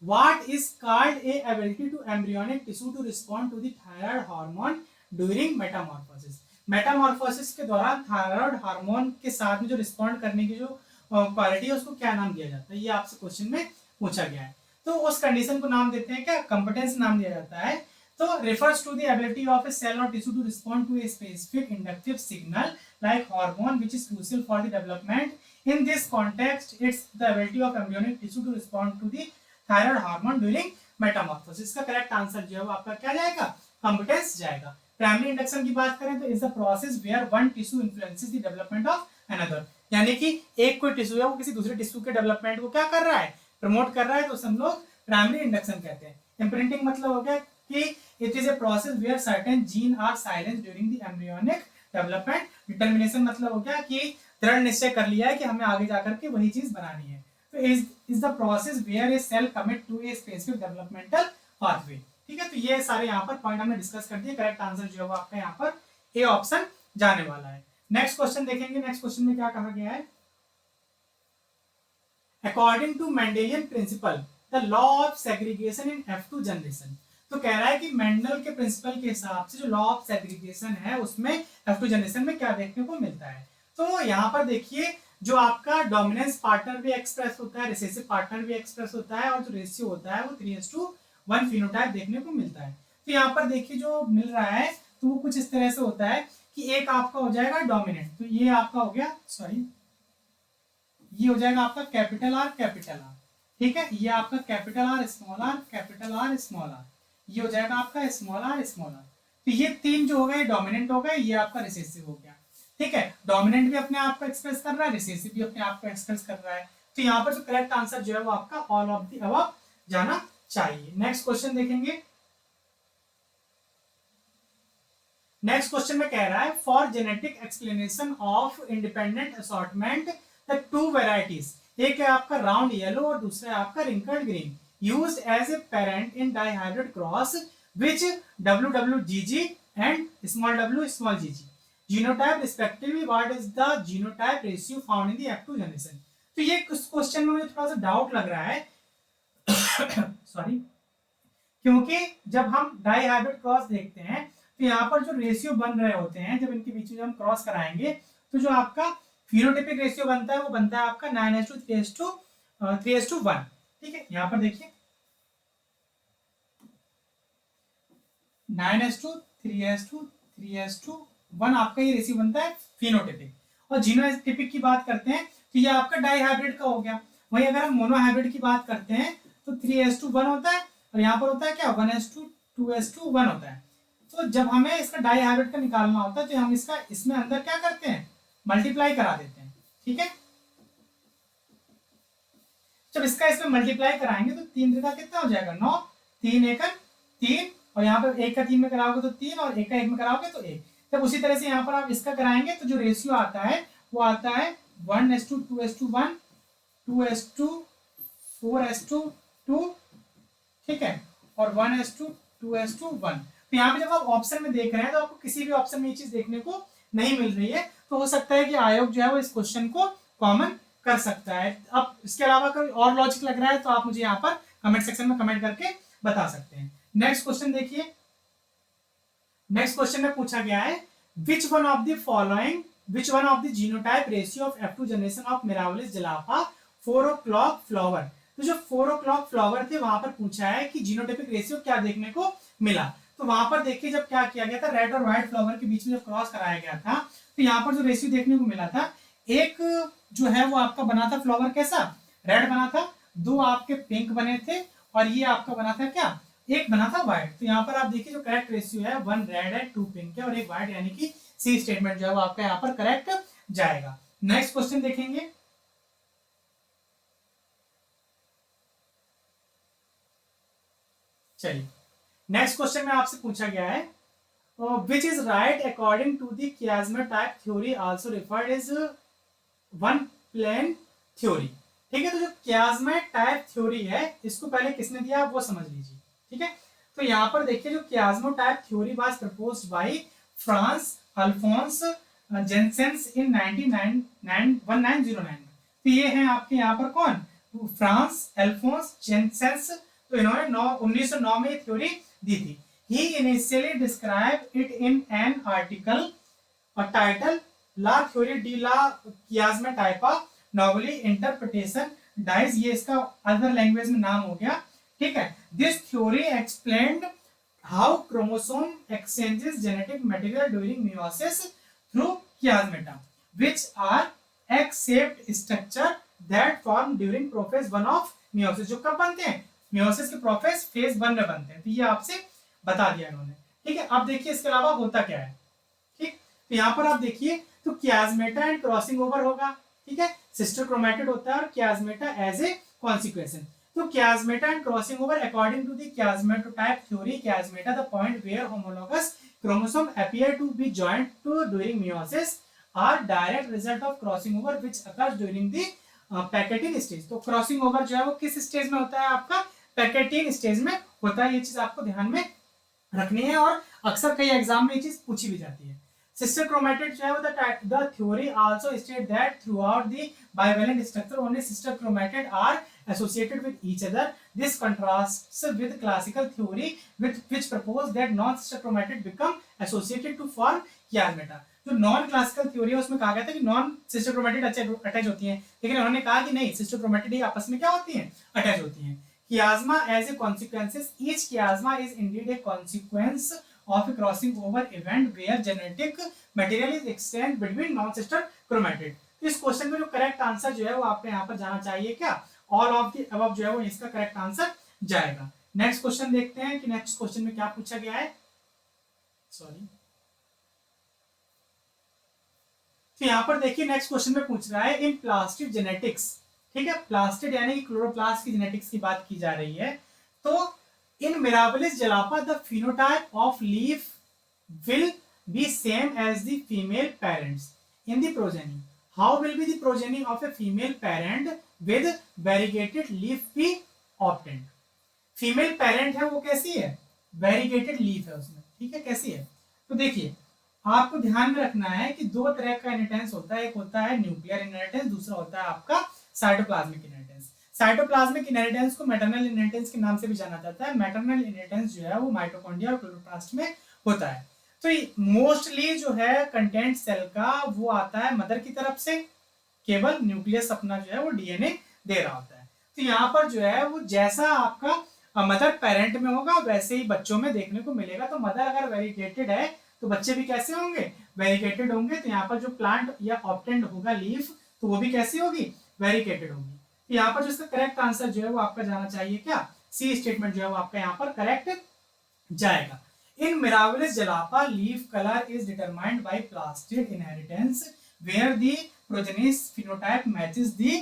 what is called a ability to embryonic tissue to respond to the thyroid hormone during metamorphosis. Metamorphosis के दौरान थायराइड हार्मोन के साथ में जो रिस्पॉन्ड करने की जो क्वालिटी है उसको क्या नाम दिया जाता है, ये आपसे क्वेश्चन में पूछा गया है। तो उस कंडीशन को नाम देते हैं क्या, कंपिटेंस नाम दिया जाता है। तो refers to the ability of a cell or tissue to respond to a specific inductive signal like hormone which is crucial for the development. In this context, it's the ability of embryonic tissue to respond to the thyroid hormone during metamorphosis। इसका correct answer जो है वो आपका क्या जाएगा, competence जाएगा। Primary induction की बात करें तो is the process where one tissue influences the development of another, यानी कि एक कोई टिश्यू है वो किसी दूसरे टिश्यू के डेवलपमेंट को क्या कर रहा है, प्रमोट कर रहा है, तो हम लोग प्राइमरी इंडक्शन कहते हैं। इम्प्रिंटिंग मतलब हो गया कि it is a process where certain gene are silence during the embryonic development. Determination मतलब हो गया कि दृढ़ निश्चय कर लिया है कि हमें आगे जाकर के वही चीज बनानी है। तो is the process where a cell commit to a specific developmental pathway, ठीक है। तो ये सारे यहाँ पर पॉइंट हमने डिस्कस कर दिए। करेक्ट आंसर जो है वो आपका यहाँ पर ए ऑप्शन जाने वाला है। नेक्स्ट क्वेश्चन देखेंगे, नेक्स्ट क्वेश्चन में क्या कहा गया है, according to Mendelian principle the law of segregation in F2 generation. तो कह रहा है कि मेंडल के प्रिंसिपल के हिसाब से जो लॉ ऑफ सेग्रीगेशन है उसमें F2 जनरेशन में क्या देखने को मिलता है। तो यहाँ पर देखिए जो आपका डोमिनेंस पार्टनर भी एक्सप्रेस होता है, रिसेसिव पार्टनर भी एक्सप्रेस होता है, और जो रेशियो होता है वो 3:1 फिनोटाइप देखने को मिलता है। तो यहाँ पर देखिए जो मिल रहा है तो वो कुछ इस तरह से होता है कि एक आपका हो जाएगा डोमिनेंट, तो ये आपका हो गया, सॉरी ये हो जाएगा आपका कैपिटल आर, ठीक है। ये आपका capital R small R, capital R small R, ये हो जाएगा आपका स्मॉल आर स्मॉल आर। तो ये तीन जो हो गए डोमिनेंट हो गए, ये आपका रिसेसिव हो गया। ठीक है, डोमिनेंट भी अपने आप को एक्सप्रेस कर रहा है, रिसेसिव भी अपने आप को एक्सप्रेस कर रहा है। तो यहाँ पर जो करेक्ट आंसर जो है वो आपका ऑल ऑफ द अबव जाना चाहिए। नेक्स्ट क्वेश्चन देखेंगे। नेक्स्ट क्वेश्चन में कह रहा है for genetic explanation of independent assortment the two varieties, एक है आपका राउंड येलो और दूसरा है आपका wrinkled green, used as a parent in dihybrid cross which WWGG and small w small gg genotype respectively, what is the genotype ratio found in the F2 generation। तो ये question में मुझे थोड़ा सा डाउट लग रहा है सॉरी, क्योंकि जब हम डाइहाइब्रिड क्रॉस देखते हैं तो यहाँ पर जो रेशियो बन रहे होते हैं, जब इनके बीच में हम क्रॉस कराएंगे तो जो आपका फिनोटाइपिक रेशियो बनता है वो बनता है आपका 9:3:1। ठीक है, यहाँ पर देखिए 9:3:1 आपका ये रेशियो बनता है फिनोटाइपिक। और जीनोटाइपिक की बात करते हैं तो ये आपका डाइहाइब्रिड का हो गया। वहीं अगर हम मोनोहाइब्रिड की बात करते हैं तो 3:1 होता है, और यहाँ पर होता है क्या 1:2:1 होता है। तो जब हमें इसका डाइहाइब्रिड का निकालना होता है तो हम इसका इसमें अंदर क्या करते हैं, मल्टीप्लाई करा देते हैं। ठीक है, जब इसका इसमें मल्टीप्लाई कराएंगे तो 3 का कितना हो जाएगा 9, 3 एकन 3, और यहाँ पर 1 का 3 में कराओगे तो 3, और 1 का 1 में कराओगे तो 1। तब उसी तरह से यहाँ पर आप इसका कराएंगे तो जो रेशियो आता है वो आता है 1:2:1, 2:4:2, ठीक है, और 1:2:1। तो यहाँ पे जब आप ऑप्शन में देख रहे हैं तो आपको किसी भी ऑप्शन में ये चीज देखने को नहीं मिल रही है, तो हो सकता है कि आयोग जो है वो इस क्वेश्चन को कॉमन कर सकता है। अब इसके अलावा कोई और लॉजिक लग रहा है तो आप मुझे यहाँ पर कमेंट सेक्शन में कमेंट करके बता सकते हैं। नेक्स्ट क्वेश्चन देखिए। नेक्स्ट क्वेश्चन में पूछा गया है which one of the genotype ratio of F2 generation of Mirabilis jalapa 4 o'clock flower. तो जो 4 o'clock फ्लावर थे वहां पर पूछा है कि जीनोटाइपिक रेशियो क्या देखने को मिला। तो वहां पर देखिए जब क्या किया गया था, रेड और व्हाइट फ्लावर के बीच में जब क्रॉस कराया गया था तो यहाँ पर जो रेशियो देखने को मिला था, एक जो है वो आपका बना था फ्लावर कैसा, रेड बना था, 2 आपके पिंक बने थे, और ये आपका बना था क्या, एक बना था व्हाइट। तो यहाँ पर आप देखिए जो करेक्ट रेशियो है 1 रेड है 2 पिंक है और 1 व्हाइट, यानी कि सी स्टेटमेंट जो है वो आपका यहाँ पर करेक्ट जाएगा। नेक्स्ट क्वेश्चन देखेंगे। चलिए नेक्स्ट क्वेश्चन में आपसे पूछा गया है which is right according to the chiasma type theory also referred as one plane theory. ठीक है, तो जो कियास्मा टाइप थ्योरी है इसको पहले किसने दिया वो समझ लीजिए। ठीक है, तो यहाँ पर देखिए जो chiasma type theory was proposed by Frans Alfons Janssens in 1909। तो ये हैं आपके यहाँ पर कौन, फ्रांस अल्फोंस जेनसेंस। तो इन्होंने 1909 में ये थ्योरी दी थी। He initially described it in an article titled La Theorie de la Chiasma Typa Novelty Interpretation Dies, ये इसका अदर लैंग्वेज में नाम हो गया। ठीक है, This theory explained how chromosome exchanges genetic material during meiosis through chiasmata, which are egg-shaped structure that form during prophase 1 of meiosis। जो कब बनते हैं, meiosis के प्रोफेज फेज 1 में बनते हैं। तो ये आपसे बता दिया इन्होंने। ठीक है, अब देखिए इसके अलावा होता क्या है। ठीक, तो यहाँ पर आप देखिए तो कियास्मेटा एंड क्रॉसिंग ओवर होगा। ठीक है, सिस्टर क्रोमैटिड होता है और कियास्मेटा एज ए कॉन्सिक्वेंस। तो chiasmata and crossing over according to the chiasmatype theory, chiasmata the point where homologous chromosome appear to be joint to during meiosis are direct result of crossing over which occurs during the pachytene stage. तो crossing over जो है वो किस stage में होता है, आपका pachytene stage में होता है। ये चीज आपको ध्यान में रखनी है और अक्सर कई एग्जाम में ये चीज पूछी भी जाती है। सिस्टर क्रोमैटिड जो है वो the theory also state that throughout the bivalent structure only sister chromatid are associated with each other. This contrasts with classical theory which propose that non sister chromatid become associated to form chiasmata. जो non classical theory है उसमें कहा गया था कि non sister chromatid attach होती हैं, लेकिन उन्होंने कहा कि नहीं, सिस्टर क्रोमैटिड ही आपस में क्या होती हैं, अटैच होती हैं। Chiasma as a consequences, each chiasma is indeed a consequence of a crossing over event where genetic material is exchanged between non-sister chromatid। तो इस क्वेश्चन में जो करेक्ट आंसर जो है वो आपको यहाँ पर जाना चाहिए क्या, ऑल ऑफ द अबव जो है वो इसका करेक्ट आंसर जाएगा। नेक्स्ट क्वेश्चन देखते हैं कि नेक्स्ट क्वेश्चन में क्या पूछा गया है। सॉरी, तो यहाँ पर देखिए नेक्स्ट क्वेश्चन में पूछ रहा है इन प्लास्टिड जेनेटिक्स, ठीक है, प्लास्टिड यानी कि क्लोरोप्लास्ट की जेनेटिक्स की बात की जा रही है। तो in Mirabilis jalapa the phenotype of leaf will be same as the female parents in the progeny, how will be the progeny of a female parent with variegated leaf be obtained. Female parent है वो कैसी है, variegated leaf है उसमें, ठीक है, कैसी है। तो देखिए आपको ध्यान में रखना है कि दो तरह का इनहेरिटेंस होता है, एक होता है न्यूक्लियर इनहेरिटेंस, दूसरा होता है आपका साइटोप्लाज्मिक इनहेरिटेंस। साइटोप्लाज्मिक इनहेरिटेंस को मैटरनल इनहेरिटेंस के नाम से भी जाना जाता है। मैटरनल इनहेरिटेंस जो है वो माइटोकॉन्ड्रिया और क्लोरोप्लास्ट में होता है। तो मोस्टली जो है कंटेंट सेल का वो आता है मदर की तरफ से, केवल न्यूक्लियस अपना जो है वो डीएनए दे रहा होता है। तो यहाँ पर जो है वो जैसा आपका मदर पेरेंट में होगा वैसे ही बच्चों में देखने को मिलेगा। तो मदर अगर वेरीगेटेड है तो बच्चे भी कैसे होंगे, वेरीगेटेड होंगे। तो यहाँ पर जो प्लांट या ऑब्टेंड होगा लीफ, तो वो भी कैसी होगी, वेरीगेटेड होगी। तो यहाँ पर जो इसका करेक्ट आंसर जो है वो आपका जाना चाहिए क्या, सी स्टेटमेंट जो है वो आपका यहाँ पर करेक्ट जाएगा। In Mirabilis jalapa leaf colour is determined by plastid inheritance where the progeny's phenotype matches the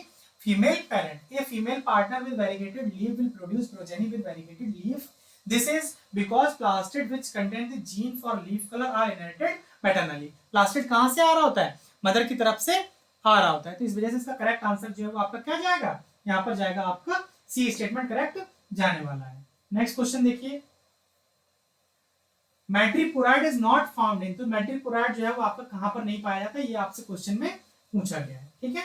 female parent. A female partner with variegated leaf will produce progeny with variegated leaf. This is because plastid which contain the gene for leaf color are inherited maternally. Plastid कहाँ से आ रहा होता है, mother की तरफ से आ रहा होता है। तो इस वजह से इसका करेक्ट आंसर जो है वो आपका क्या जाएगा, यहाँ पर जाएगा आपका सी स्टेटमेंट करेक्ट जाने वाला है। नेक्स्ट क्वेश्चन देखिए, मैट्रीपोराइड इज नॉट फाउंड इन, तो मैट्रीपोराइड जो है वो आपका कहां पर नहीं पाया जाता, ये आपसे क्वेश्चन में पूछा गया है, ठीक है।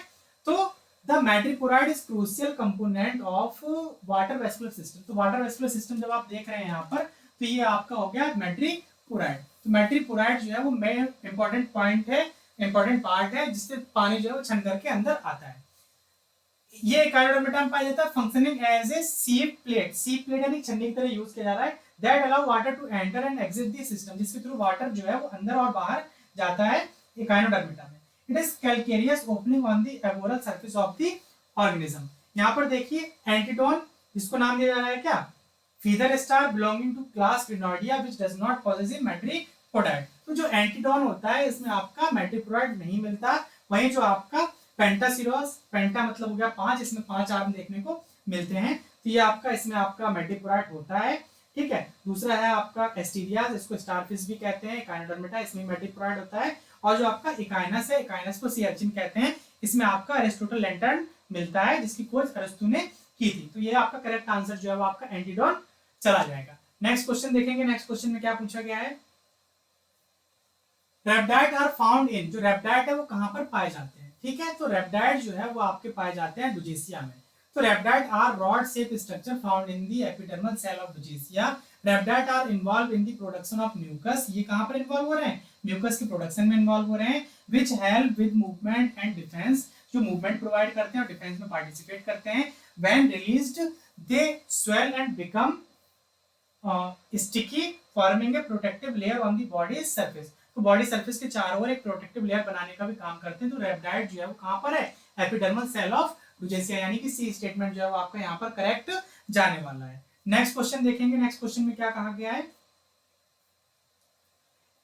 तो the madreporite is crucial component of water vascular system. तो वाटर वेस्कुलर सिस्टम जब आप देख रहे हैं यहाँ पर, तो ये आपका हो गया मैट्रीपोराइड। तो मैट्रीपोराइड जो है वो मेन इंपॉर्टेंट पॉइंट है, इंपॉर्टेंट पार्ट है जिससे पानी जो है वो छन करके अंदर आता है। ये एकाइनोडर्मेटा में पाया जाता है, फंक्शनिंग एज ए सीप प्लेट। सीप प्लेट यानी छन्नी की तरह यूज किया जा रहा है। That allow water to enter and exit the system, जिसके थ्रू वाटर जो है वो अंदर और बाहर जाता है एकाइनोडर्मेटा में। It is calcareous opening on the aboral surface of the organism. यहाँ पर देखिए एंटीडोन, जिसको नाम दिया जा रहा है क्या, feather star belonging to class Crinoidea which does not possess madreporite. तो जो एंटीडोन होता है इसमें आपका मैट्रीपोराइड नहीं मिलता। वहीं जो आपका पेंटासिरोस, पेंटा मतलब हो गया 5, इसमें 5 आर्म देखने को मिलते हैं। तो ये आपका इसमें आपका मैट्रीपोराइड होता है, ठीक है। दूसरा है आपका एस्टीरियास, इसको स्टारफिश भी कहते हैं, एकाइनोडर्मेटा, इसमें मैट्रीपोराइड होता है। और जो आपका इकाइनस है, इकाइनस को सी अर्चिन कहते हैं, इसमें आपका एरिस्टोटल लैंटर्न मिलता है जिसकी खोज अरस्तु ने की थी। तो ये आपका करेक्ट आंसर जो है वो आपका एंटीडोन चला जाएगा। नेक्स्ट क्वेश्चन देखेंगे, नेक्स्ट क्वेश्चन में क्या पूछा गया है, रेप्टाइड आर फाउंड इन, जो रेप्टाइड है वो कहां पर पाए जाते हैं, ठीक है। तो रेप्टाइड जो है वो आपके पाए जाते हैं डुजेसिया में। तो rhabdite are rod shape structure found in the epidermal cell of Dugesia. Rhabdite are involve in the production of mucus, ये कहां पर इन्वॉल्व हो रहे हैं, म्यूकस की प्रोडक्शन में इन्वॉल्व हो रहे हैं। Which help with movement and defence, जो मूवमेंट प्रोवाइड करते हैं और डिफेंस में पार्टिसिपेट करते हैं। When released they swell and become sticky forming a protective layer on the body surface. तो बॉडी सरफेस के चारों ओर एक प्रोटेक्टिव लेयर बनाने का भी काम करते हैं। तो रेप्टाइड जो है वो कहां पर है, एपिडर्मल सेल ऑफ डुजेसिया, यानी कि सी स्टेटमेंट जो है वो आपका यहाँ पर करेक्ट जाने वाला है। नेक्स्ट क्वेश्चन देखेंगे, नेक्स्ट क्वेश्चन में क्या कहा गया है,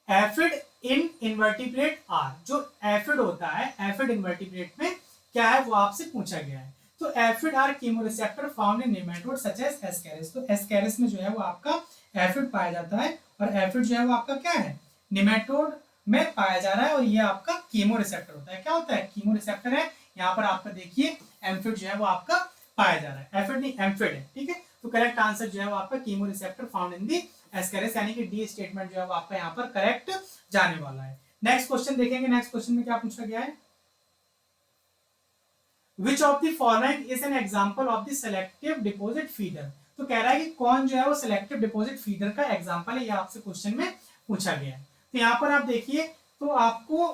एफिड इन इनवर्टिब्रेट आर, जो एफिड होता है, एफिड इनवर्टिब्रेट में क्या है वो आपसे पूछा गया है। तो amphid are chemoreceptor found in nematode such as ascaris. तो एस्केरिस में जो है वो आपका एफिड पाया जाता है, और एफिड जो है वो आपका क्या है, नेमेटोड में पाया जा रहा है, और ये आपका कीमोरिसेप्टर होता है। क्या होता है, कीमोरिसेप्टर है। यहाँ पर आपका देखिए एम्फिड जो है वो आपका पाया जा रहा है, एफिड नहीं एम्फिड है, ठीक है। तो करेक्ट आंसर जो है वो आपका कीमोरिसेप्टर फाउंड इन दी एस्केरिस, यानी कि डी स्टेटमेंट जो है वो आपका यहाँ पर करेक्ट जाने वाला है। नेक्स्ट क्वेश्चन देखेंगे, नेक्स्ट क्वेश्चन में क्या पूछा गया है, Which of the following is an example of the selective deposit feeder? तो कह रहा है कि कौन जो है वो selective deposit feeder का एग्जाम्पल है, ये आपसे क्वेश्चन में पूछा गया है। तो यहाँ पर आप देखिए, तो आपको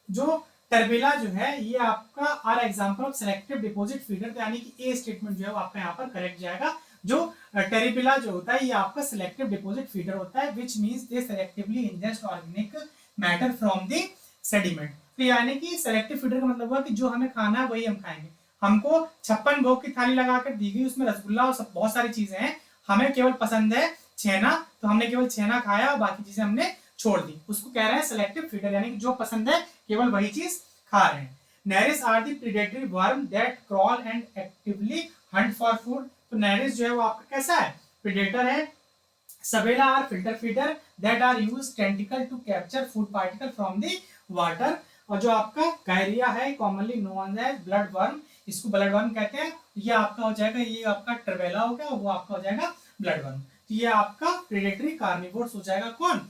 जो टर्बेला जो है ये आपका are example of selective deposit feeder, तो यानी कि ए स्टेटमेंट जो है वो आपका यहाँ पर करेक्ट जाएगा। जो टेरिबिला जो होता है ये आपका सेलेक्टिव डिपोजिट फीडर होता है, which means they selectively ingest organic matter from the sediment. तो यानी कि सेलेक्टिव फीडर का मतलब हुआ कि जो हमें खाना है वही हम खाएंगे। हमको 56 भोग की थाली लगाकर दी गई, उसमें रसगुल्ला और सब बहुत सारी चीजें हैं, हमें केवल पसंद है छेना, तो हमने केवल छेना खाया और बाकी चीजें हमने छोड़ दी, उसको कह रहे हैं सेलेक्टिव फीडर, यानी कि जो पसंद है केवल वही चीज खा रहे हैं। Nereis are the predatory worm that crawl and actively hunt for food. तो नेरिस जो है वो आपका कैसा है, प्रीडेटर है। Sabella are filter feeder that are use tentacle to capture food particle from the water. और जो आपका गायरिया है commonly known as blood worm, इसको ब्लड वर्म कहते हैं। ये आपका हो जाएगा, ये आपका ट्रबेला हो गया, वो आपका हो जाएगा ब्लड वर्म। तो ये आपका प्रेडेटरी कार्निवोर्स हो जाएगा कौन,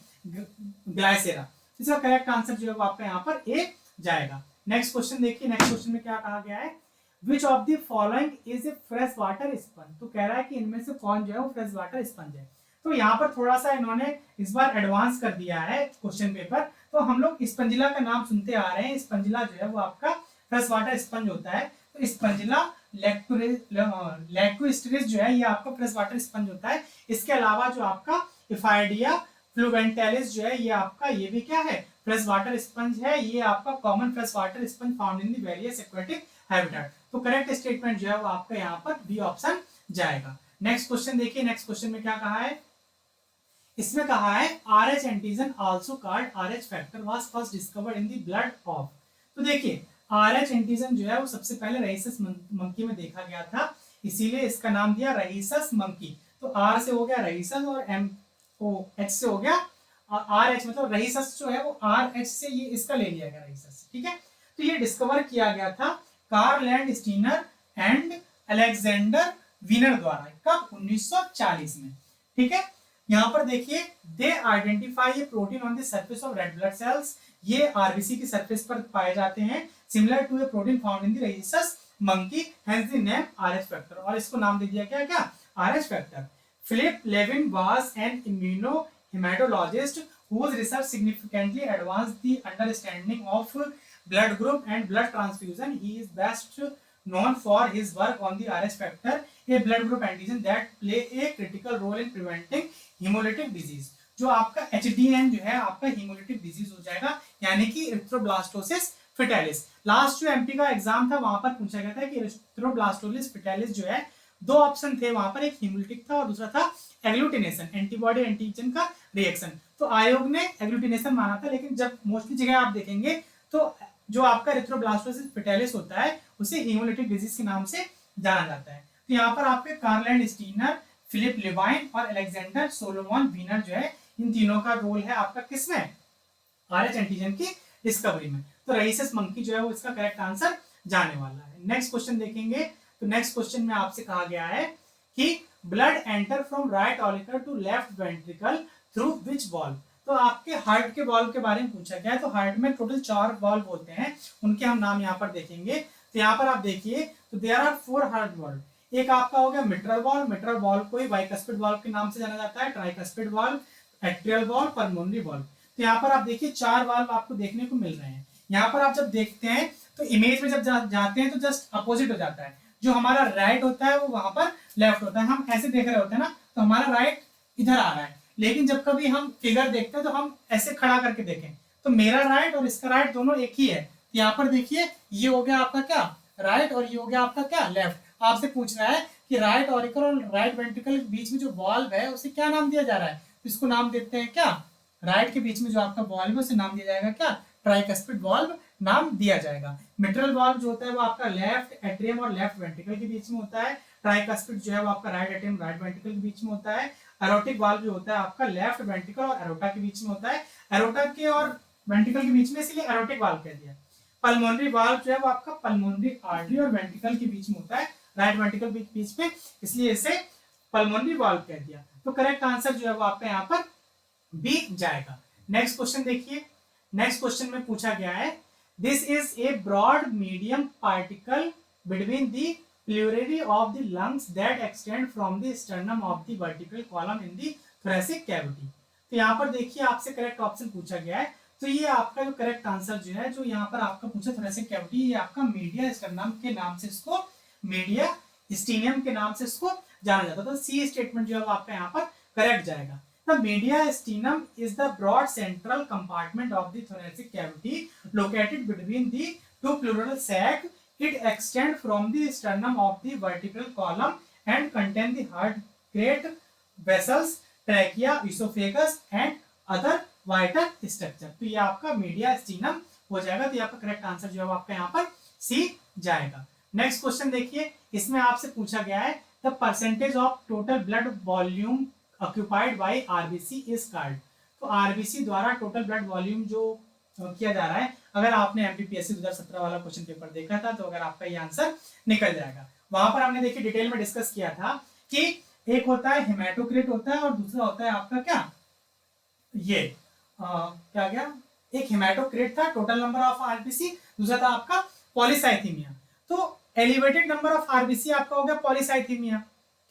ग्लाइसेरा। इसका करेक्ट आंसर जो है वो आपका यहाँ पर ए जाएगा। नेक्स्ट क्वेश्चन देखिए, नेक्स्ट क्वेश्चन में क्या कहा गया है, which of the following is a fresh water sponge. तो कह रहा है कि इनमें से कौन जो है वो फ्रेश वाटर स्पंज है। तो यहाँ पर थोड़ा सा इन्होंने इस बार एडवांस कर दिया है क्वेश्चन पेपर। तो हम लोग स्पंजिला का नाम सुनते आ रहे हैं, स्पंजिला जो है वो आपका फ्रेश वाटर स्पंज होता है। तो स्पंजिला लैक्टोस्टिरिस जो है ये आपका फ्रेश वाटर स्पंज होता है। इसके अलावा जो आपका इफाइडिया फ्लुवेंटालिस जो है ये आपका, ये भी क्या है, फ्रेश वाटर स्पंज है। ये आपका common fresh water sponge found in the various aquatic habitat. तो करेक्ट स्टेटमेंट जो है वो आपका यहाँ पर बी ऑप्शन जाएगा। नेक्स्ट क्वेश्चन देखिए, नेक्स्ट क्वेश्चन में क्या कहा है, इसमें कहा है RH antigen also called RH factor was first discovered in the blood of. तो देखिए RH एंटीजन जो है वो सबसे पहले रहीसस मंकी में देखा गया था, इसीलिए इसका नाम दिया रहीसस मंकी। तो R से हो गया रहीसस और MOH से हो गया RH, मतलब रहीसस जो है वो RH से ये इसका ले लिया गया रहीसस, ठीक है। तो ये डिस्कवर किया गया था Karl Landsteiner and Alexander Wiener द्वारा, कब, 1940 में, ठीक है। यहाँ पर देखिए, they identify a protein on the surface of red blood cells, ये आरबीसी की सरफेस पर पाए जाते हैं, similar to a protein found in the rhesus monkey, hence the name RH factor, और इसको नाम दे दिया क्या क्या, RH factor. Philip Levine was an immunohematologist whose research significantly advanced the understanding of blood group and blood transfusion. He is best known for his work on the RH factor, a blood group antigen that play a critical role in preventing hemolytic disease। जो आपका HDN जो है आपका hemolytic disease हो जाएगा, यानी कि erythroblastosis fetalis। Last जो एमपी का एग्जाम था वहां पर पूछा गया था कि erythroblastosis fetalis जो है, दो ऑप्शन थे वहां पर, एक hemolytic था और दूसरा था एग्लूटिनेशन, एंटीबॉडी एंटीजन का रिएक्शन। तो आयोग ने एग्लूटिनेशन माना था, लेकिन जब मोस्टली जगह आप देखेंगे तो जो आपका एरिथ्रोब्लास्टोसिस फेटालिस होता है उसे हीमोलिटिक डिजीज के नाम से जाना जाता है। तो यहाँ पर आपके कार्ल लैंड स्टीनर, फिलिप लेवाइन और अलेक्जेंडर सोलोमन वीनर जो है, इन तीनों का रोल है आपका किसमें, RH एंटीजन की डिस्कवरी में। तो रहीसस मंकी जो है वो इसका करेक्ट आंसर जाने वाला है। नेक्स्ट क्वेश्चन देखेंगे, तो नेक्स्ट क्वेश्चन में आपसे कहा गया है कि blood enter from right auricle to left ventricle through which valve. तो आपके हार्ट के वॉल्व के बारे में पूछा गया है। तो हार्ट में टोटल 4 वॉल्व होते हैं, उनके हम नाम यहाँ पर देखेंगे। तो यहाँ पर आप देखिए, तो देयर आर 4 हार्ट वॉल्व। एक आपका हो गया मिट्रल वॉल्व, मिट्रल वॉल्व को ही बाइकस्पिड वॉल्व के नाम से जाना जाता है, tricuspid valve, atrial valve, pulmonary valve. तो यहाँ पर आप देखिए 4 वॉल्व आपको देखने को मिल रहे हैं। यहाँ पर आप जब देखते हैं तो इमेज में जब जाते हैं तो जस्ट अपोजिट हो जाता है, जो हमारा राइट होता है वो वहां पर लेफ्ट होता है। हम ऐसे देख रहे होते हैं ना, तो हमारा राइट इधर आ रहा है, लेकिन जब कभी हम फिगर देखते हैं तो हम ऐसे खड़ा करके देखें तो मेरा राइट और इसका राइट दोनों एक ही है। यहाँ पर देखिए, ये हो गया आपका क्या, राइट, और ये हो गया आपका क्या, लेफ्ट। आपसे पूछ रहा है कि राइट ऑरिकल और राइट वेंट्रिकल के बीच में जो वॉल्व है उसे क्या नाम दिया जा रहा है, तो इसको नाम देते हैं क्या, राइट के बीच में जो आपका वॉल्व है उसे नाम दिया जाएगा क्या, ट्राइकस्पिड वॉल्व नाम दिया जाएगा। मिट्रल वॉल्व जो होता है वो आपका लेफ्ट एट्रियम और लेफ्ट वेंट्रिकल के बीच में होता है। ट्राइकस्पिड जो है वो आपका राइट एट्रियम राइट वेंट्रिकल के बीच में होता है। एरोटिक वाल्व जो होता है आपका लेफ्ट वेंट्रिकल और एरोटा के बीच में होता है, एरोटा के और वेंट्रिकल के बीच में, इसलिए एरोटिक वाल्व कह दिया। पल्मोनरी वाल्व जो है वो आपका पल्मोनरी आर्टरी और वेंट्रिकल के बीच में होता है, राइट वेंट्रिकल के बीच में, इसलिए इसे पल्मोनरी वाल्व कह दिया। तो करेक्ट आंसर जो है वो आपका यहाँ पर बी जाएगा। नेक्स्ट क्वेश्चन देखिए, नेक्स्ट क्वेश्चन में पूछा गया है, this is a broad medium particle between the pleury of the lungs that extend from the sternum of the vertebral column in the thoracic cavity। तो यहाँ पर देखिए आपसे करेक्ट ऑप्शन पूछा गया है। तो ये आपका जो करेक्ट आंसर जो है, जो यहाँ पर आपका पूछा thoracic cavity, ये आपका मीडिया स्टर्नम के नाम से इसको, मीडिया स्टीनियम के नाम से इसको जाना जाता है। तो सी स्टेटमेंट जो है आपका यहाँ पर करेक्ट जाएगा। The media sternum is the broad central compartment of the thoracic cavity located between the two pleural sacs. It extends from the sternum of the vertebral column and contain the heart, great vessels, trachea, oesophagus and other vital structure. तो ये आपका mediastinum हो जाएगा। तो ये आपका correct answer जो है आपका यहाँ पर सी जाएगा। नेक्स्ट क्वेश्चन देखिए, इसमें आपसे पूछा गया है the percentage of total blood volume occupied by RBC is called. तो आरबीसी द्वारा टोटल ब्लड वॉल्यूम जो किया जा रहा है, अगर आपने एमपीपीएससी 2017 वाला क्वेश्चन पेपर देखा था तो अगर आपका ये आंसर निकल जाएगा। वहां पर हमने देखिए डिटेल में डिस्कस किया था कि एक होता है हेमाटोक्रिट होता है और दूसरा होता है आपका क्या, ये क्या गया, एक हेमाटोक्रिट था टोटल नंबर ऑफ आरबीसी, दूसरा था आपका पॉलीसाइथीमिया। तो एलिवेटेड नंबर ऑफ आरबीसी आपका हो गया पॉलीसाइथीमिया,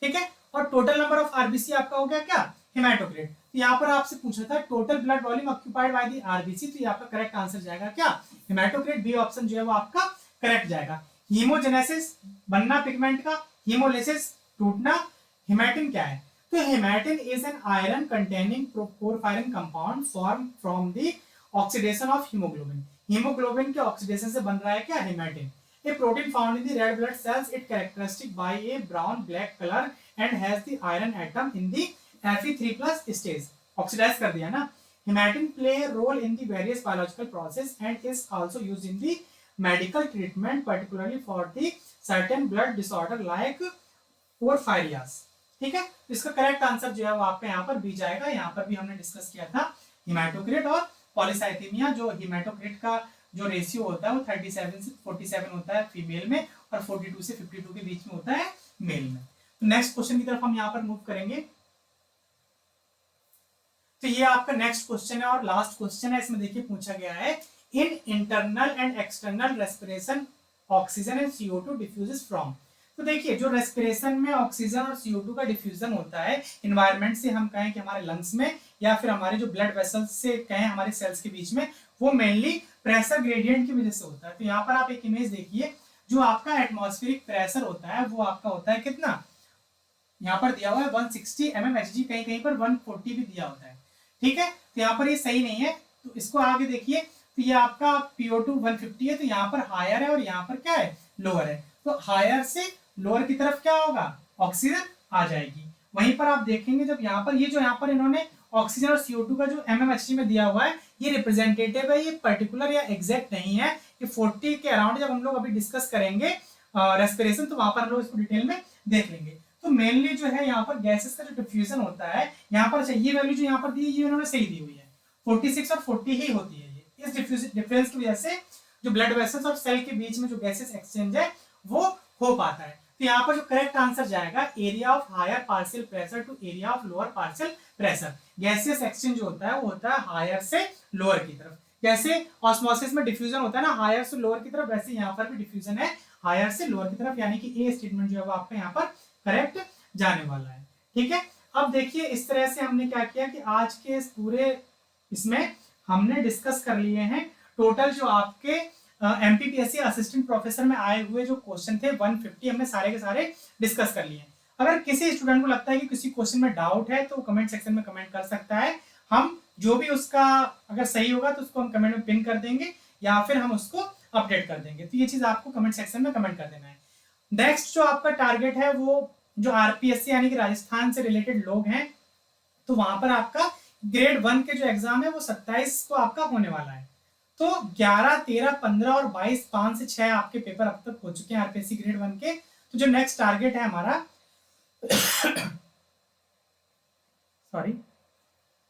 ठीक है, और टोटल नंबर ऑफ आरबीसी आपका हो गया क्या, हेमाटोक्रिट। तो यहाँ पर आपसे पूछा था total blood volume occupied by the RBC, तो ये आपका करेक्ट आंसर जाएगा क्या, हेमाटोक्रिट। बी ऑप्शन जो है वो आपका करेक्ट जाएगा। हीमोजेनेसिस बनना पिगमेंट का, हीमोलिसिस टूटना, हेमाटिन क्या है, तो हेमाटिन is an iron containing porphyrin compound form from the oxidation of haemoglobin. Haemoglobin के ऑक्सीडेशन से बन रहा है क्या, हेमाटिन। A protein found in the red blood cells, it characteristic by a brown black color and has the iron atom in the Fe3+ stage. Oxidize कर दिया ना। Hematin play a role in the various biological process and is also used in the medical treatment, particularly for the certain blood disorder like porphyrias. ठीक है, इसका correct answer जो है वो आपका यहाँ पर बी जाएगा। यहाँ पर भी हमने डिस्कस किया था हेमाटोक्रिट और पॉलीसाइथीमिया। जो हेमाटोक्रिट का जो रेशियो होता है वो 37 से 47 होता है फीमेल में और 42 से 52 के बीच में होता है मेल में। तो नेक्स्ट क्वेश्चन की तरफ हम यहाँ पर मूव करेंगे। तो ये आपका नेक्स्ट क्वेश्चन है और लास्ट क्वेश्चन है। इसमें देखिए पूछा गया है in internal and external respiration oxygen and CO2 diffuses from. तो देखिए जो रेस्पिरेशन में ऑक्सीजन और CO2 का डिफ्यूजन होता है एनवायरनमेंट से, हम कहें कि हमारे लंग्स में या फिर हमारे जो ब्लड वेसल्स से कहें हमारे सेल्स के बीच में, वो मेनली प्रेशर ग्रेडियंट की वजह से होता है। तो यहाँ पर आप एक इमेज देखिए, जो आपका एटमॉस्फेरिक प्रेशर होता है वो आपका होता है कितना, यहाँ पर दिया हुआ है 160 mmHg, कहीं कहीं पर 140 भी दिया होता है, ठीक है। तो यहाँ पर ये सही नहीं है, तो इसको आगे देखिए। तो ये आपका PO2 150 है, तो यहाँ पर हायर है और यहाँ पर क्या है, लोअर है। तो हायर से लोअर की तरफ क्या होगा, ऑक्सीजन आ जाएगी। वहीं पर आप देखेंगे जब यहाँ पर ये जो यहाँ पर इन्होंने ऑक्सीजन और CO2 का जो mmHg में दिया हुआ है, ये रिप्रेजेंटेटिव है, ये पर्टिकुलर या एग्जैक्ट नहीं है। ये 40 के अराउंड जब हम लोग अभी डिस्कस करेंगे रेस्पिरेशन, तो वहां पर हम लोग इसको डिटेल में देख लेंगे। तो मेनली जो है यहाँ पर गैसेस का जो डिफ्यूजन होता है, यहाँ पर ये वैल्यू जो यहाँ पर दी है ये उन्होंने सही दी हुई है, 46 और 40 ही होती है। ये इस डिफरेंस की वजह से जो ब्लड वेसल्स और सेल के बीच में जो गैसेस एक्सचेंज है वो हो पाता है। तो यहाँ पर जो करेक्ट आंसर जाएगा area of higher partial pressure to area of lower partial pressure. Gaseous exchange जो होता है वो होता है हायर से लोअर की तरफ। जैसे ऑस्मोसिस में डिफ्यूजन होता है ना हायर से लोअर की तरफ, वैसे यहाँ पर भी डिफ्यूजन है हायर से लोअर की तरफ, यानी कि ए स्टेटमेंट जो है वो आपका यहाँ पर करेक्ट जाने वाला है, ठीक है। अब देखिए इस तरह से हमने क्या किया कि आज के इस पूरे इसमें हमने डिस्कस कर लिए हैं टोटल जो आपके एमपीपीएससी असिस्टेंट प्रोफेसर में आए हुए जो क्वेश्चन थे 150 हमने सारे के सारे डिस्कस कर लिए हैं। अगर किसी स्टूडेंट को लगता है कि किसी क्वेश्चन में डाउट है तो कमेंट सेक्शन में कमेंट कर सकता है। हम जो भी उसका अगर सही होगा तो उसको हम कमेंट में पिन कर देंगे या फिर हम उसको अपडेट कर देंगे। तो ये चीज आपको कमेंट सेक्शन में कमेंट कर देना है। नेक्स्ट जो आपका टारगेट है वो जो आरपीएससी यानी कि राजस्थान से रिलेटेड लोग हैं, तो वहां पर आपका ग्रेड 1 के जो एग्जाम है वो 27 को आपका होने वाला है। तो 11, 13, 15 और 22 5 से 6 आपके पेपर अब तक हो चुके हैं आरपीएससी ग्रेड 1 के। तो जो नेक्स्ट टारगेट है हमारा सॉरी,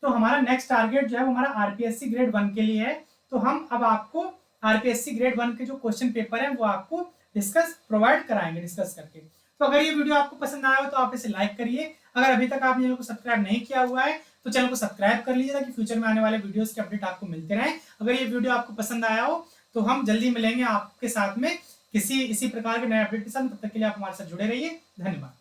तो हमारा नेक्स्ट टारगेट जो है वो हमारा आरपीएससी ग्रेड 1 के लिए है। तो हम अब आपको आरपीएससी ग्रेड 1 के जो क्वेश्चन पेपर है वो आपको प्रोवाइड कराएंगे डिस्कस करके। तो अगर ये वीडियो आपको पसंद आया हो तो आप इसे लाइक करिए। अगर अभी तक आपने चैनल को सब्सक्राइब नहीं किया हुआ है तो चैनल को सब्सक्राइब कर लीजिए ताकि फ्यूचर में आने वाले वीडियोस के अपडेट आपको मिलते रहें। अगर ये वीडियो आपको पसंद आया हो तो हम जल्दी मिलेंगे आपके साथ में किसी इसी प्रकार के नए अपडेट के साथ। तब तक के लिए आप हमारे साथ जुड़े रहिए। धन्यवाद।